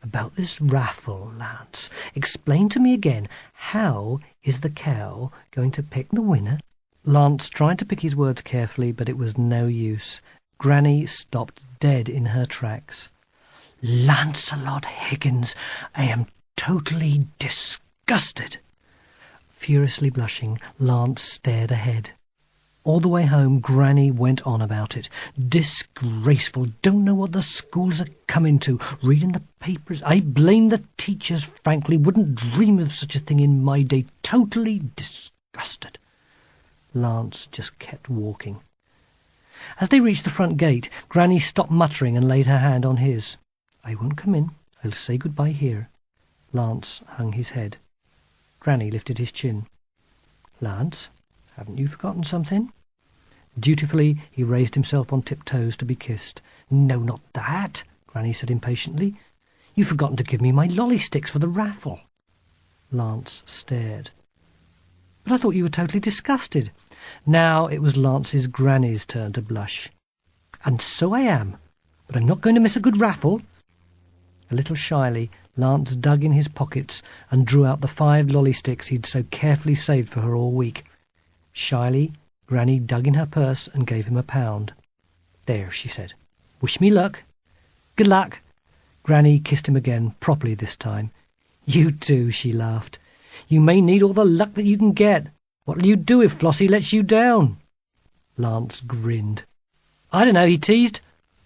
"About this raffle, Lance. Explain to me again, how is the cow going to pick the winner?" Lance tried to pick his words carefully, but it was no use. Granny stopped dead in her tracks. "Lancelot Higgins, I am totally disgusted." Furiously blushing, Lance stared ahead. All the way home, Granny went on about it. "Disgraceful. Don't know what the schools are coming to. Reading the papers. I blame the teachers, frankly. Wouldn't dream of such a thing in my day. Totally disgusted." Lance just kept walking. As they reached the front gate, Granny stopped muttering and laid her hand on his. "I won't come in. I'll say goodbye here." Lance hung his head. Granny lifted his chin. "Lance, haven't you forgotten something?" Dutifully, he raised himself on tiptoes to be kissed. "No, not that," Granny said impatiently. "You've forgotten to give me my lolly sticks for the raffle." Lance stared. "But I thought you were totally disgusted." Now it was Lance's Granny's turn to blush. "And so I am, but I'm not going to miss a good raffle." A little shyly, Lance dug in his pockets and drew out the 5 lolly sticks he'd so carefully saved for her all week. Shyly, Granny dug in her purse and gave him £1. "There," she said. "Wish me luck." "Good luck." Granny kissed him again, properly this time. "You too," she laughed. "You may need all the luck that you can get. What'll you do if Flossie lets you down?" Lance grinned. "I don't know," he teased.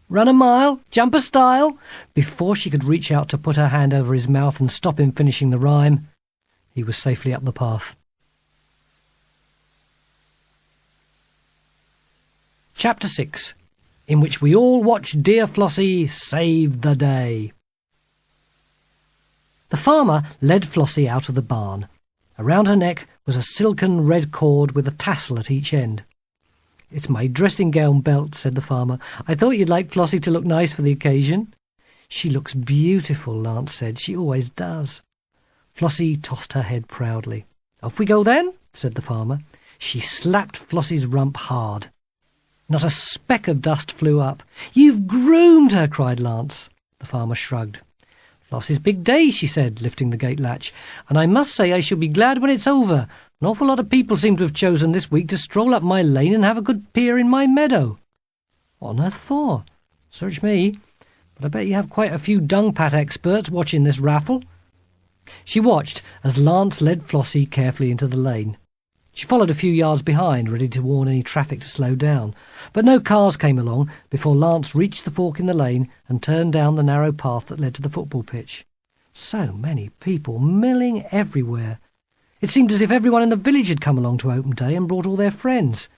"Run a mile, jump a stile." Before she could reach out to put her hand over his mouth and stop him finishing the rhyme, he was safely up the path. Chapter 6, in which we all watch dear Flossie save the day. The farmer led Flossie out of the barn. Around her neck was a silken red cord with a tassel at each end. "It's my dressing-gown belt," said the farmer. "I thought you'd like Flossie to look nice for the occasion." "She looks beautiful," Lance said. "She always does." Flossie tossed her head proudly. "Off we go then," said the farmer. She slapped Flossie's rump hard. Not a speck of dust flew up. "You've groomed her," cried Lance. The farmer shrugged. "Flossie's big day," she said, lifting the gate latch, "and I must say I shall be glad when it's over. An awful lot of people seem to have chosen this week to stroll up my lane and have a good peer in my meadow." "What on earth for?" "Search me. But I bet you have quite a few dung-pat experts watching this raffle." She watched as Lance led Flossie carefully into the lane. She followed a few yards behind, ready to warn any traffic to slow down. But no cars came along before Lance reached the fork in the lane and turned down the narrow path that led to the football pitch. So many people milling everywhere. It seemed as if everyone in the village had come along to open day and brought all their friends.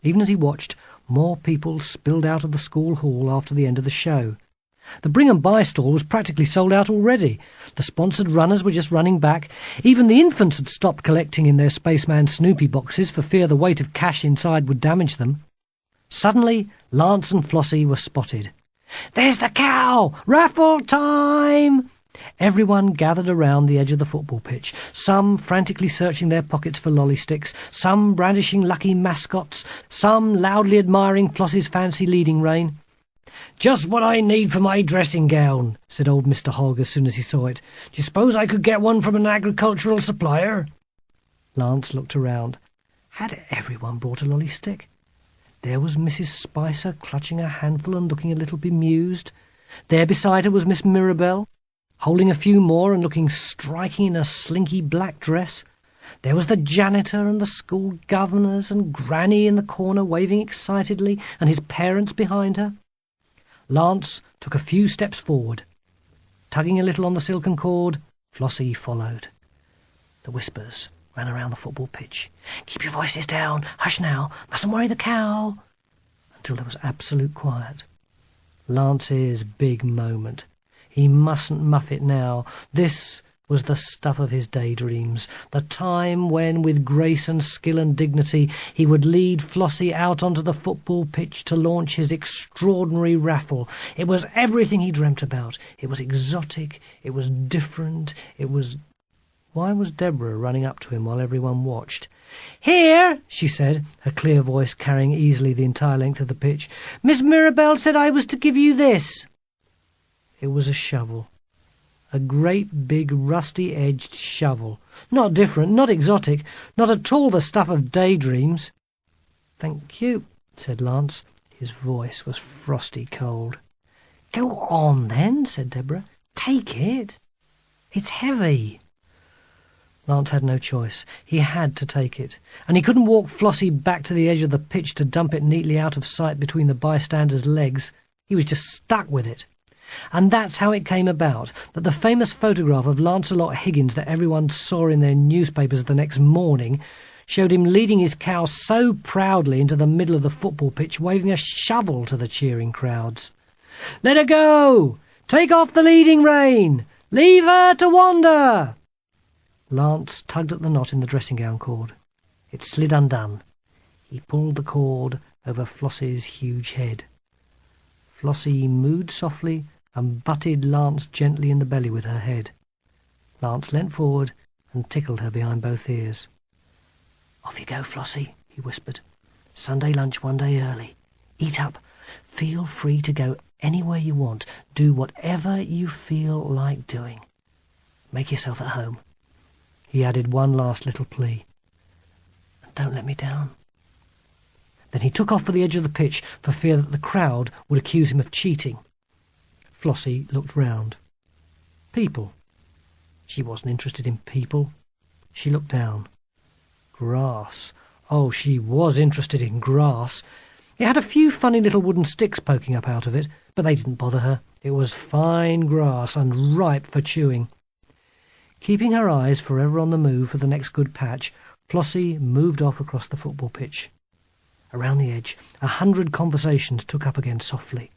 Even as he watched, more people spilled out of the school hall after the end of the show. The Bring and Buy stall was practically sold out already. The sponsored runners were just running back. Even the infants had stopped collecting in their Spaceman Snoopy boxes for fear the weight of cash inside would damage them. Suddenly, Lance and Flossie were spotted. "There's the cow! Raffle time!" Everyone gathered around the edge of the football pitch, some frantically searching their pockets for lolly sticks, some brandishing lucky mascots, some loudly admiring Flossie's fancy leading rein. "Just what I need for my dressing-gown," said old Mr. Hogg as soon as he saw it. "Do you suppose I could get one from an agricultural supplier?" Lance looked around. Had everyone brought a lolly stick? There was Mrs. Spicer clutching a handful and looking a little bemused. There beside her was Miss Mirabelle, holding a few more and looking striking in a slinky black dress. There was the janitor and the school governors and Granny in the corner waving excitedly and his parents behind her. Lance took a few steps forward. Tugging a little on the silken cord, Flossie followed. The whispers ran around the football pitch. "Keep your voices down. Hush now. Mustn't worry the cow." Until there was absolute quiet. Lance's big moment. He mustn't muff it now. This was the stuff of his daydreams, the time when, with grace and skill and dignity, he would lead Flossie out onto the football pitch to launch his extraordinary raffle. It was everything he dreamt about. It was exotic. It was different. It was... Why was Deborah running up to him while everyone watched? "Here," she said, her clear voice carrying easily the entire length of the pitch. "Miss Mirabelle said I was to give you this." It was a shovel. A great big rusty-edged shovel. Not different, not exotic, not at all the stuff of daydreams. "Thank you," said Lance. His voice was frosty cold. "Go on, then," said Deborah. "Take it. It's heavy." Lance had no choice. He had to take it, and he couldn't walk Flossie back to the edge of the pitch to dump it neatly out of sight between the bystanders' legs. He was just stuck with it. And that's how it came about that the famous photograph of Lancelot Higgins that everyone saw in their newspapers the next morning showed him leading his cow so proudly into the middle of the football pitch, waving a shovel to the cheering crowds. "Let her go! Take off the leading rein! Leave her to wander!" Lance tugged at the knot in the dressing-gown cord. It slid undone. He pulled the cord over Flossie's huge head. Flossie mooed softly and butted Lance gently in the belly with her head. Lance leant forward and tickled her behind both ears. "Off you go, Flossie," he whispered. "Sunday lunch one day early. Eat up. Feel free to go anywhere you want. Do whatever you feel like doing. Make yourself at home." He added one last little plea. "And don't let me down." Then he took off for the edge of the pitch for fear that the crowd would accuse him of cheating. Flossie looked round. People. She wasn't interested in people. She looked down. Grass. Oh, she was interested in grass. It had a few funny little wooden sticks poking up out of it, but they didn't bother her. It was fine grass and ripe for chewing. Keeping her eyes forever on the move for the next good patch, Flossie moved off across the football pitch. Around the edge, 100 conversations took up again softly.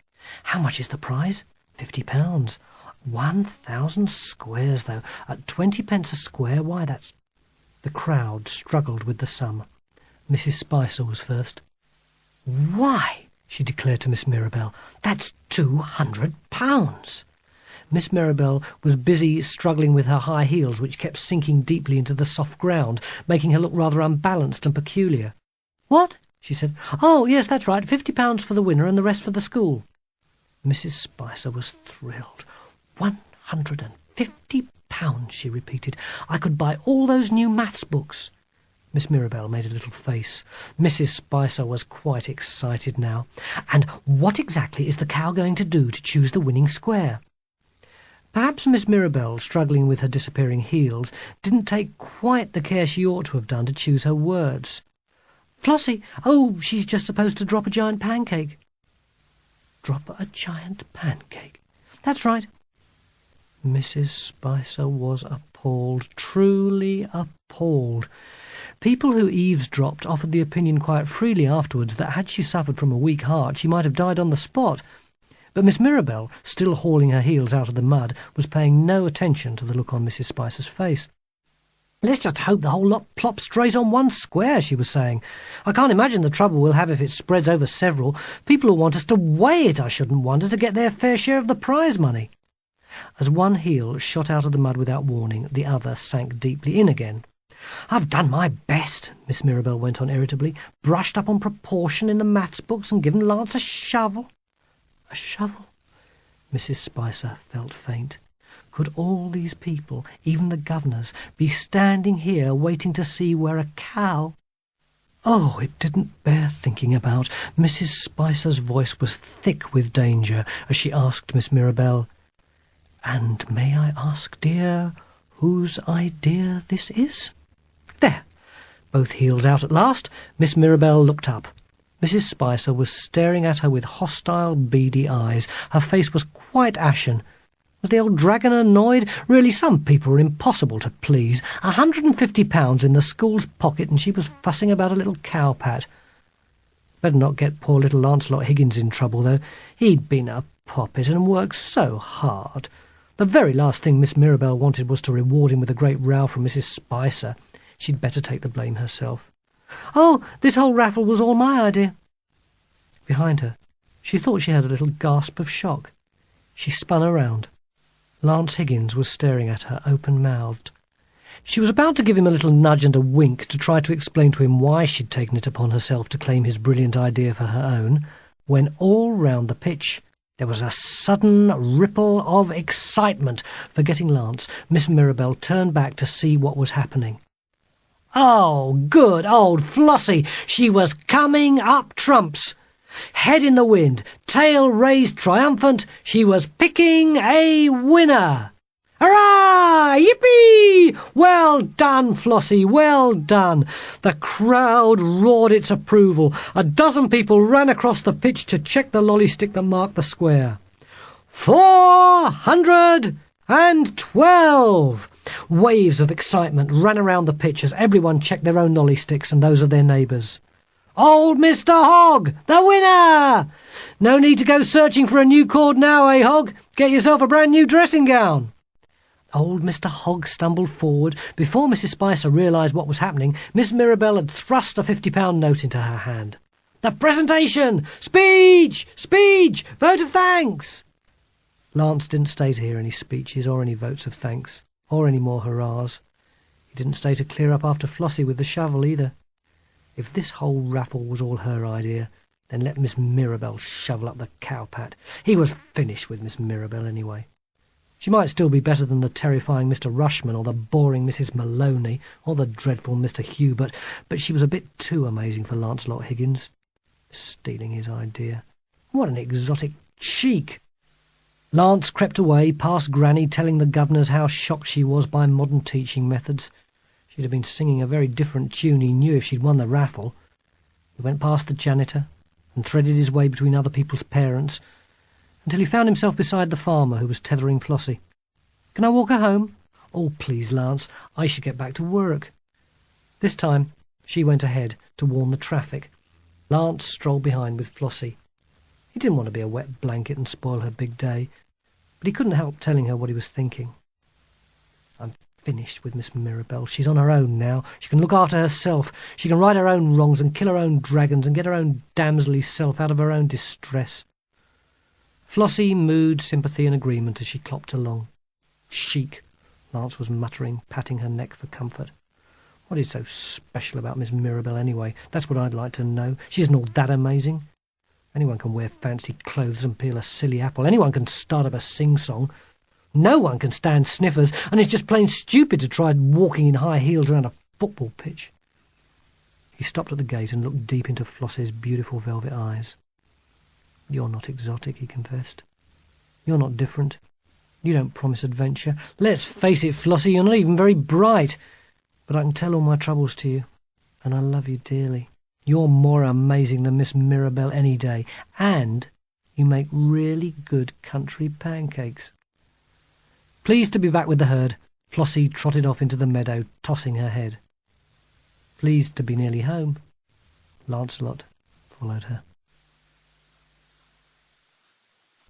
"How much is the prize?" £50. 1,000 squares, though. At 20 pence a square, why, that's... The crowd struggled with the sum. Mrs. Spicer was first. "Why," she declared to Miss Mirabelle, "that's £200. Miss Mirabelle was busy struggling with her high heels, which kept sinking deeply into the soft ground, making her look rather unbalanced and peculiar. "What?" she said. "Oh, yes, that's right. £50 for the winner and the rest for the school." Mrs. Spicer was thrilled. £150, she repeated. "I could buy all those new maths books." Miss Mirabelle made a little face. Mrs. Spicer was quite excited now. "And what exactly is the cow going to do to choose the winning square?" Perhaps Miss Mirabelle, struggling with her disappearing heels, didn't take quite the care she ought to have done to choose her words. "Flossie, oh, she's just supposed to drop a giant pancake." "Drop a giant pancake?" "That's right." Mrs. Spicer was appalled, truly appalled. People who eavesdropped offered the opinion quite freely afterwards that had she suffered from a weak heart she might have died on the spot. But Miss Mirabelle, still hauling her heels out of the mud, was paying no attention to the look on Mrs. Spicer's face. "Let's just hope the whole lot plops straight on one square," she was saying. "I can't imagine the trouble we'll have if it spreads over several. People will want us to weigh it, I shouldn't wonder, to get their fair share of the prize money." As one heel shot out of the mud without warning, the other sank deeply in again. "I've done my best," Miss Mirabelle went on irritably. "Brushed up on proportion in the maths books and given Lance a shovel." A shovel? Mrs. Spicer felt faint. Could all these people, even the governors, be standing here waiting to see where a cow... Oh, it didn't bear thinking about. Mrs. Spicer's voice was thick with danger as she asked Miss Mirabelle, "And may I ask, dear, whose idea this is?" There! Both heels out at last, Miss Mirabelle looked up. Mrs. Spicer was staring at her with hostile, beady eyes. Her face was quite ashen. Was the old dragon annoyed? Really, some people were impossible to please. £150 in the school's pocket, and she was fussing about a little cow-pat. Better not get poor little Lancelot Higgins in trouble, though. He'd been a poppet and worked so hard. The very last thing Miss Mirabelle wanted was to reward him with a great row from Mrs. Spicer. She'd better take the blame herself. "Oh, this whole raffle was all my idea." Behind her, she thought she heard a little gasp of shock. She spun around. Lance Higgins was staring at her, open-mouthed. She was about to give him a little nudge and a wink to try to explain to him why she'd taken it upon herself to claim his brilliant idea for her own, when all round the pitch there was a sudden ripple of excitement. Forgetting Lance, Miss Mirabelle turned back to see what was happening. Oh, good old Flossie! She was coming up trumps. Head in the wind, tail raised triumphant, she was picking a winner. Hurrah! Yippee! Well done, Flossie, well done. The crowd roared its approval. A dozen people ran across the pitch to check the lolly stick that marked the square. 412! Waves of excitement ran around the pitch as everyone checked their own lolly sticks and those of their neighbours. Old Mr. Hogg, the winner! No need to go searching for a new cord now, eh, Hogg? Get yourself a brand new dressing gown. Old Mr. Hogg stumbled forward. Before Mrs. Spicer realised what was happening, Miss Mirabelle had thrust a £50 note into her hand. The presentation! Speech! Speech! Vote of thanks! Lance didn't stay to hear any speeches or any votes of thanks, or any more hurrahs. He didn't stay to clear up after Flossie with the shovel either. If this whole raffle was all her idea, then let Miss Mirabelle shovel up the cowpat. He was finished with Miss Mirabelle anyway. She might still be better than the terrifying Mr. Rushman or the boring Mrs. Maloney or the dreadful Mr. Hubert, but she was a bit too amazing for Lancelot Higgins. Stealing his idea. What an exotic cheek! Lance crept away, past Granny, telling the governors how shocked she was by modern teaching methods. She'd have been singing a very different tune, he knew, if she'd won the raffle. He went past the janitor and threaded his way between other people's parents until he found himself beside the farmer who was tethering Flossie. "Can I walk her home?" "Oh, please, Lance, I should get back to work." This time she went ahead to warn the traffic. Lance strolled behind with Flossie. He didn't want to be a wet blanket and spoil her big day, but he couldn't help telling her what he was thinking. "I'm finished with Miss Mirabelle. She's on her own now. She can look after herself. She can right her own wrongs and kill her own dragons and get her own damselly self out of her own distress." Flossie mooed sympathy and agreement as she clopped along. "Chic," Lance was muttering, patting her neck for comfort. "What is so special about Miss Mirabelle anyway? That's what I'd like to know. She isn't all that amazing. Anyone can wear fancy clothes and peel a silly apple. Anyone can start up a sing-song. No one can stand sniffers, and it's just plain stupid to try walking in high heels around a football pitch." He stopped at the gate and looked deep into Flossie's beautiful velvet eyes. "You're not exotic," he confessed. "You're not different. You don't promise adventure. Let's face it, Flossie, you're not even very bright. But I can tell all my troubles to you, and I love you dearly. You're more amazing than Miss Mirabelle any day, and you make really good country pancakes." Pleased to be back with the herd, Flossie trotted off into the meadow, tossing her head. Pleased to be nearly home, Lancelot followed her.